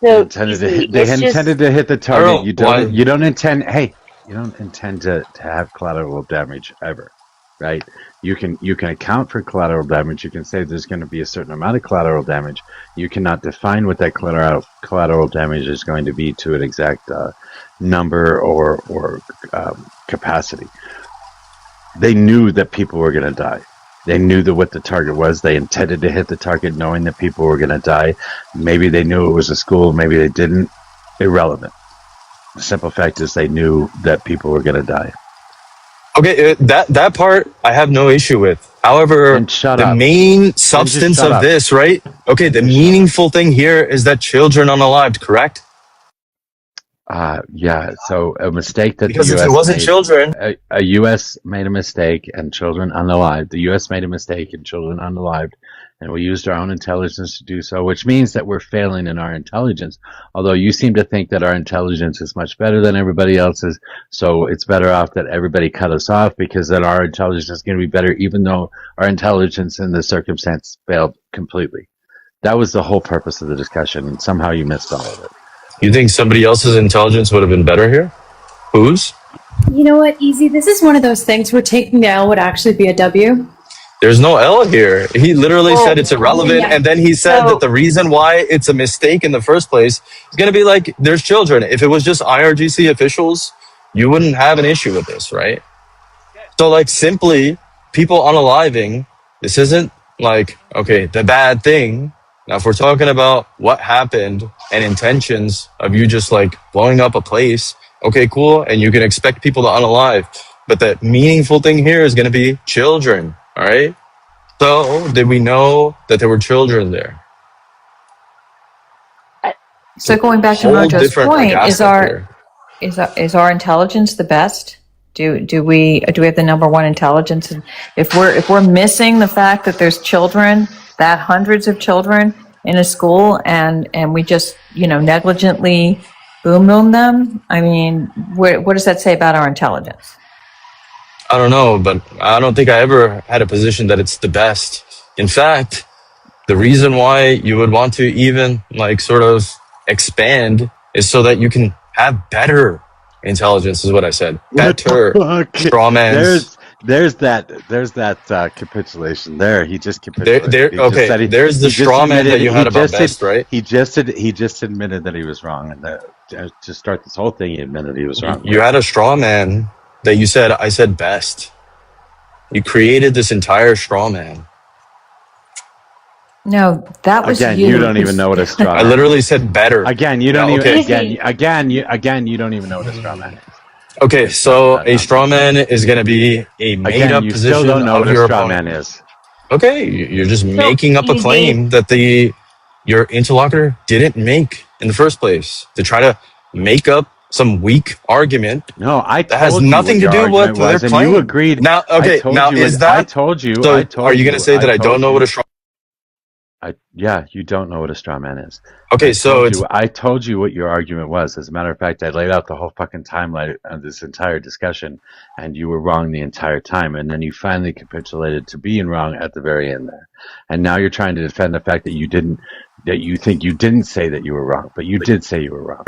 So, Intended to easy. hit, they It's just- intended to hit the I target. don't- You why- don't. You don't intend. Hey, you don't intend to have collateral damage ever, right? You can account for collateral damage. You can say there's going to be a certain amount of collateral damage. You cannot define what that collateral damage is going to be to an exact number or capacity. They knew that people were going to die. They knew that what the target was. They intended to hit the target knowing that people were going to die. Maybe they knew it was a school. Maybe they didn't. Irrelevant. The simple fact is they knew that people were going to die. Okay, that part I have no issue with. However, And shut the up. main substance shut of up. this, right? Okay, the meaningful thing here is that children unalived, correct? Yeah, so a mistake that Because the if U.S. it wasn't made, children, a U.S. made a mistake and children unalived. The U.S. made a mistake and children unalived, and we used our own intelligence to do so, which means that we're failing in our intelligence. Although you seem to think that our intelligence is much better than everybody else's, so it's better off that everybody cut us off because then our intelligence is going to be better, even though our intelligence in this circumstance failed completely. That was the whole purpose of the discussion, and somehow you missed all of it. you think somebody else's intelligence would have been better here? Whose? You know what, Easy? This is one of those things where taking the L would actually be a W. There's no L here. He literally said it's irrelevant, yeah. and then he said So- that the reason why it's a mistake in the first place is going to be like, there's children. If it was just IRGC officials, you wouldn't have an issue with this, right? So, like, simply, people unaliving, this isn't like, okay, the bad thing. Now, if we're talking about what happened and intentions of you just like blowing up a place, okay, cool, and you can expect people to unalive. But the meaningful thing here is going to be children, all right? So, did we know that there were children there? So going back to Whole Mojo's different, like, point, aspect here. is our intelligence the best? Do we have the number one intelligence? And if we're missing the fact that there's children, that hundreds of children in a school, and we just negligently boom them, I mean, what does that say about our intelligence? I don't know, but I don't think I ever had a position that it's the best. In fact, the reason why you would want to even like sort of expand is so that you can have better intelligence, is what I said. Better strawmans. There's that capitulation there. He just capitulated. There's the straw man that you had about best, right? He just admitted that he was wrong, and to start this whole thing, he admitted he was wrong. You had a straw man that you said, I said best. You created this entire straw man. No, that was again. You don't even know what a straw. I literally said better. Again, you don't even. Okay. Again, you don't even know what a straw man is. Okay, so a straw man is going to be a made-up you position still don't know of what your a straw opponent. man is. Okay, you're just making up a claim that your interlocutor didn't make in the first place to try to make up some weak argument. No, that has nothing to do with their claim. You agreed. Now, okay, now is that? I told you. So I told are you going to say that I don't know what a straw? Yeah, you don't know what a straw man is. Okay, I told you what your argument was. As a matter of fact, I laid out the whole fucking timeline of this entire discussion, and you were wrong the entire time. And then you finally capitulated to being wrong at the very end there. And now you're trying to defend the fact that you think you didn't say that you were wrong, but you did say you were wrong.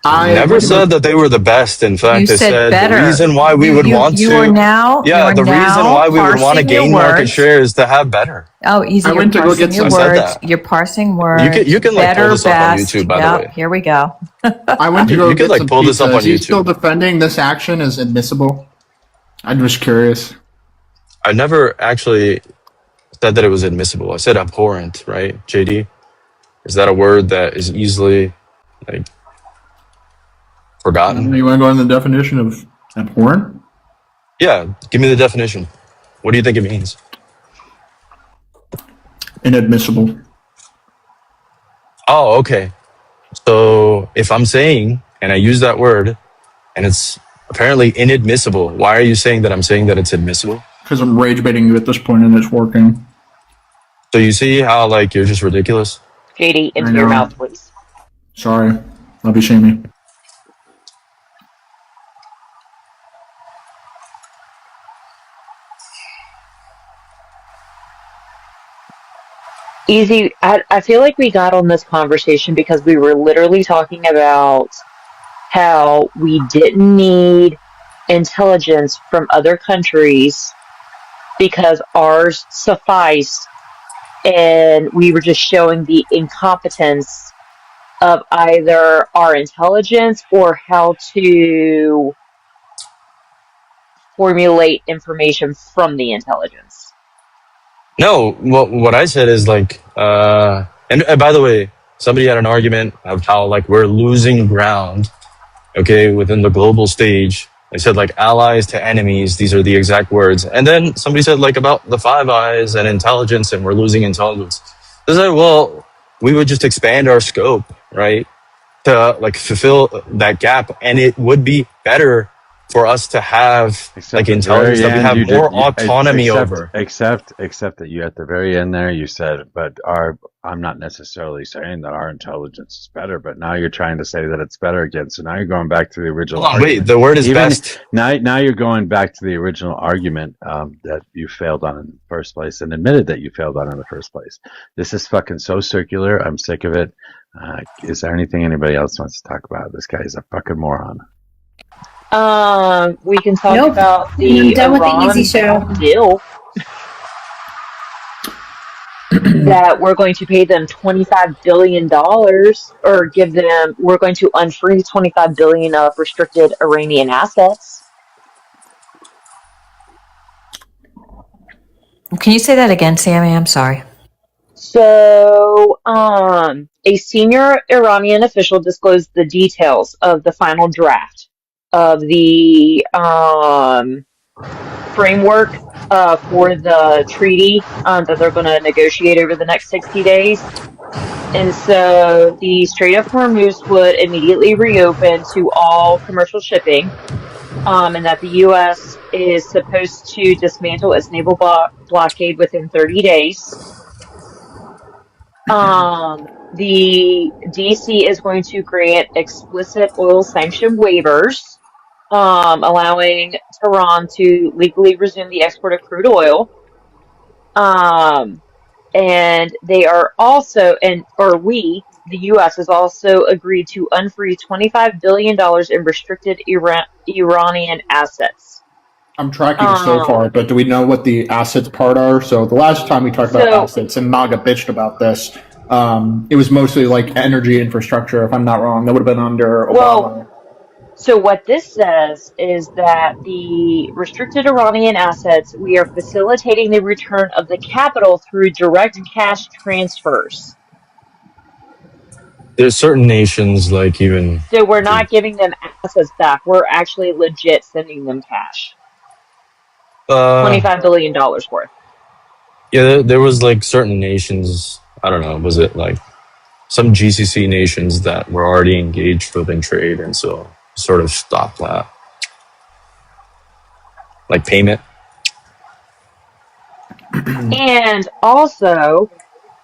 I never said that they were the best. In fact, You I said better. the reason why we would want to. You are now. Yeah, you are the reason now why we would want to parsing your gain market words. share is to have better. Oh, easy. I You're went to go parsing get your some- I said words. that. You're parsing words. You can, like, better, pull this up on best. YouTube, by the Yep, way. here we go. I went to go You could, get like, some pull this pizza. up on Is he YouTube. still defending this action as admissible? I'm just curious. I never actually said that it was admissible. I said abhorrent, right, JD? Is that a word that is easily like forgotten? You want to go in the definition of abhorrent? Yeah, give me the definition. What do you think it means? Inadmissible. Oh, okay. So if I'm saying, and I use that word, and it's apparently inadmissible, why are you saying that I'm saying that it's admissible? Because I'm rage baiting you at this point and it's working. So you see how, like, you're just ridiculous? JD, into I your know. mouth, please. Sorry. I'll be shamey. Easy. I feel like we got on this conversation because we were literally talking about how we didn't need intelligence from other countries because ours sufficed, and we were just showing the incompetence of either our intelligence or how to formulate information from the intelligence. No, what I said is like, and by the way, somebody had an argument of how like we're losing ground okay, within the global stage. They said like allies to enemies. These are the exact words. And then somebody said like about the Five Eyes and intelligence, and we're losing intelligence. They said, well, we would just expand our scope, right, to like fulfill that gap, and it would be better for us to have like intelligence that we have more autonomy over. Except that you at the very end there you said, but I'm not necessarily saying that our intelligence is better, but now you're trying to say that it's better again. So now you're going back to the original. Hold on, wait, the word is best. Now you're going back to the original argument that you failed on in the first place and admitted that you failed on in the first place. This is fucking so circular. I'm sick of it. Is there anything anybody else wants to talk about? This guy is a fucking moron. We can talk about the Iran deal. That we're going to pay them $25 billion, or we're going to unfreeze $25 billion of restricted Iranian assets. Can you say that again, Sammy? I'm sorry. So, a senior Iranian official disclosed the details of the final draft of the framework for the treaty that they're going to negotiate over the next 60 days. And so the Strait of Hormuz would immediately reopen to all commercial shipping, and that the U.S. is supposed to dismantle its naval blockade within 30 days. The DC is going to grant explicit oil sanction waivers, allowing Tehran to legally resume the export of crude oil. And they are also, the U.S. has also agreed to unfreeze $25 billion in restricted Iranian assets. I'm tracking so far, but do we know what the assets part are? So the last time we talked about assets, and MAGA bitched about this, it was mostly like energy infrastructure, if I'm not wrong. That would have been under Obama. Well, so what this says is that the restricted Iranian assets, we are facilitating the return of the capital through direct cash transfers. There's certain nations like even. So we're not giving them assets back. We're actually legit sending them cash. $25 billion worth. Yeah, there was like certain nations. I don't know. Was it like some GCC nations that were already engaged within trade, and so sort of stop that, like payment. And also,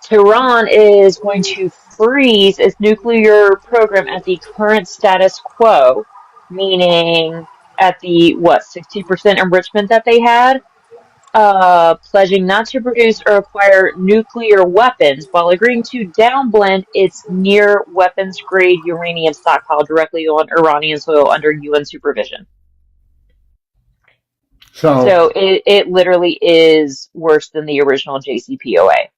Tehran is going to freeze its nuclear program at the current status quo, meaning at the 60% enrichment that they had, pledging not to produce or acquire nuclear weapons while agreeing to downblend its near weapons grade uranium stockpile directly on Iranian soil under UN supervision. So it literally is worse than the original JCPOA.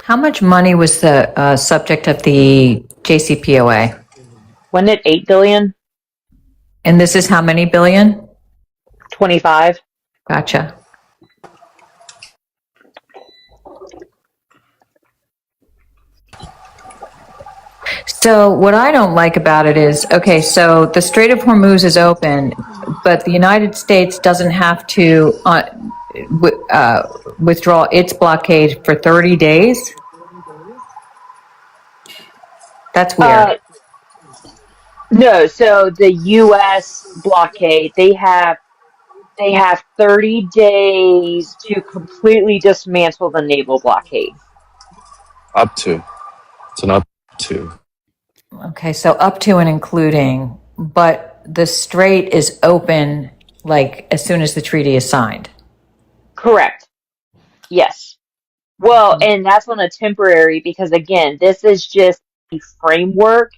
How much money was the subject of the JCPOA? Wasn't it $8 billion? And this is how many billion? 25. Gotcha. So what I don't like about it is, okay, so the Strait of Hormuz is open, but the United States doesn't have to withdraw its blockade for 30 days? That's weird. No, so the U.S. blockade, they have 30 days to completely dismantle the naval blockade. Up to. It's an up to. Okay, so up to and including, but the strait is open like as soon as the treaty is signed. Correct. Yes. Well, and that's on a temporary, because again, this is just the framework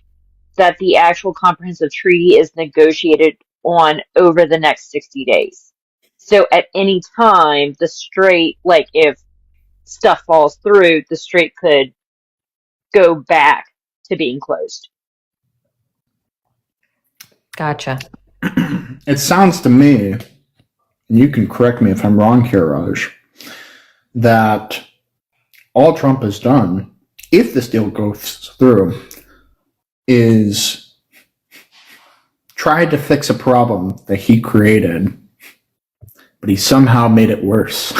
that the actual comprehensive treaty is negotiated on over the next 60 days. So at any time, the strait, like if stuff falls through, the strait could go back to being closed. Gotcha. It sounds to me, and you can correct me if I'm wrong here, Raj, that all Trump has done if this deal goes through, is tried to fix a problem that he created, but he somehow made it worse.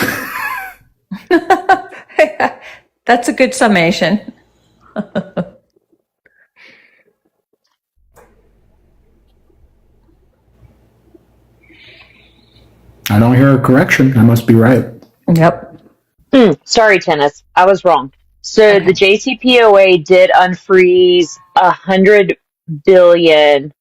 That's a good summation. I don't hear a correction. I must be right. Yep. Sorry, Tennis. I was wrong. So the JCPOA did unfreeze $100 billion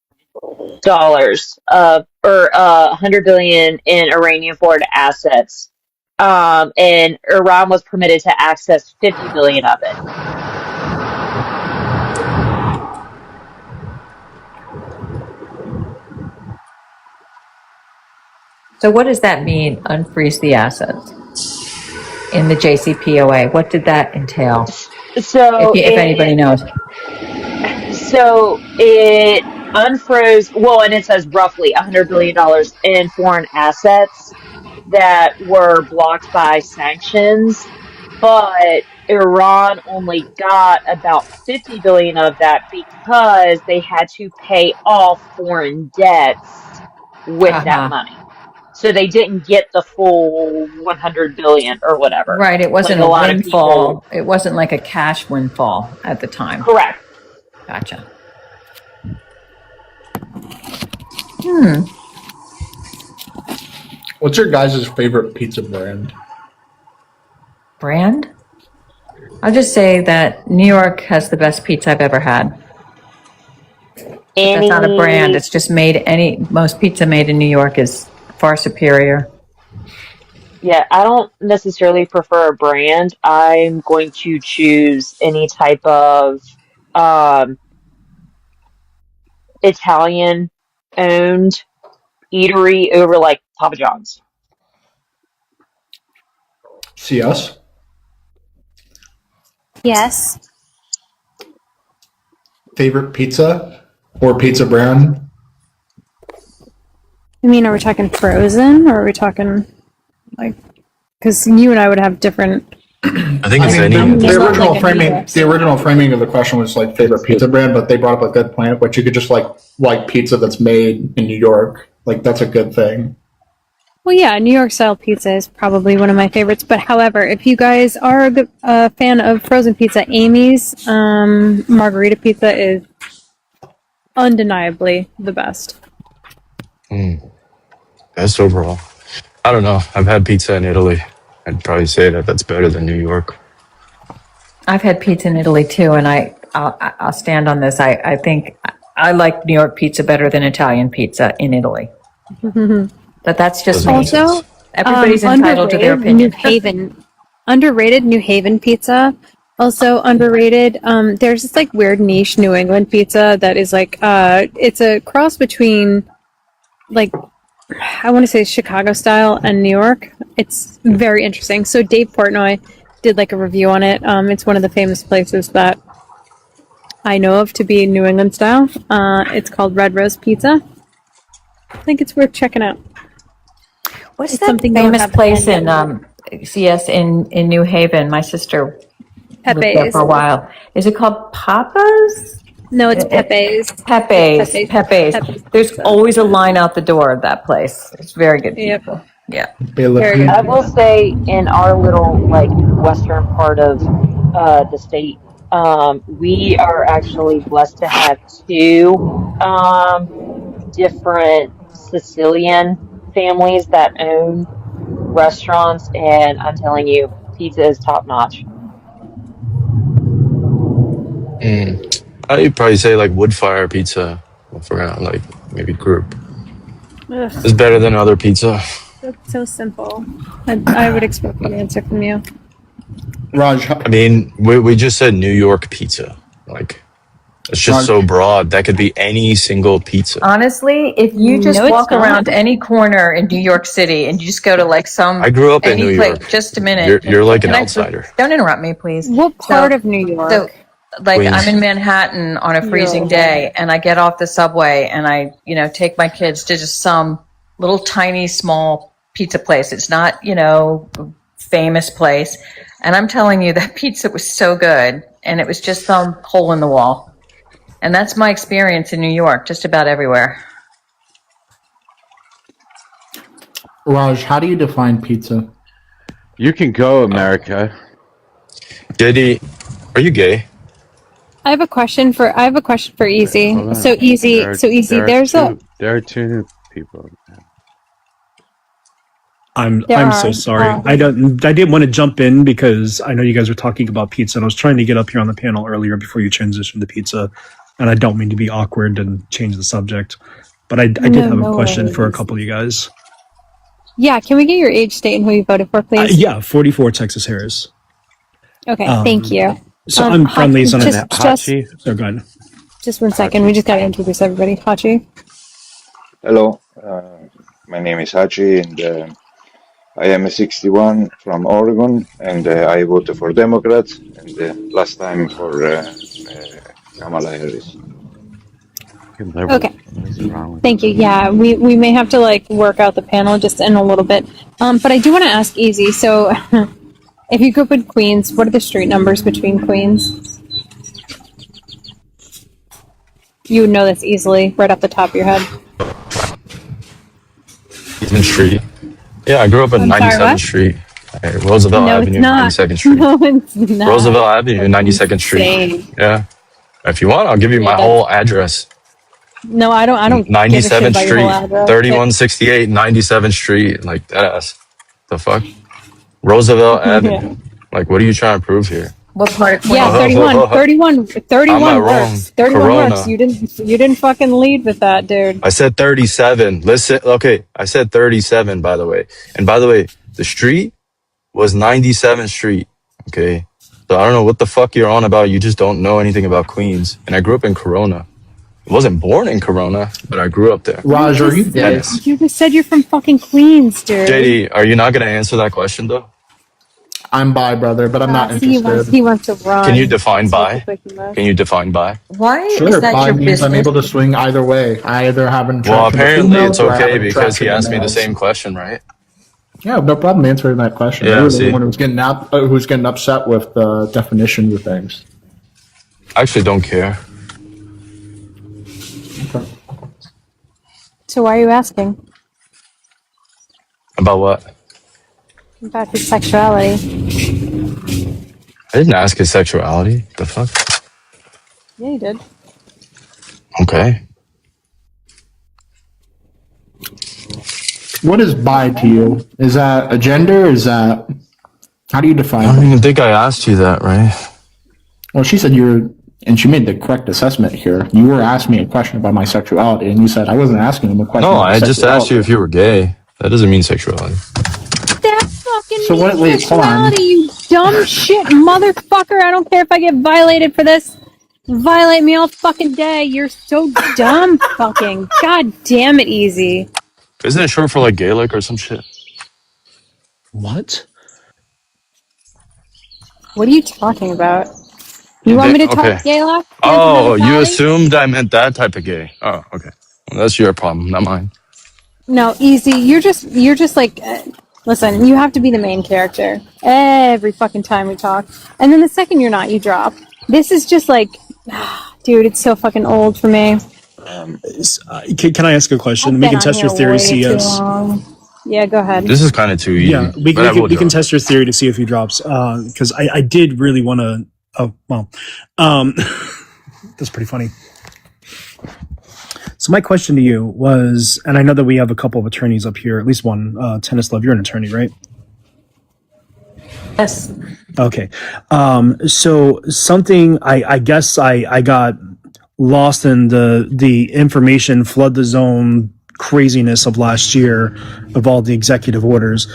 of, or $100 billion in Iranian-forward assets, and Iran was permitted to access $50 billion of it. So what does that mean, unfreeze the assets in the JCPOA? What did that entail? So If anybody knows. So it unfroze, well, and it says roughly $100 billion in foreign assets that were blocked by sanctions, but Iran only got about 50 billion of that because they had to pay off foreign debts with that money. So they didn't get the full 100 billion or whatever. Right, it wasn't like a lot windfall. It wasn't like a cash windfall at the time. Correct. Gotcha. What's your guys' favorite pizza brand? Brand? I'll just say that New York has the best pizza I've ever had. That's not a brand. It's just most pizza made in New York is far superior. Yeah, I don't necessarily prefer a brand. I'm going to choose any type of Italian owned eatery over like Papa John's. CS? Yes. Favorite pizza or pizza brand? I mean, are we talking frozen or are we talking like? Because you and I would have different. I think it's The any. original framing of the question was like favorite pizza brand, but they brought up a good point, which you could just like pizza that's made in New York. Like that's a good thing. Well, yeah, New York style pizza is probably one of my favorites. But however, if you guys are a fan of frozen pizza, Amy's margarita pizza is undeniably the best. Best overall. I don't know. I've had pizza in Italy. I'd probably say that's better than New York. I've had pizza in Italy too, and I'll stand on this. I think I like New York pizza better than Italian pizza in Italy. But that's just me. Also, everybody's entitled to their opinion. Underrated New Haven pizza. Also underrated. There's this like weird niche New England pizza that is like it's a cross between like I want to say Chicago style and New York. It's very interesting. So Dave Portnoy did like a review on it. It's one of the famous places that I know of to be New England style. It's called Red Rose Pizza. I think it's worth checking out. What's that famous place in CS in New Haven? My sister lived there for a while. Is it called Papa's? No, it's Pepe's. Pepe's. There's always a line out the door of that place. It's very good pizza. Yeah. I will say in our little like western part of the state, we are actually blessed to have two different Sicilian families that own restaurants, and I'm telling you, pizza is top notch. I'd probably say like Woodfire Pizza for like maybe group. It's better than other pizza. That's so simple. I would expect an answer from you. Raj, I mean, we just said New York pizza. Like, it's just so broad. That could be any single pizza. Honestly, if you just walk around any corner in New York City and you just go to like some... I grew up in New York. Just a minute. You're like an outsider. Don't interrupt me, please. What part of New York? So, like Queens. I'm in Manhattan on a freezing day and I get off the subway and I, take my kids to just some little tiny small pizza place. It's not, famous place. And I'm telling you, that pizza was so good, and it was just some hole in the wall. And that's my experience in New York, just about everywhere. Raj, how do you define pizza? You can go, America. Diddy, are you gay? I have a question for Easy. Hold on. So Easy. There are two new people. I'm There so are, sorry. I didn't want to jump in because I know you guys were talking about pizza, and I was trying to get up here on the panel earlier before you transitioned to pizza, and I don't mean to be awkward and change the subject, but I did have a question for a couple of you guys. Yeah, can we get your age, state, and who you voted for, please? Yeah, 44 Texas Harris. Okay, thank you. So I'm friend liaison on that. Hachi? So go ahead. Just one second. We just got to introduce everybody. Hachi. Hello, my name is Hachi, and I am a 61 from Oregon, and I voted for Democrats, and last time for Kamala Harris. Okay. Thank you. Yeah, we may have to like work out the panel just in a little bit. But I do want to ask Easy. So, if you grew up in Queens, what are the street numbers between Queens? You would know this easily, right off the top of your head. Heathens Street. Yeah, I grew up at 97th Street. Roosevelt Avenue, 92nd Street. No, it's not. Roosevelt Avenue, 92nd Street. Insane. Yeah. If you want, I'll give you my whole address. No, I don't. 97th Street, 3168, 97th Street, like that ass. The fuck? Roosevelt Avenue. Like, what are you trying to prove here? What part of Queens? Yeah, 31 wrong? works. 31 Corona. works. You didn't fucking lead with that, dude. I said 37. Listen, okay, I said 37, by the way. And by the way, the street was 97th Street, okay? So I don't know what the fuck you're on about. You just don't know anything about Queens. And I grew up in Corona. I wasn't born in Corona, but I grew up there. Raj, are you gay? Yes. You just said you're from fucking Queens, dude. JD, are you not going to answer that question, though? I'm bi, brother, but I'm not interested. He wants to run. Can you define bi? Can you define bi? Why Sure, is that bi your means business? I'm able to swing either way. I either have an attraction Well, to apparently females it's or I have okay an because he attraction asked to me the males. same question, right? Yeah, I have no problem answering that question. Yeah, You're see? the one who's getting upset with the definitions of things. I actually don't care. Okay. So why are you asking About what? about his sexuality? I didn't ask his sexuality. The fuck? Yeah, you did. Okay. What is bi to you? Is that a gender? Is that how do you define I don't it? even think I asked you that, right? Well, she said and she made the correct assessment here. You were asking me a question about my sexuality, and you said I wasn't asking him a question. No, about I just asked you sexuality. if you were gay. That doesn't mean sexuality. That fucking So what- wait, hold on. sexuality, you dumb shit motherfucker. I don't care if I get violated for this. Violate me all fucking day. You're so dumb fucking. God damn it, Easy. Isn't it short for like Gaelic or some shit? What? What are you talking about? You want me to talk Okay. Gaelic? Oh, you assumed I meant that type of gay. Oh, okay. Well, that's your problem, not mine. No, Easy. You're just like, listen, you have to be the main character every fucking time we talk. And then the second you're not, you drop. This is just like, dude, it's so fucking old for me. Can I ask a question? I've We been can on test your here theory, way see too yes. long. Yeah, go ahead. This is kind of too easy. Yeah, we but I will can drop. test your theory to see if he drops. Because I did really want to. Oh well, that's pretty funny. So my question to you was, and I know that we have a couple of attorneys up here, at least one. Tennis Love, you're an attorney, right? Yes. Okay. So something I guess I got lost in the information flood the zone craziness of last year of all the executive orders.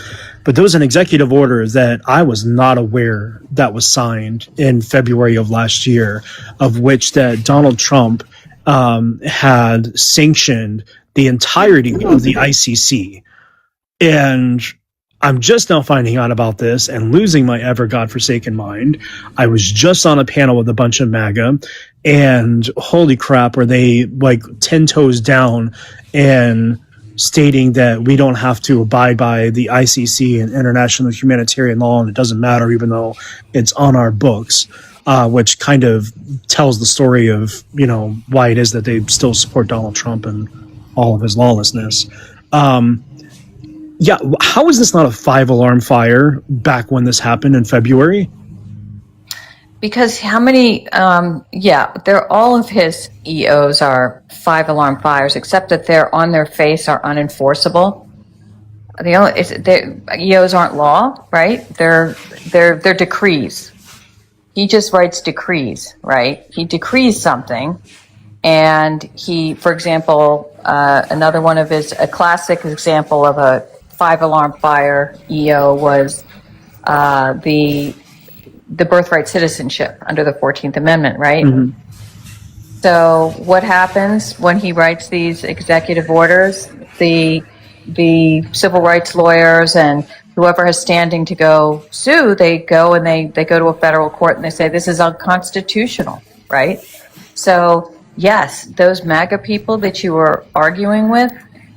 But there was an executive order that I was not aware that was signed in February of last year, of which that Donald Trump had sanctioned the entirety of the ICC. And I'm just now finding out about this and losing my ever godforsaken mind. I was just on a panel with a bunch of MAGA, and holy crap, are they like 10 toes down and stating that we don't have to abide by the ICC and international humanitarian law, and it doesn't matter even though it's on our books, which kind of tells the story of, why it is that they still support Donald Trump and all of his lawlessness. Yeah, how is this not a 5-alarm fire back when this happened in February? Because how many, they're all of his EOs are 5-alarm fires, except that they're on their face are unenforceable. EOs aren't law, right? They're decrees. He just writes decrees, right? He decrees something, and he, for example, another one of a classic example of a 5-alarm fire EO was the birthright citizenship under the 14th Amendment, right? Mm-hmm. So what happens when he writes these executive orders? The civil rights lawyers and whoever has standing to go sue, they go and they go to a federal court and they say this is unconstitutional, right? So yes, those MAGA people that you were arguing with,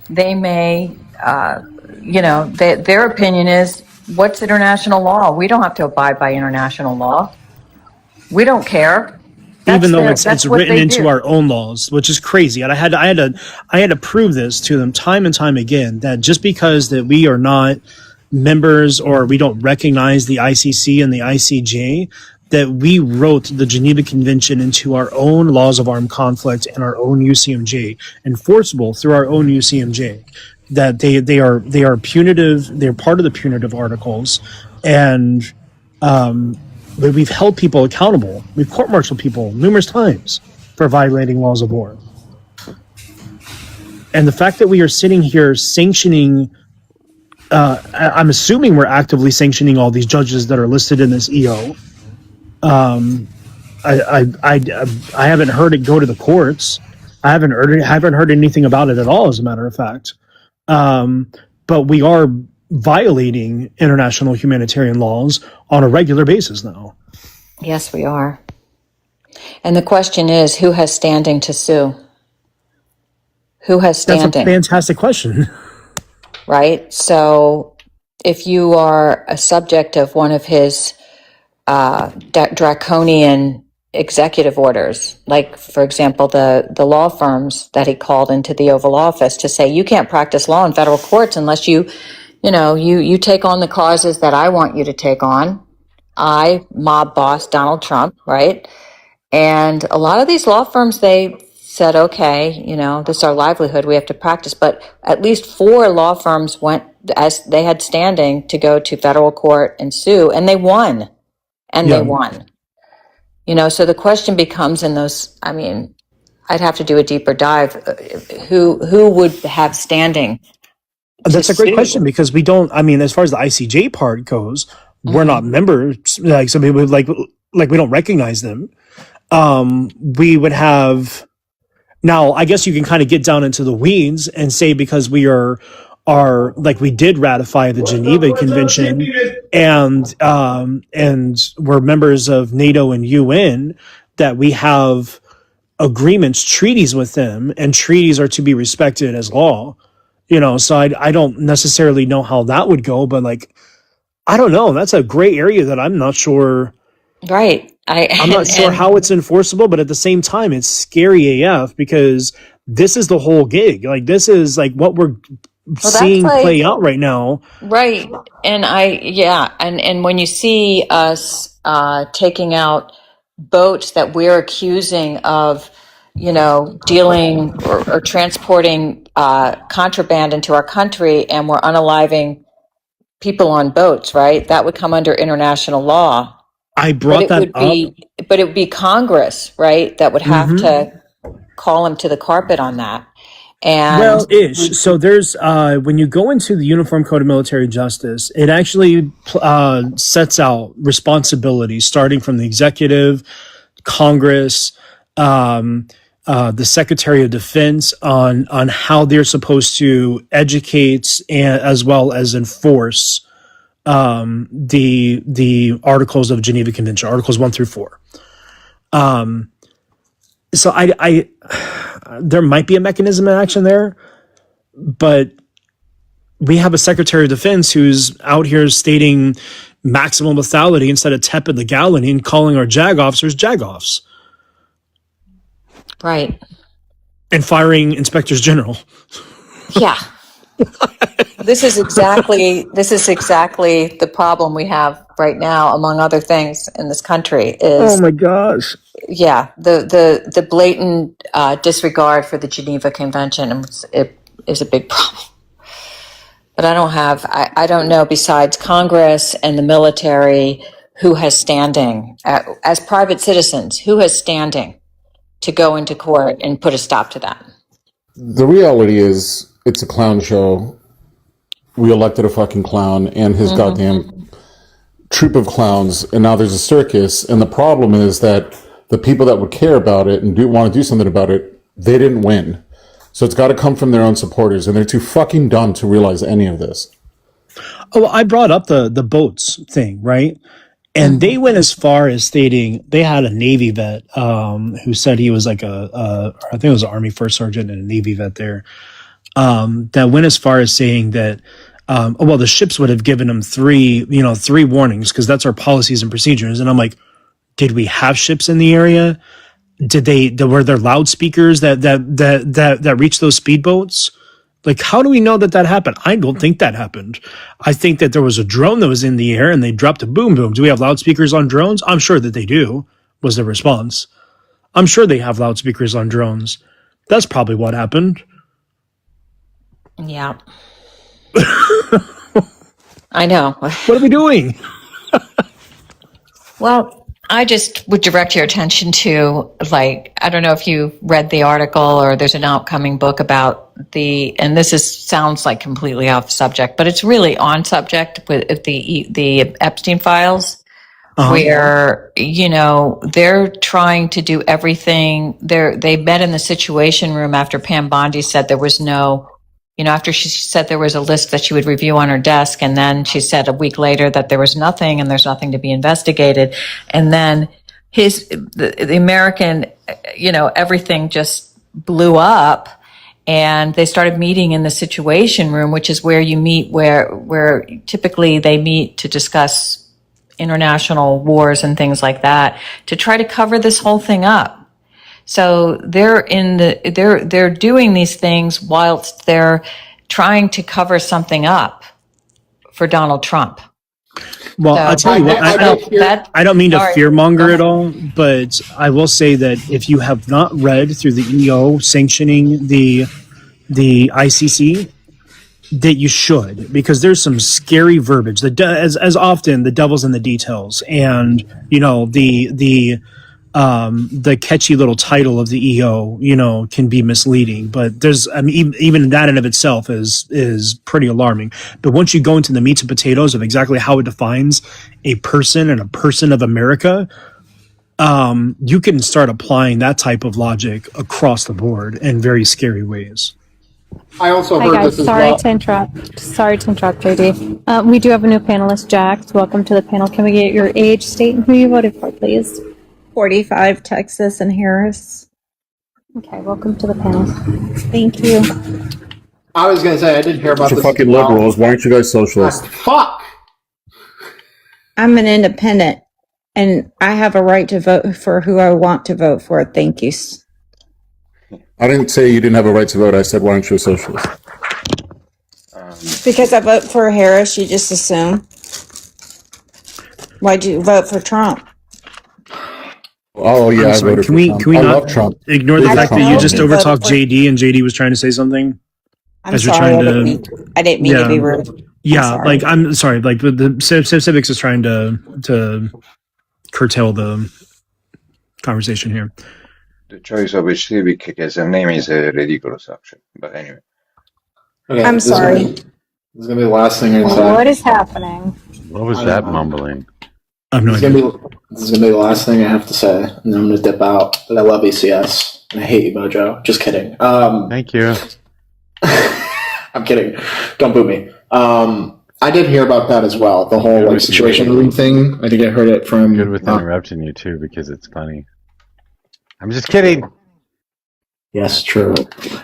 they may, their opinion is, what's international law? We don't have to abide by international law. We don't care. Even though it's written into our own laws, which is crazy. And I had to prove this to them time and time again, that just because that we are not members or we don't recognize the ICC and the ICJ, that we wrote the Geneva Convention into our own laws of armed conflict and our own UCMJ, enforceable through our own UCMJ. That they are punitive. They're part of the punitive articles, and we've held people accountable. We've court-martialed people numerous times for violating laws of war. And the fact that we are sitting here sanctioning, I'm assuming we're actively sanctioning all these judges that are listed in this EO. I haven't heard it go to the courts. I haven't heard anything about it at all, as a matter of fact. But we are violating international humanitarian laws on a regular basis now. Yes, we are. And the question is, who has standing to sue? Who has standing? That's a fantastic question. Right? So if you are a subject of one of his draconian executive orders, like, for example, the law firms that he called into the Oval Office to say, you can't practice law in federal courts unless you take on the causes that I want you to take on. Mob boss Donald Trump, right? And a lot of these law firms, they said, okay, this is our livelihood, we have to practice. But at least 4 law firms went, as they had standing, to go to federal court and sue, and they won. They won. So the question becomes in those, I'd have to do a deeper dive. Who would have standing? That's a great question, because we don't, as far as the ICJ part goes, we're not members. Like some people, like we don't recognize them. We would have, now I guess you can kind of get down into the weeds and say, because we are like, we did ratify the Geneva Convention and we're members of NATO and UN, that we have agreements, treaties with them, and treaties are to be respected as law. So I don't necessarily know how that would go, but I don't know. That's a gray area that I'm not sure. Right. I'm not sure how it's enforceable, but at the same time, it's scary AF, because this is the whole gig. This is what we're seeing play out right now. Right. And and when you see us taking out boats that we're accusing of, dealing or transporting contraband into our country, and we're unaliving people on boats, right? That would come under international law. I brought that up. But it would be Congress, right, that would have to call him to the carpet on that. And So there's when you go into the Uniform Code of Military Justice, it actually sets out responsibilities starting from the executive, Congress, the Secretary of Defense on how they're supposed to educate and as well as enforce the Articles of Geneva Convention, Articles 1 through 4. So I there might be a mechanism in action there, but we have a Secretary of Defense who's out here stating maximum lethality instead of tepid legality and calling our JAG officers JAG-offs. Right. And firing inspectors general. Yeah. This is exactly the problem we have right now, among other things in this country. Is Oh my gosh. yeah, the blatant disregard for the Geneva Convention is a big problem. But I don't know, besides Congress and the military, who has standing, as private citizens, who has standing to go into court and put a stop to that. The reality is, it's a clown show. We elected a fucking clown and his goddamn troop of clowns, and now there's a circus. And the problem is that the people that would care about it and do want to do something about it, they didn't win. So it's got to come from their own supporters, and they're too fucking dumb to realize any of this. Oh, I brought up the boats thing, right? And they went as far as stating they had a Navy vet who said he was like I think it was an Army first sergeant and a Navy vet there, that went as far as saying that, the ships would have given him three warnings because that's our policies and procedures. And I'm like, did we have ships in the area? Were there loudspeakers that reached those speedboats? Like, how do we know that happened? I don't think that happened. I think that there was a drone that was in the air and they dropped a boom boom. Do we have loudspeakers on drones? I'm sure that they do, was the response. I'm sure they have loudspeakers on drones. That's probably what happened. Yeah. I know. What are we doing? Well, I just would direct your attention to, I don't know if you read the article or there's an upcoming book about and this sounds like completely off subject, but it's really on subject with the Epstein files, where, they're trying to do everything. They met in the Situation Room after Pam Bondi said there was no, after she said there was a list that she would review on her desk, and then she said a week later that there was nothing and there's nothing to be investigated. And then the American, everything just blew up, and they started meeting in the Situation Room, which is where you meet, where typically they meet to discuss international wars and things like that, to try to cover this whole thing up. So they're doing these things whilst they're trying to cover something up for Donald Trump. Well, I'll tell you what, I don't mean to fearmonger at all, but I will say that if you have not read through the EO sanctioning the ICC, that you should, because there's some scary verbiage. As often, the devil's in the details, and the catchy little title of the EO, can be misleading, but there's, even that in of itself is pretty alarming. But once you go into the meats and potatoes of exactly how it defines a person and a person of America, you can start applying that type of logic across the board in very scary ways. I also heard this as Sorry well. to interrupt. Sorry to interrupt, JD. We do have a new panelist, Jax. Welcome to the panel. Can we get your age, state, and who you voted for, please? 45, Texas and Harris. Okay, welcome to the panel. Thank you. I was going to say, I did hear about You're this. fucking liberals. Why aren't you guys socialists? Fuck! I'm an independent, and I have a right to vote for who I want to vote for. Thank you. I didn't say you didn't have a right to vote. I said, why aren't you a socialist? Because I vote for Harris, you just assume. Why'd you vote for Trump? Oh, yeah, I voted for Trump. Can we I not love Trump. ignore the fact that you just Trump. overtalked JD and JD was trying to say something? I'm sorry, I didn't mean to be rude. Yeah, I'm sorry. The Civics is trying to curtail the conversation here. The choice of a civic as a name is a ridiculous option. But anyway. Okay, I'm sorry. This is going to be the last thing I say. What is happening? What was that mumbling? I have no idea. This is going to be the last thing I have to say, and then I'm going to dip out. But I love ECS, and I hate you, Mojo. Just kidding. Thank you. I'm kidding. Don't boo me. I did hear about that as well. The whole Situation Room thing. I think I heard it from. Good with interrupting you too, because it's funny. I'm just kidding. Yes, true.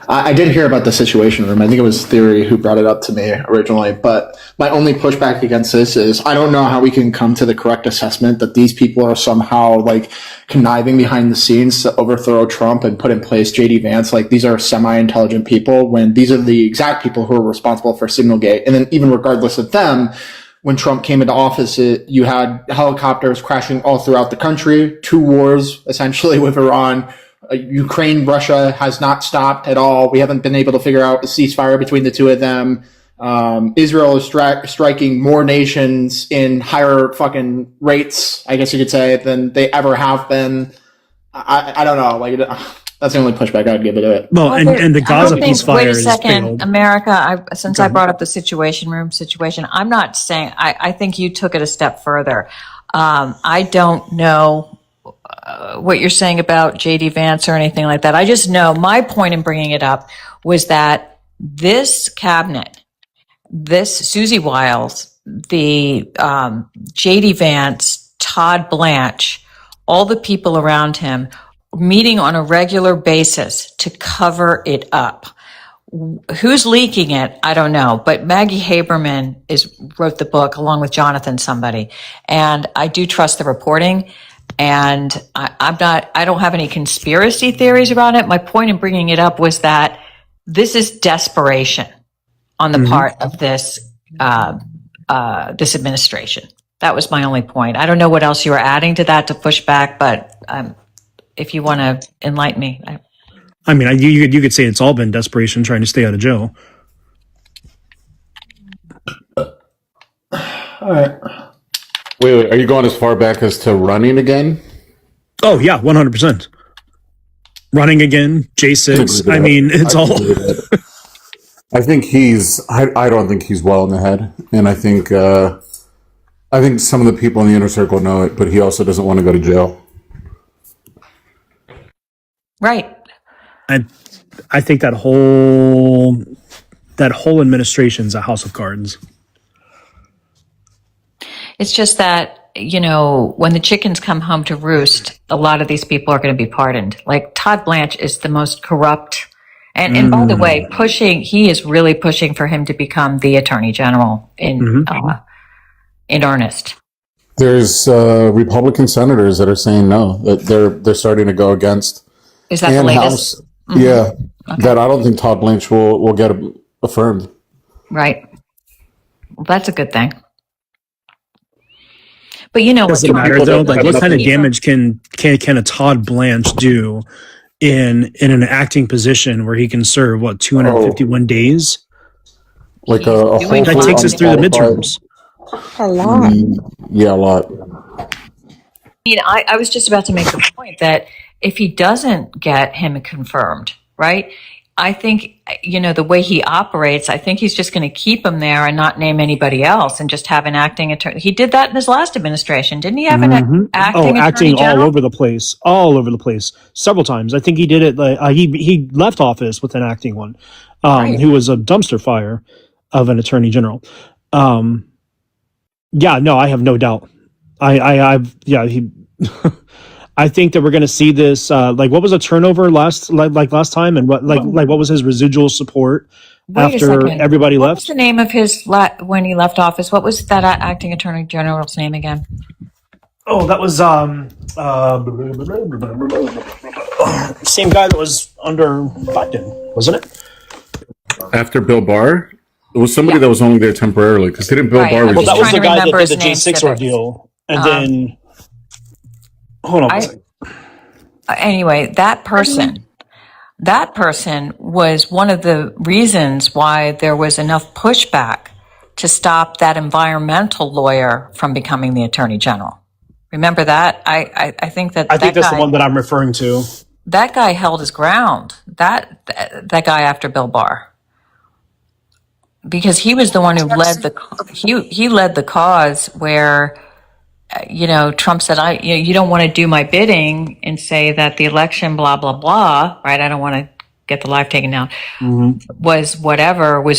I did hear about the Situation Room. I think it was Theory who brought it up to me originally. But my only pushback against this is I don't know how we can come to the correct assessment that these people are somehow like conniving behind the scenes to overthrow Trump and put in place JD Vance. Like these are semi-intelligent people when these are the exact people who are responsible for Signalgate. And then even regardless of them, when Trump came into office, you had helicopters crashing all throughout the country, 2 wars essentially with Iran. Ukraine, Russia has not stopped at all. We haven't been able to figure out a ceasefire between the two of them. Israel is striking more nations in higher fucking rates, I guess you could say, than they ever have been. I don't know. Like that's the only pushback I'd give it to it. Well, and the Gaza ceasefire wait a is second, failed. America. Since I brought up the Situation Room situation, I'm not saying. I think you took it a step further. I don't know what you're saying about JD Vance or anything like that. I just know my point in bringing it up was that this cabinet, this Susie Wiles, the JD Vance, Todd Blanche, all the people around him meeting on a regular basis to cover it up. Who's leaking it? I don't know. But Maggie Haberman wrote the book along with Jonathan somebody. And I do trust the reporting. And I don't have any conspiracy theories around it. My point in bringing it up was that this is desperation on the part of this administration. That was my only point. I don't know what else you were adding to that to push back, but if you want to enlighten me. I mean, you could say it's all been desperation trying to stay out of jail. All right. Wait, are you going as far back as to running again? Oh, yeah, 100%. Running again, J6. I mean, it's all. I think I don't think he's well in the head. And I think some of the people in the inner circle know it, but he also doesn't want to go to jail. Right. I think that whole administration's a house of cards. It's just that, when the chickens come home to roost, a lot of these people are going to be pardoned. Like Todd Blanche is the most corrupt. And by the way, he is really pushing for him to become the attorney general in earnest. There's Republican senators that are saying no, that they're starting to go against. Is that the latest? Yeah, okay. That I don't think Todd Blanche will get affirmed. Right. Well, that's a good thing. But doesn't matter though. Like, what kind of damage can a Todd Blanche do in an acting position where he can serve 251 days? Like a whole that takes us through the midterms. A lot. Yeah, a lot. I was just about to make the point that if he doesn't get him confirmed, right? I think, the way he operates, I think he's just going to keep him there and not name anybody else and just have an acting attorney. He did that in his last administration. Didn't he have an acting acting general? all over the place, several times. I think he did it. He left office with an acting one, Right. who was a dumpster fire of an attorney general. Yeah, no, I have no doubt. I think that we're going to see this. What was the turnover last time, and what was his residual support after everybody left? What was the name of his when he left office? What was that acting attorney general's name again? Oh, that was same guy that was under Biden, wasn't it? After Bill Barr, it was somebody that was only there temporarily because didn't Bill Barr? Well, that was the guy that did the name, J6 ordeal, and then. Hold on. Anyway, that person was one of the reasons why there was enough pushback to stop that environmental lawyer from becoming the attorney general. Remember that? I think that's the one that I'm referring to. That guy held his ground. That guy after Bill Barr, because he was the one who led the cause where. Trump said, you don't want to do my bidding and say that the election, blah, blah, blah, right? I don't want to get the life taken down, was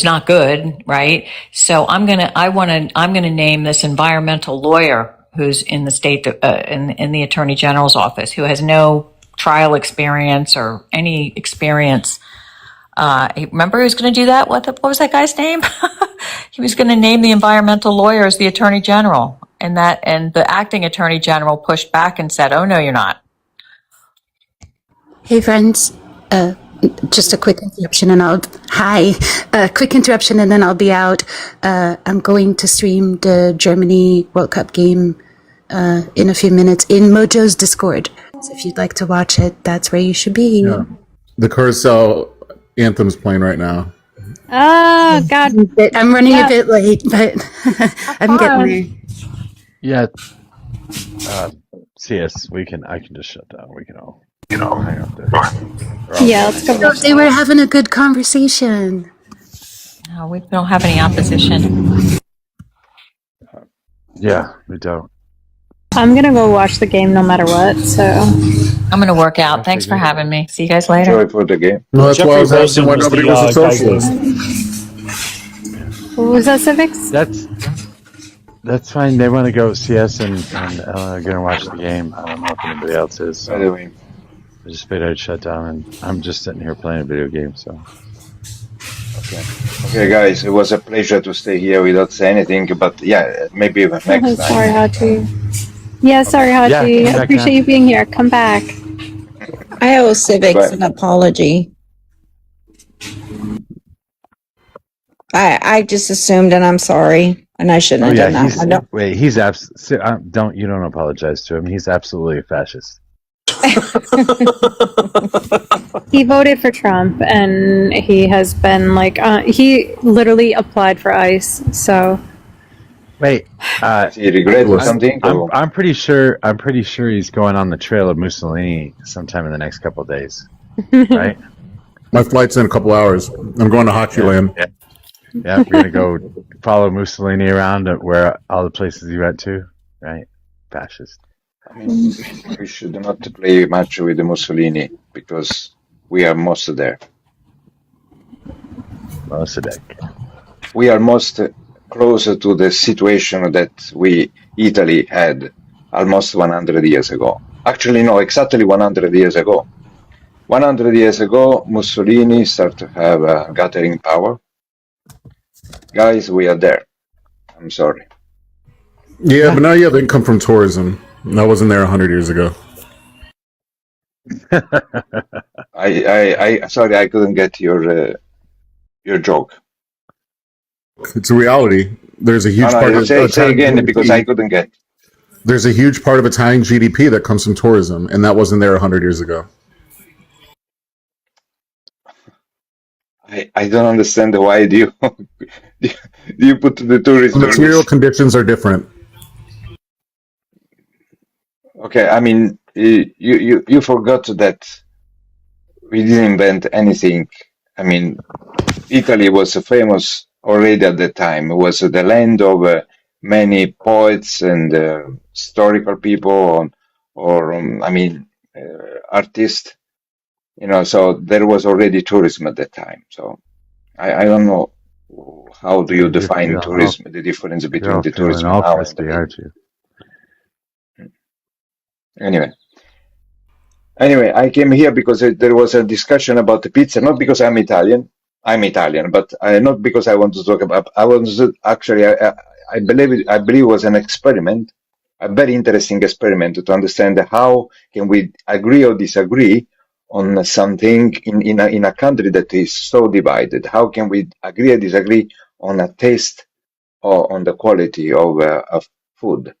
not good, right? So I'm going to name this environmental lawyer who's in the state, in the attorney general's office, who has no trial experience or any experience. Remember he was going to do that? What was that guy's name? He was going to name the environmental lawyer as the attorney general, and the acting attorney general pushed back and said, "Oh no, you're not." Hey friends, just a quick interruption and quick interruption and then I'll be out. I'm going to stream the Germany World Cup game in a few minutes in Mojo's Discord. So if you'd like to watch it, that's where you should be. Yeah. The Carousel Anthem's playing right now. Oh, God. I'm running a bit late, but I'm getting there. Yeah. CS, I can just shut down. We can all hang out there. Yeah, let's go. They were having a good conversation. No, we don't have any opposition. Yeah, we don't. I'm going to go watch the game no matter what, so. I'm going to work out. Thanks for having me. See you guys later. Enjoy for the game. No, that's why I was asking why nobody was a socialist. What was that, Civics? That's fine. They want to go CS and are going to watch the game. I don't know if anybody else is. By the way. I just figured I'd shut down, and I'm just sitting here playing a video game, so. Okay, guys, it was a pleasure to stay here without saying anything, but yeah, maybe next time. Sorry, Hachi. Yeah, sorry, Hachi. Yeah, appreciate you being here. Come back. I owe Civics an apology. I just assumed, and I'm sorry, and I shouldn't have done that. Wait, he's you don't apologize to him. He's absolutely a fascist. He voted for Trump, and he has been he literally applied for ICE. So, wait, he regretted something? I'm pretty sure he's going on the trail of Mussolini sometime in the next couple of days, right? My flight's in a couple hours. I'm going to Hachi Land. Yeah, we're gonna go follow Mussolini around at where all the places he went to, right? Fascist. I mean, we should not play much with the Mussolini because we are most there. We are most closer to the situation that Italy had almost 100 years ago. Actually, no, exactly 100 years ago. 100 years ago, Mussolini started to have a gathering power. Guys, we are there. I'm sorry. Yeah, but now you have income from tourism. That wasn't there 100 years ago. Sorry, I couldn't get your joke. It's a reality. There's a huge part of say again GDP, because I couldn't get. There's a huge part of Italian GDP that comes from tourism, and that wasn't there 100 years ago. I don't understand why do you put the tourism. Material conditions are different. Okay, I mean you forgot that we didn't invent anything. I mean, Italy was famous already at the time. It was the land of many poets and historical people, artists. So there was already tourism at that time. So I don't know how do you define tourism, the difference between the tourism now and the Anyway, I came here because there was a discussion about the pizza, not because I'm Italian, but not because I want to talk about. I believe it was an experiment, a very interesting experiment to understand how can we agree or disagree on something in a country that is so divided. How can we agree or disagree on a taste or on the quality of food?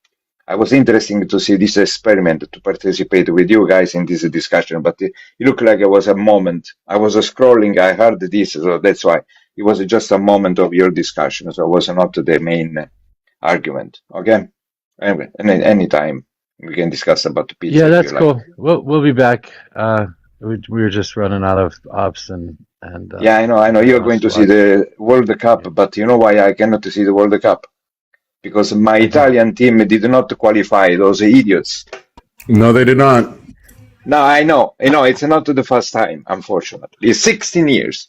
I was interested to see this experiment, to participate with you guys in this discussion, but it looked like it was a moment. I was scrolling, I heard this, so that's why it was just a moment of your discussion, so it was not the main argument. Okay? Anyway, anytime we can discuss about the pizza. Yeah, that's cool. We'll be back. We were just running out of ops and yeah, I know. You're going to see the World Cup, but you know why I cannot see the World Cup? Because my Italian team did not qualify, those idiots. No, they did not. No, I know. It's not the first time, unfortunately. It's 16 years.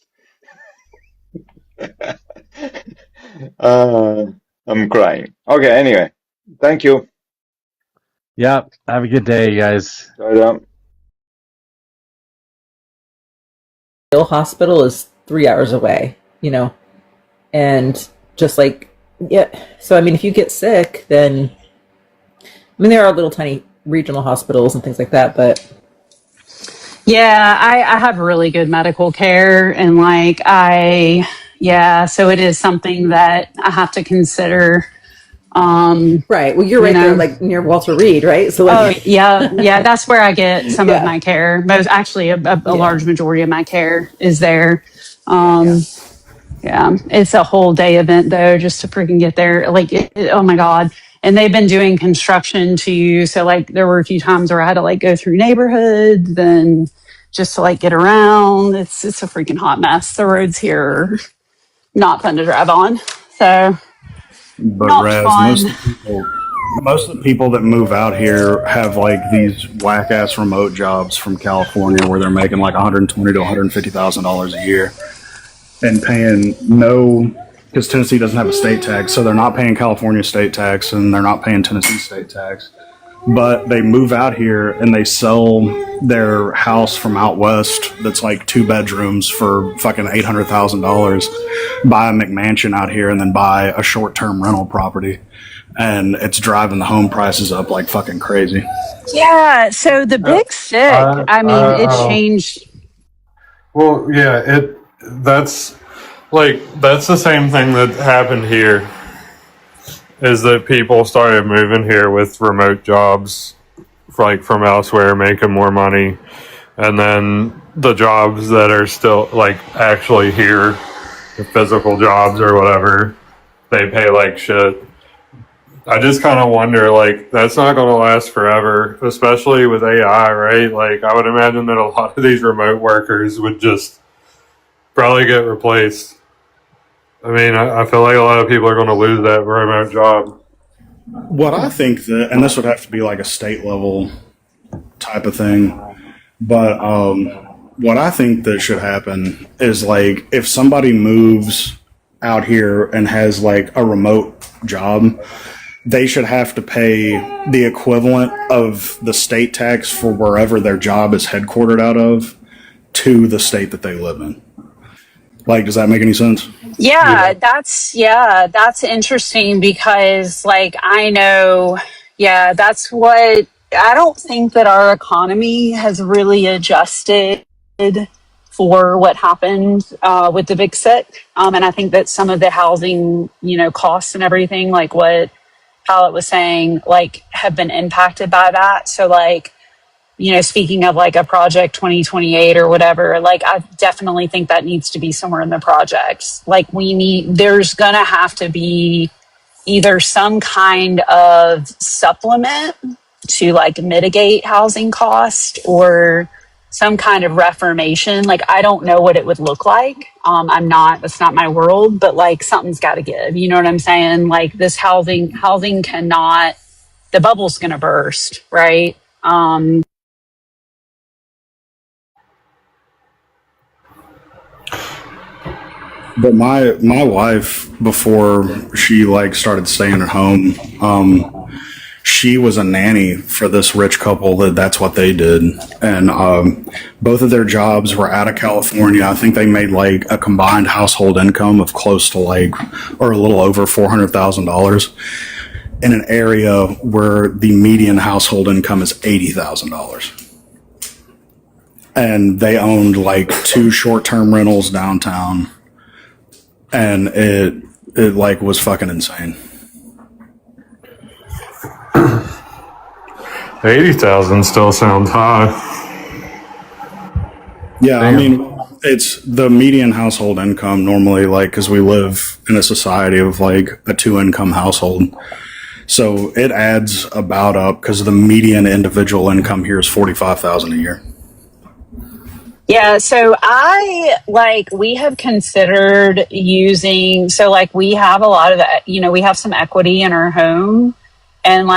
I'm crying. Okay, anyway. Thank you. Yeah, have a good day, guys. Bye. hospital is 3 hours away, and just like, yeah. So, I mean, if you get sick, then, I mean, there are little tiny regional hospitals and things like that, but. Yeah, I have really good medical care, and so it is something that I have to consider. Right. Well, you're right there, like near Walter Reed, right? So, yeah, that's where I get some of my care. Most, actually, a large majority of my care is there. Yeah, it's a whole day event though, just to freaking get there. Oh my god! And they've been doing construction too, so there were a few times where I had to go through neighborhoods and just to get around. It's a freaking hot mess. The roads here are not fun to drive on. So, but not Raz, fun. Most of the people that move out here have these whack ass remote jobs from California where they're making $120,000 to $150,000 a year and paying because Tennessee doesn't have a state tax, so they're not paying California state tax and they're not paying Tennessee state tax. But they move out here and they sell their house from out west that's 2 bedrooms for fucking $800,000, buy a McMansion out here, and then buy a short-term rental property. And it's driving the home prices up like fucking crazy. Yeah, so the big sick, it changed. Well, yeah, that's the same thing that happened here. Is that people started moving here with remote jobs, from elsewhere, making more money, and then the jobs that are still actually here, the physical jobs or whatever, they pay like shit. I just kind of wonder, that's not going to last forever, especially with AI, right? I would imagine that a lot of these remote workers would just probably get replaced. I mean, I feel like a lot of people are going to lose that remote job. What I think and this would have to be a state level type of thing, but what I think that should happen is if somebody moves out here and has a remote job, they should have to pay the equivalent of the state tax for wherever their job is headquartered out of to the state that they live in. Does that make any sense? Yeah, that's interesting because I know, that's what I don't think that our economy has really adjusted for what happened with the big sick. And I think that some of the housing, costs and everything, what Pallet was saying, have been impacted by that. So speaking of a project 2028 or whatever, I definitely think that needs to be somewhere in the projects. There's gonna have to be either some kind of supplement to mitigate housing cost or some kind of reformation. I don't know what it would look like. That's not my world, but something's got to give. You know what I'm saying? This housing cannot, the bubble's gonna burst, right? But my wife, before she started staying at home, she was a nanny for this rich couple that's what they did, and both of their jobs were out of California. I think they made a combined household income of close to or a little over $400,000 in an area where the median household income is $80,000. And they owned 2 short-term rentals downtown. And it was fucking insane. 80,000 still sounds high. Yeah, I mean, it's the median household income normally, because we live in a society of a 2-income household. So it adds about up because the median individual income here is $45,000 a year. Yeah, so we have considered using, we have a lot of that, we have some equity in our home, and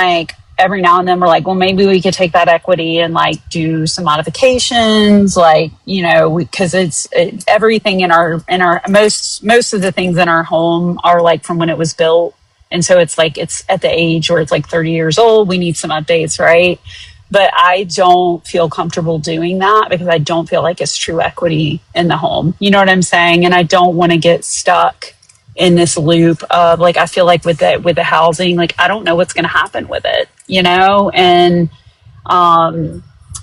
every now and then we're well, maybe we could take that equity and do some modifications, because it's everything in our most of the things in our home are from when it was built. And so it's at the age where it's 30 years old, we need some updates, right? but I don't feel comfortable doing that because I don't feel like it's true equity in the home. You know what I'm saying? And I don't want to get stuck in this loop of like, I feel like with the housing, like I don't know what's going to happen with it, you know? And I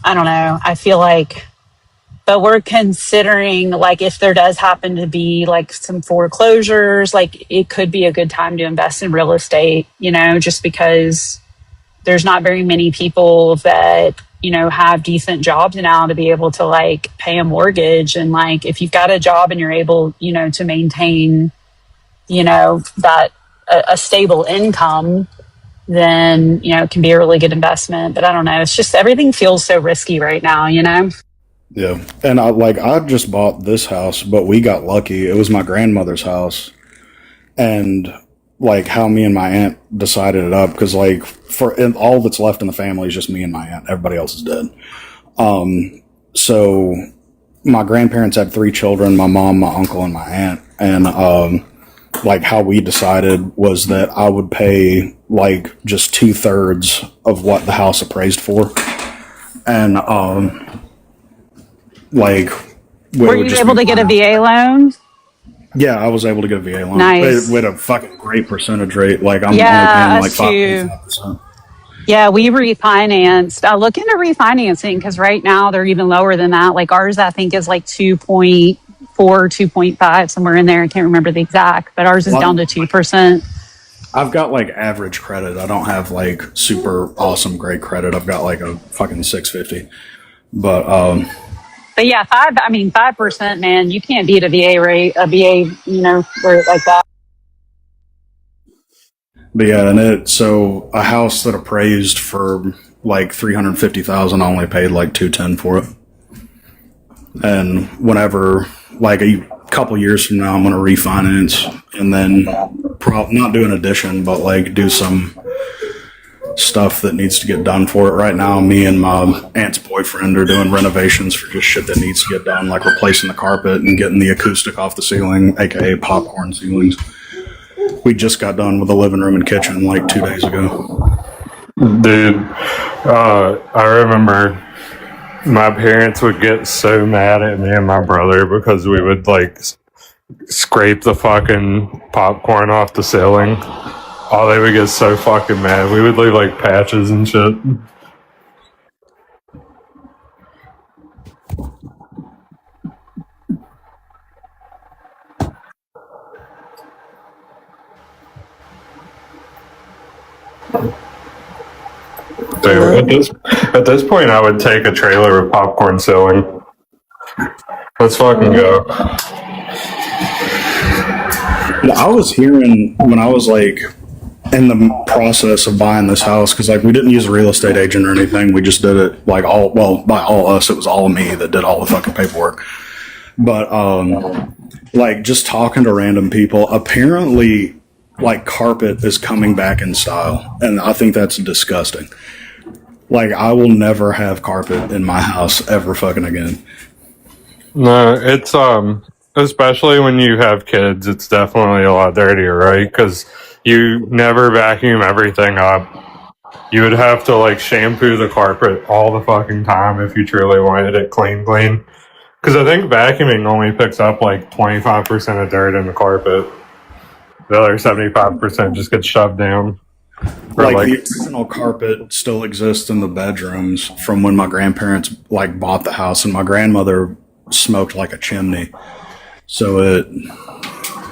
don't know. I feel like, but we're considering like if there does happen to be like some foreclosures, like it could be a good time to invest in real estate, you know, just because there's not very many people that, you know, have decent jobs now to be able to like pay a mortgage. And like if you've got a job and you're able, you know, to maintain, you know, that a stable income, then, you know, it can be a really good investment. But I don't know. It's just everything feels so risky right now, you know? Yeah. And I just bought this house, but we got lucky. It was my grandmother's house. And like how me and my aunt decided it up, because like all that's left in the family is just me and my aunt. Everybody else is dead. So my grandparents had 3 children, my mom, my uncle, and my aunt. And like how we decided was that I would pay like just 2/3 of what the house appraised for. And like were you able to get a VA loan? Yeah, I was able to get a VA loan. Nice. With a fucking great percentage rate. Like I'm Yeah, only paying like us 5%. Yeah, we refinanced. Look into refinancing because right now they're even lower than that. Like ours, I think is like 2.4, 2.5, somewhere in there. I can't remember the exact, but ours is down to 2%. I've got like average credit. I don't have like super awesome great credit. I've got like a fucking 650. But yeah, 5%, man, you can't beat a VA rate, you know, rate like that. But yeah, and so a house that appraised for like 350,000, I only paid like 210 for it. And whenever, like a couple years from now, I'm going to refinance and then not do an addition, but like do some stuff that needs to get done for it. Right now, me and my aunt's boyfriend are doing renovations for just shit that needs to get done, like replacing the carpet and getting the acoustic off the ceiling, aka popcorn ceilings. We just got done with the living room and kitchen like 2 days ago. Dude, I remember my parents would get so mad at me and my brother because we would like scrape the fucking popcorn off the ceiling. Oh, they would get so fucking mad. We would leave like patches and shit. Dude, at this point, I would take a trailer with popcorn ceiling. Let's fucking go. I was hearing when I was like in the process of buying this house, because like we didn't use a real estate agent or anything. We just did it like by all us, it was all me that did all the fucking paperwork. But like just talking to random people, apparently like carpet is coming back in style, and I think that's disgusting. Like I will never have carpet in my house ever fucking again. No, it's especially when you have kids, it's definitely a lot dirtier, right? Because you never vacuum everything up. You would have to like shampoo the carpet all the fucking time if you truly wanted it clean. Because I think vacuuming only picks up like 25% of dirt in the carpet. The other 75% just gets shoved down. Like the original carpet still exists in the bedrooms from when my grandparents like bought the house, and my grandmother smoked like a chimney. So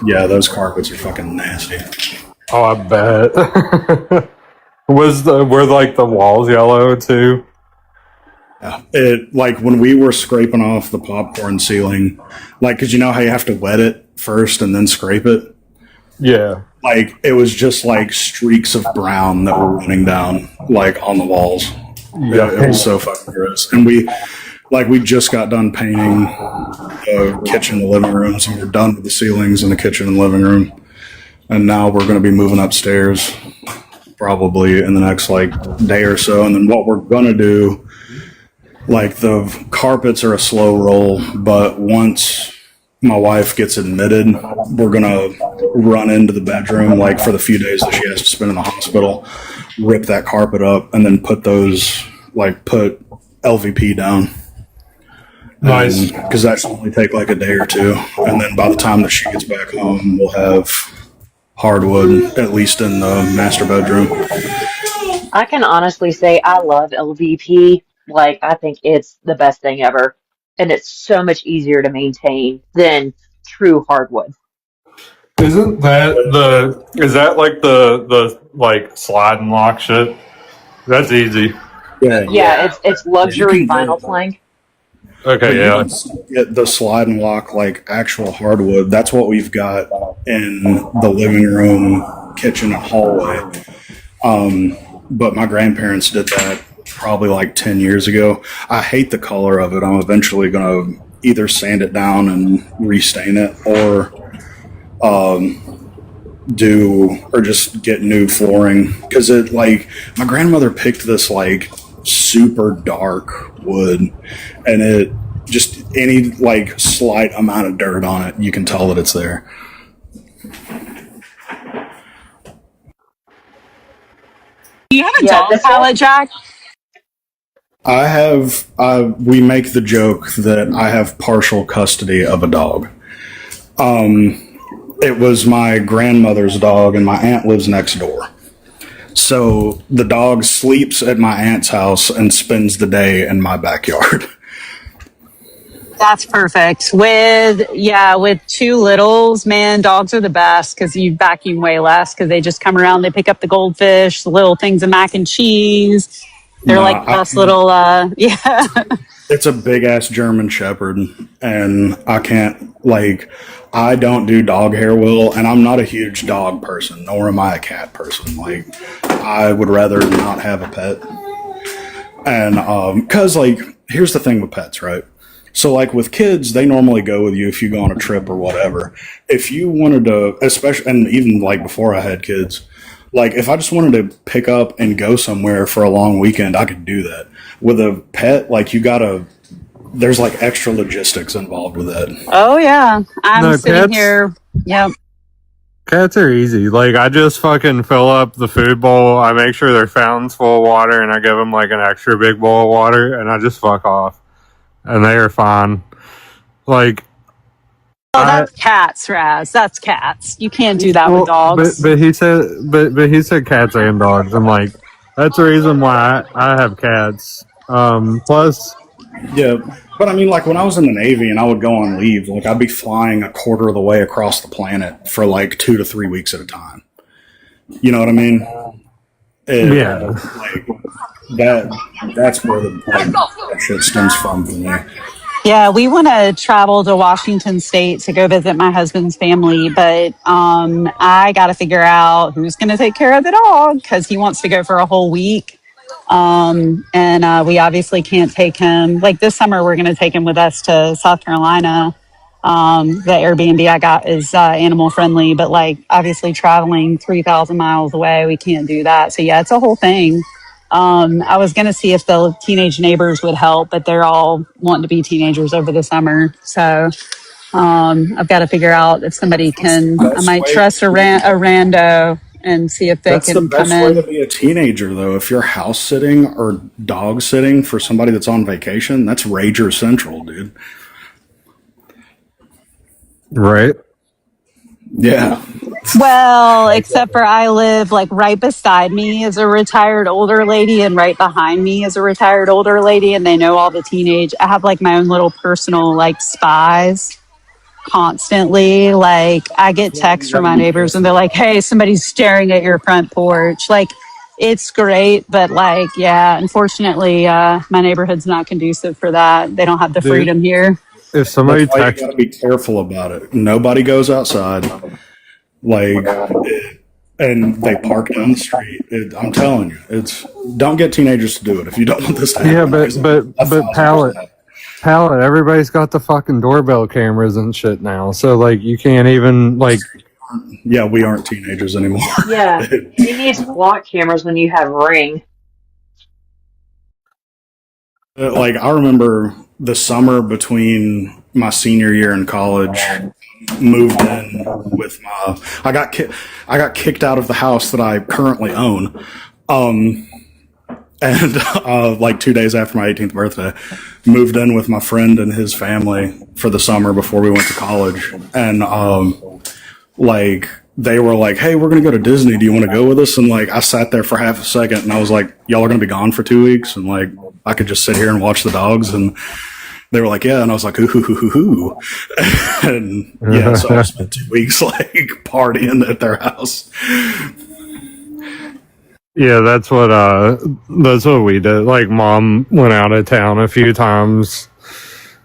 those carpets are fucking nasty. Oh, I bet. Were like the walls yellow too? Yeah. It like when we were scraping off the popcorn ceiling, like because you know how you have to wet it first and then scrape it. Yeah. Like it was just like streaks of brown that were running down like on the walls. Yeah, it was so fucking gross. And we just got done painting the kitchen and living rooms, and we're done with the ceilings in the kitchen and living room. And now we're going to be moving upstairs probably in the next like day or so. And then what we're going to do, like the carpets are a slow roll, but once my wife gets admitted, we're going to run into the bedroom like for the few days that she has to spend in the hospital, rip that carpet up, and then put those like put LVP down. Nice. Because that should only take like a day or two. And then by the time that she gets back home, we'll have hardwood, at least in the master bedroom. I can honestly say I love LVP. Like, I think it's the best thing ever. And it's so much easier to maintain than true hardwood. Isn't that is that like the like slide and lock shit? That's easy. Yeah, it's luxury vinyl plank. Okay, yeah. You can get the slide and lock, like actual hardwood. That's what we've got in the living room, kitchen, and hallway. But my grandparents did that probably like 10 years ago. I hate the color of it. I'm eventually going to either sand it down and restain it or just get new flooring. Because it, like, my grandmother picked this like super dark wood, and it just any like slight amount of dirt on it, you can tell that it's there. Do you have a dog palette, Jack? I have. We make the joke that I have partial custody of a dog. It was my grandmother's dog, and my aunt lives next door. So the dog sleeps at my aunt's house and spends the day in my backyard. That's perfect. With two littles, man, dogs are the best because you vacuum way less because they just come around, they pick up the goldfish, the little things of mac and cheese. They're like best little, yeah. It's a big ass German Shepherd, and I don't do dog hair well, and I'm not a huge dog person, nor am I a cat person. Like, I would rather not have a pet. And, cause like, here's the thing with pets, right? So like with kids, they normally go with you if you go on a trip or whatever. If you wanted to, especially, and even like before I had kids, like if I just wanted to pick up and go somewhere for a long weekend, I could do that. With a pet, like there's like extra logistics involved with that. Oh, yeah. I'm sitting cats, here. Yep. Cats are easy. Like, I just fucking fill up the food bowl. I make sure their fountain's full of water, and I give them like an extra big bowl of water, and I just fuck off. And they are fine. Like, Oh, that's cats, Raz. That's cats. You can't do that with dogs. But he said cats and dogs. I'm like, that's the reason why I have cats. Plus, yeah, but I mean, like when I was in the Navy and I would go on leave, like I'd be flying a quarter of the way across the planet for like 2 to 3 weeks at a time. You know what I mean? Yeah. Like that's where that shit stems from for me. Yeah, we want to travel to Washington State to go visit my husband's family, but I got to figure out who's going to take care of the dog because he wants to go for a whole week. And we obviously can't take him. Like this summer, we're going to take him with us to South Carolina. The Airbnb I got is animal friendly, but like obviously traveling 3,000 miles away, we can't do that. So yeah, it's a whole thing. I was going to see if the teenage neighbors would help, but they're all wanting to be teenagers over the summer. So I've got to figure out if somebody can. I might trust a rando and see if they can come in. That's the best way to be a teenager, though. If you're house sitting or dog sitting for somebody that's on vacation, that's Rager Central, dude. Right? Yeah. Well, except for I live like right beside me is a retired older lady, and right behind me is a retired older lady, and they know all the teenage. I have like my own little personal like spies constantly. Like I get texts from my neighbors, and they're like, "Hey, somebody's staring at your front porch." Like it's great, but like yeah, unfortunately, my neighborhood's not conducive for that. They don't have the freedom here. If somebody texts, you gotta be careful about it. Nobody goes outside. Like, and they park down the street. I'm telling you, don't get teenagers to do it if you don't want this to happen. Yeah, but pallet, everybody's got the fucking doorbell cameras and shit now. So like, you can't even like. Yeah, we aren't teenagers anymore. Yeah, you need block cameras when you have Ring. Like I remember the summer between my senior year in college, moved in with I got kicked out of the house that I currently own, and like 2 days after my 18th birthday, moved in with my friend and his family for the summer before we went to college. And like they were like, "Hey, we're gonna go to Disney. Do you want to go with us?" And like I sat there for half a second, and I was like, "Y'all are gonna be gone for 2 weeks," and like I could just sit here and watch the dogs. And they were like, "Yeah," and I was like, "Ooh, hoo, hoo, hoo, hoo." And yeah, so I spent 2 weeks like partying at their house. Yeah, that's what we did. Like, mom went out of town a few times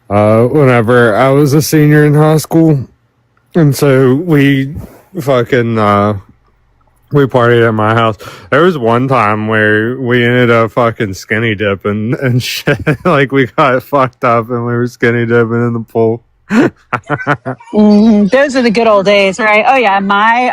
whenever I was a senior in high school, and so we fucking we partied at my house. There was one time where we ended up fucking skinny dipping and shit. Like, we got fucked up and we were skinny dipping in the pool. Those are the good old days, right? Oh yeah, my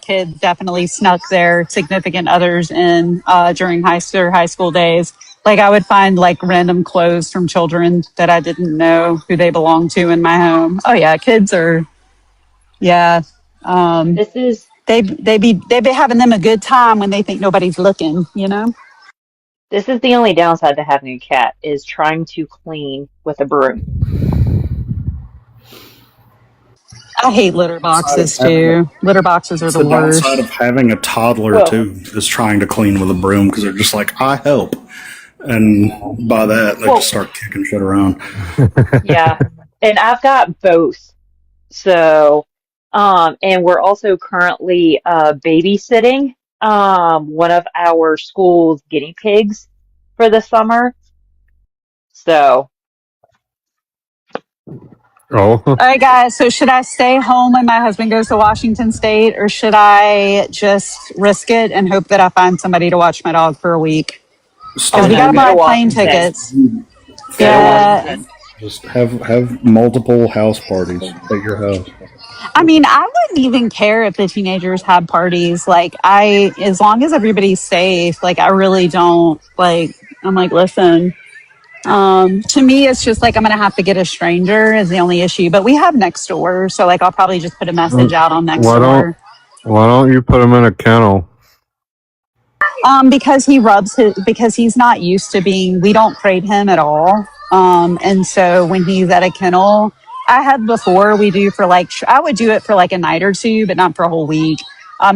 kids definitely snuck their significant others in during high school days. Like I would find like random clothes from children that I didn't know who they belonged to in my home. Oh yeah, kids are yeah. This is They be having them a good time when they think nobody's looking, you know? this is the only downside to having a cat is trying to clean with a broom. I hate litter boxes too. Litter boxes are It's the the downside of worst. having a toddler Well, too, is trying to clean with a broom because they're just like, "I help," and by that they well, just start kicking shit around. yeah. And I've got both. So, and we're also currently babysitting one of our school's guinea pigs for the summer. So, Oh. All right, guys. So, should I stay home when my husband goes to Washington State, or should I just risk it and hope that I find somebody to watch my dog for a week? Because Stay we got to go to buy home. plane Washington. tickets. Go to Yeah. Washington. Just have multiple house parties at your house. I mean, I wouldn't even care if the teenagers had parties. Like, as long as everybody's safe, like, I really don't, like, I'm like, listen, to me, it's just like I'm going to have to get a stranger is the only issue. But we have next door. So, like, I'll probably just put a message out on next Why don't door. why don't you put him in a kennel? Because he's not used to being, we don't crate him at all. And so when he's at a kennel, I had before we do for like, I would do it for like a night or two, but not for a whole week.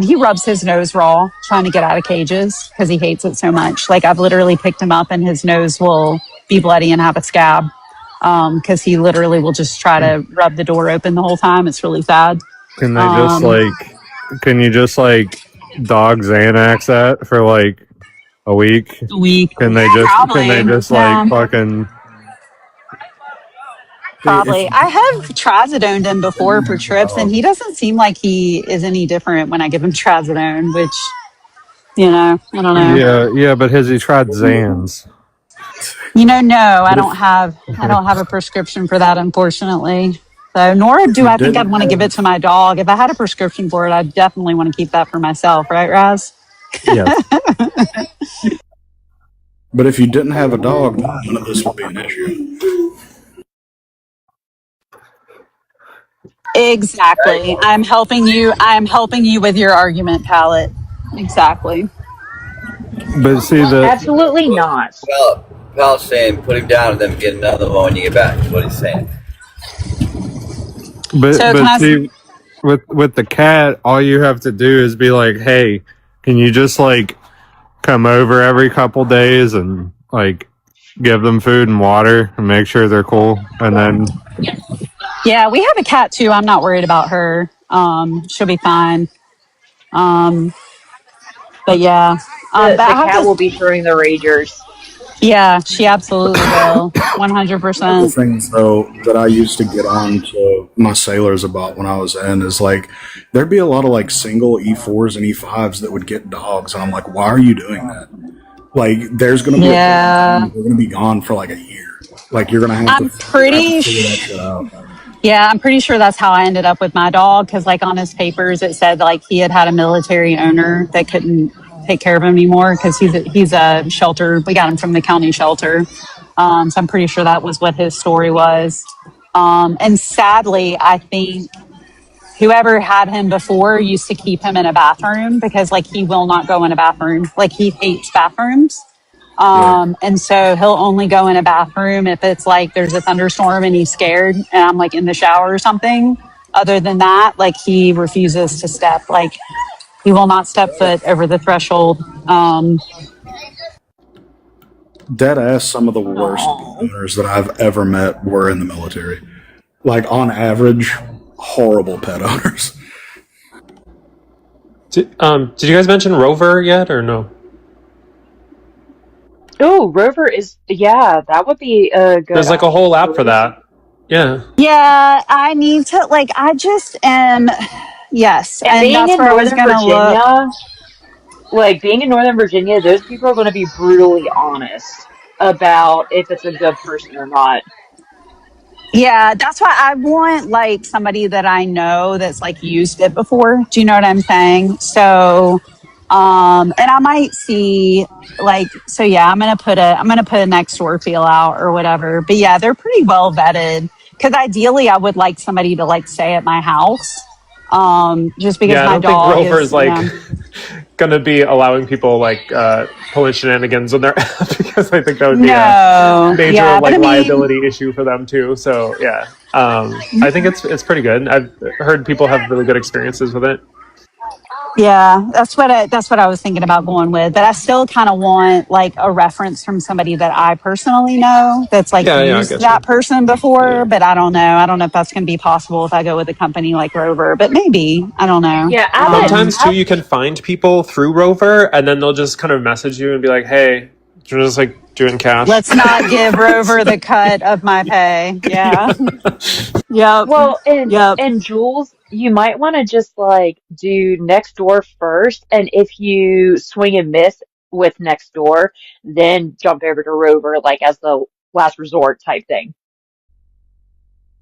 He rubs his nose raw trying to get out of cages because he hates it so much. Like I've literally picked him up and his nose will be bloody and have a scab. Cause he literally will just try to rub the door open the whole time. It's really sad. Can they just Um, can you just like dog Xanax that for like a week? a week. Can they Yeah, can they probably. just like Yeah. fucking See, if Probably. I have trazodoned him before for trips, and he doesn't seem like he is any different when I give him trazodone, which, I don't know. yeah, but has he tried Zans? No, but if I don't have a prescription for that, unfortunately. So, nor if do you I think I'd didn't want to give it have to my dog. If I had a prescription for it, I'd definitely want to keep that for myself, right, Raz? Yes. but if you didn't have a dog, none of this would be an issue. Exactly. I'm helping you. I'm helping you with your argument, Palette. Exactly. But see Absolutely not. Pal's saying put him down and then get another one when you get back. Is what he's saying. So, can I? see with the cat, all you have to do is be like, hey, can you just like come over every couple days and like give them food and water and make sure they're cool, and then Yeah, we have a cat too. I'm not worried about her. She'll be fine. Um, but yeah, The but I the have cat will be to. throwing the ragers. Yeah, she absolutely will. One of the 100%. things though that I used to get on to my sailors about when I was in is like there'd be a lot of like single E4s and E5s that would get dogs, and I'm like, why are you doing that? Like, there's gonna be a point in time Yeah, where they're gonna be gone for like a year. Like, you're gonna have to I'm pretty. figure that shit out. Yeah, I'm pretty sure that's how I ended up with my dog because, like, on his papers it said like he had a military owner that couldn't take care of him anymore because he's a shelter. We got him from the county shelter, so I'm pretty sure that was what his story was. And sadly, I think whoever had him before used to keep him in a bathroom because like he will not go in a bathroom. Like he hates bathrooms. Yeah. And so he'll only go in a bathroom if it's like there's a thunderstorm and he's scared and I'm like in the shower or something. Other than that, like he refuses to step. Like he will not step foot over the threshold. Dead ass, some of the worst pet Oh. owners that I've ever met were in the military. Like, on average, horrible pet owners. Did you guys mention Rover yet, or no? Oh, Rover is, yeah, that would be a good There's like a option whole app for for racing. that. Yeah. Yeah, I need to like I just am yes, And and being that's in where I was Northern gonna look. Virginia, like being in Northern Virginia, those people are going to be brutally honest about if it's a good person or not. Yeah, that's why I want like somebody that I know that's like used it before. Do you know what I'm saying? So and I might see like so yeah, I'm gonna put a next door feel out or whatever. But yeah, they're pretty well vetted. Cause ideally I would like somebody to like stay at my house. Just because Yeah, I my don't think dog Rover is, is like gonna be allowing people like pulling shenanigans in their app because I think that would be a no. major Yeah, but like I mean liability issue for them too. So yeah, I think it's pretty good. I've heard people have really good experiences with it. yeah, that's what I was thinking about going with. But I still kind of want like a reference from somebody that I personally know that's like Yeah, yeah, I used get you. that person before. But I don't know. I don't know if that's going to be possible if I go with a company like Rover. But maybe I don't know. Yeah, Sometimes too, you can find people through Rover, and then they'll just kind of message you and be like, "Hey, you're just like doing cash." Let's not give Rover the cut of my pay. Yeah. Yep. well, Yep. and Jules, you might want to just like do next door first, and if you swing and miss with next door, then jump over to Rover like as the last resort type thing.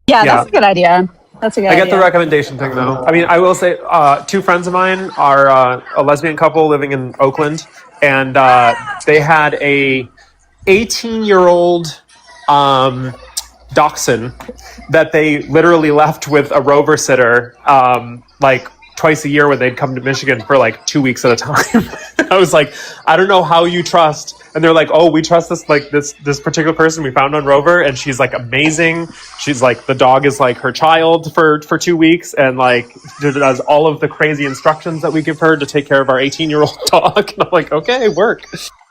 Yeah, that's Yeah, a good idea. That's a good I get the idea. recommendation thing though. I mean, I will say, two friends of mine are a lesbian couple living in Oakland, and they had a 18-year-old dachshund that they literally left with a Rover sitter, like twice a year when they'd come to Michigan for like 2 weeks at a time. I was like, I don't know how you trust. And they're like, oh, we trust this particular person we found on Rover, and she's like amazing. She's like, the dog is like her child for 2 weeks, and like does all of the crazy instructions that we give her to take care of our 18-year-old dog. And I'm like, okay, work.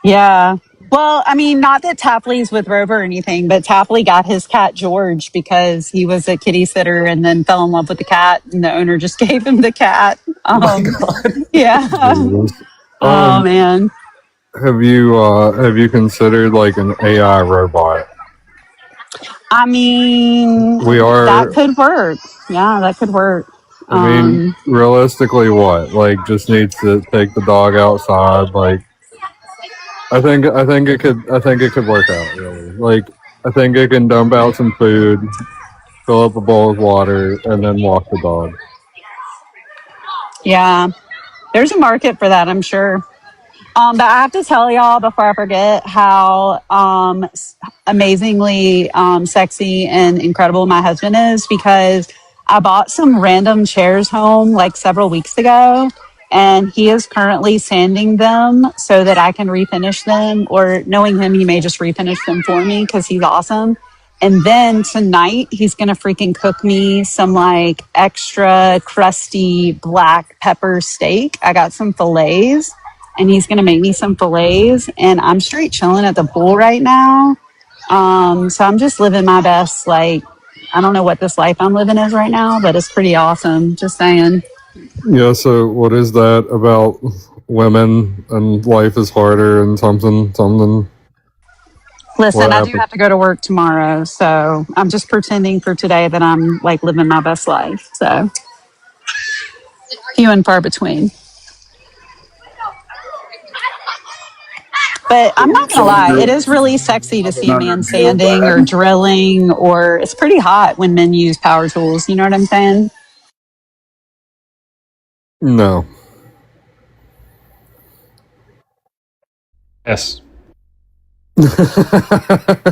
Yeah. Well, I mean, not that Tapley's with Rover or anything, but Tapley got his cat George because he was a kitty sitter and then fell in love with the cat, and the owner just gave him the cat. Yeah. Jesus. Oh man. Have you considered like an AI robot? I mean, We that are. could work. Yeah, that could work. I mean, realistically, what? Like, just needs to take the dog outside. Like, I think it could work out. Really, like, I think it can dump out some food, fill up a bowl of water, and then walk the dog. Yeah, there's a market for that, I'm sure. But I have to tell y'all before I forget how amazingly sexy and incredible my husband is because I bought some random chairs home like several weeks ago, and he is currently sanding them so that I can refinish them. Or knowing him, he may just refinish them for me because he's awesome. And then tonight, he's going to freaking cook me some like extra crusty black pepper steak. I got some fillets and he's going to make me some fillets. And I'm straight chilling at the pool right now. So I'm just living my best. Like, I don't know what this life I'm living is right now, but it's pretty awesome. Just saying. Yeah. So, what is that about women and life is harder and something? Listen, What I do happened? have to go to work tomorrow. So I'm just pretending for today that I'm like living my best life. So few and far between. But I'm not going to So lie, it is really sexy to see a another man deal sanding or bad. drilling, or it's pretty hot when men use power tools. You know what I'm saying? No. Yes.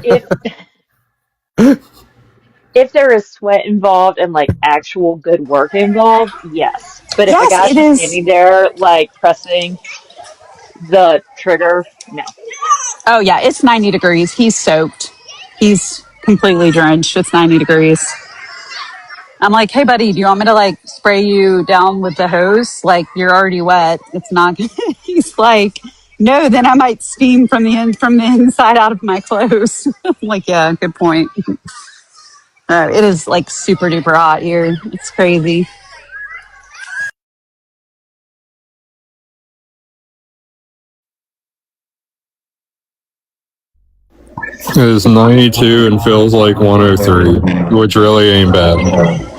If if there is sweat involved and like actual good work involved, yes. But if a Yes, guy's it just is. standing there like pressing the trigger, no. Oh yeah, it's 90 degrees. He's soaked. He's completely drenched. It's 90 degrees. I'm like, hey buddy, do you want me to like spray you down with the hose? Like you're already wet. It's not. He's like, no, then I might steam from the inside out of my clothes. I'm like, yeah, good point. It is like super duper hot here. It's crazy. It is 92 and feels like 103, which really ain't bad.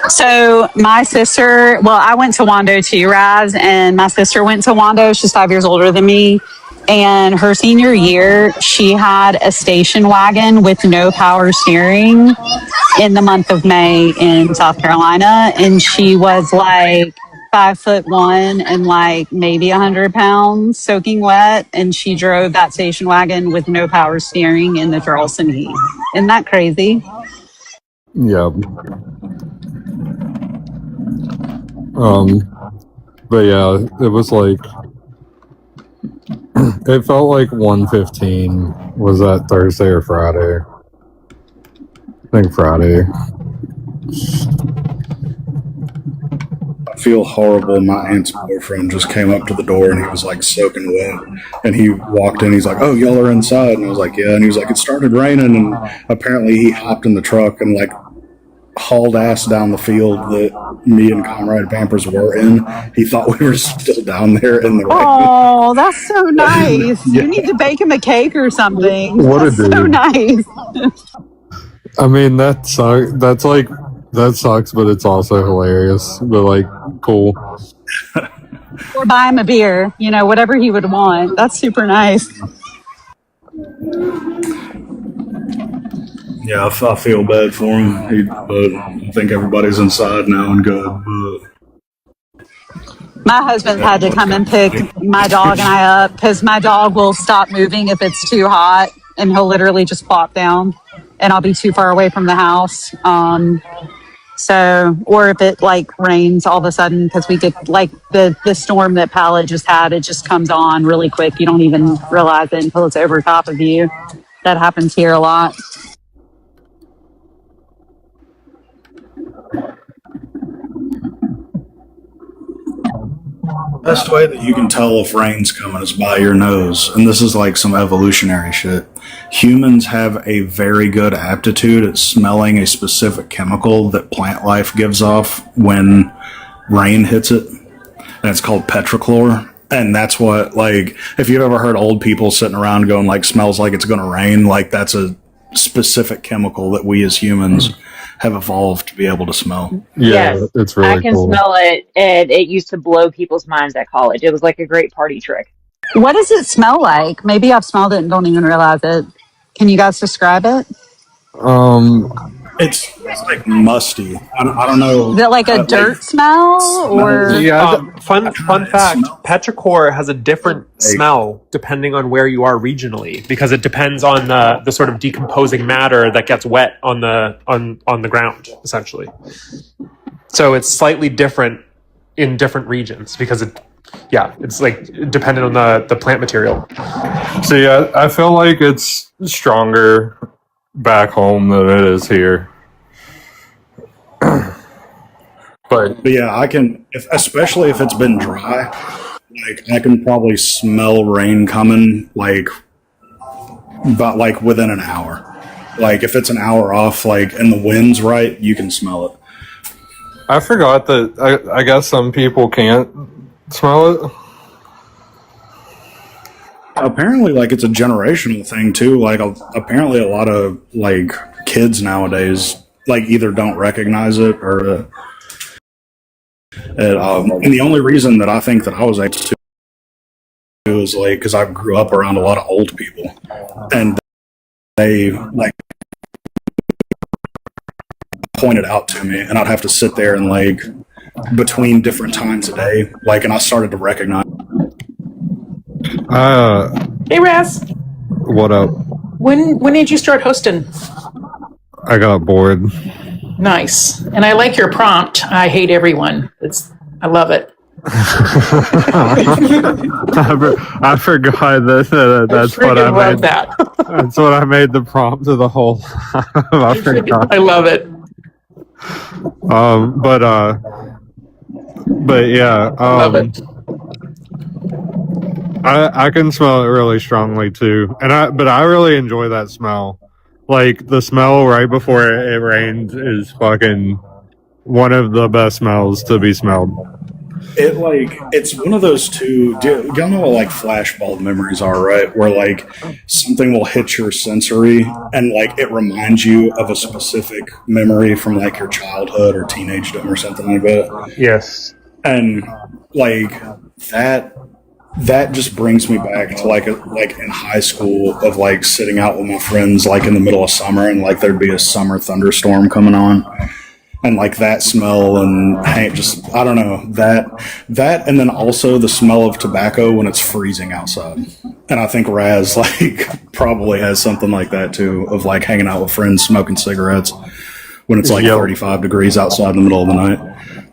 So my sister, well, I went to Wando too, Raz, and my sister went to Wando. She's 5 years older than me. And her senior year, she had a station wagon with no power steering in the month of May in South Carolina. And she was like 5'1" and like maybe 100 pounds soaking wet. And she drove that station wagon with no power steering in the Charleston heat. Isn't that crazy? Yeah. But yeah, it was like, it felt like 115. Was that Thursday or Friday? I think Friday. I feel horrible. My aunt's boyfriend just came up to the door and he was like soaking wet. And he walked in. He's like, "Oh, y'all are inside." And I was like, "Yeah." And he was like, "It started raining." And apparently he hopped in the truck and like hauled ass down the field that me and Comrade Pampers were in. He thought we were still down there in the rain. Oh, that's so nice. Yeah. You need to bake him a cake or something. What a That's so dude. nice. I mean, that sucks. That sucks, but it's also hilarious. But like, cool. Or buy him a beer, whatever he would want. That's super nice. Yeah, I feel bad for him, but I think everybody's inside now and good. But My husband had to come and pick my dog and I up because my dog will stop moving if it's too hot and he'll literally just plop down and I'll be too far away from the house. Or if it like rains all of a sudden because we get like the storm that Pallet just had, it just comes on really quick. You don't even realize it until it's over top of you. That happens here a lot. the best way that you can tell if rain's coming is by your nose. And this is like some evolutionary shit. Humans have a very good aptitude at smelling a specific chemical that plant life gives off when rain hits it. And it's called petrochlor. And that's what, like, if you've ever heard old people sitting around going, like, smells like it's going to rain, like, that's a specific chemical that we as humans have evolved to be able to smell. Yeah, Yes, it's I really can cool. smell it, and it used to blow people's minds at college. It was like a great party trick. What does it smell like? Maybe I've smelled it and don't even realize it. Can you guys describe it? It's like musty. I don't know. Is it like a dirt smell or? Fun fact: petrichor has a different smell depending on where you are regionally because it depends on the sort of decomposing matter that gets wet on the ground, essentially. So it's slightly different in different regions because it's like dependent on the plant material. See, I feel like it's stronger back home than it is here. But yeah, I can, especially if it's been dry. Like I can probably smell rain coming, like within an hour. Like if it's an hour off, like and the wind's right, you can smell it. I forgot that I guess some people can't smell it. Apparently, like it's a generational thing too. Like apparently, a lot of like kids nowadays like either don't recognize it or. And the only reason that I think that I was able to is like because I grew up around a lot of old people, and they like pointed out to me, and I'd have to sit there and like between different times a day, like, and I started to recognize. Hey, Raz. What up? When did you start hosting? I got bored. Nice. And I like your prompt. I hate everyone. I love it. I forgot that's what I made. That. That's what I made the prompt to the whole time. I forgot. I love it. But yeah. Love it. I can smell it really strongly too, but I really enjoy that smell. Like the smell right before it rains is fucking one of the best smells to be smelled. It's one of those two. Y'all know what like flashbulb memories are, right? Where like something will hit your sensory and like it reminds you of a specific memory from like your childhood or teenagedom or something like that. Yes. And like that just brings me back to like in high school of like sitting out with my friends like in the middle of summer and like there'd be a summer thunderstorm coming on. And like that smell and just I don't know that and then also the smell of tobacco when it's freezing outside. And I think Raz like probably has something like that too, of like hanging out with friends smoking cigarettes when it's like 35 degrees outside in the middle of the night.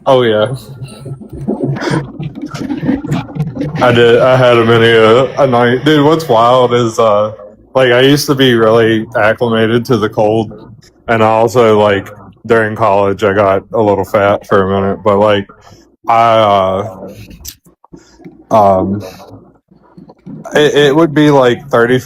Oh yeah. I had a many a night. Dude, what's wild is like I used to be really acclimated to the cold, and I also like during college I got a little fat for a minute, but like it would be like 35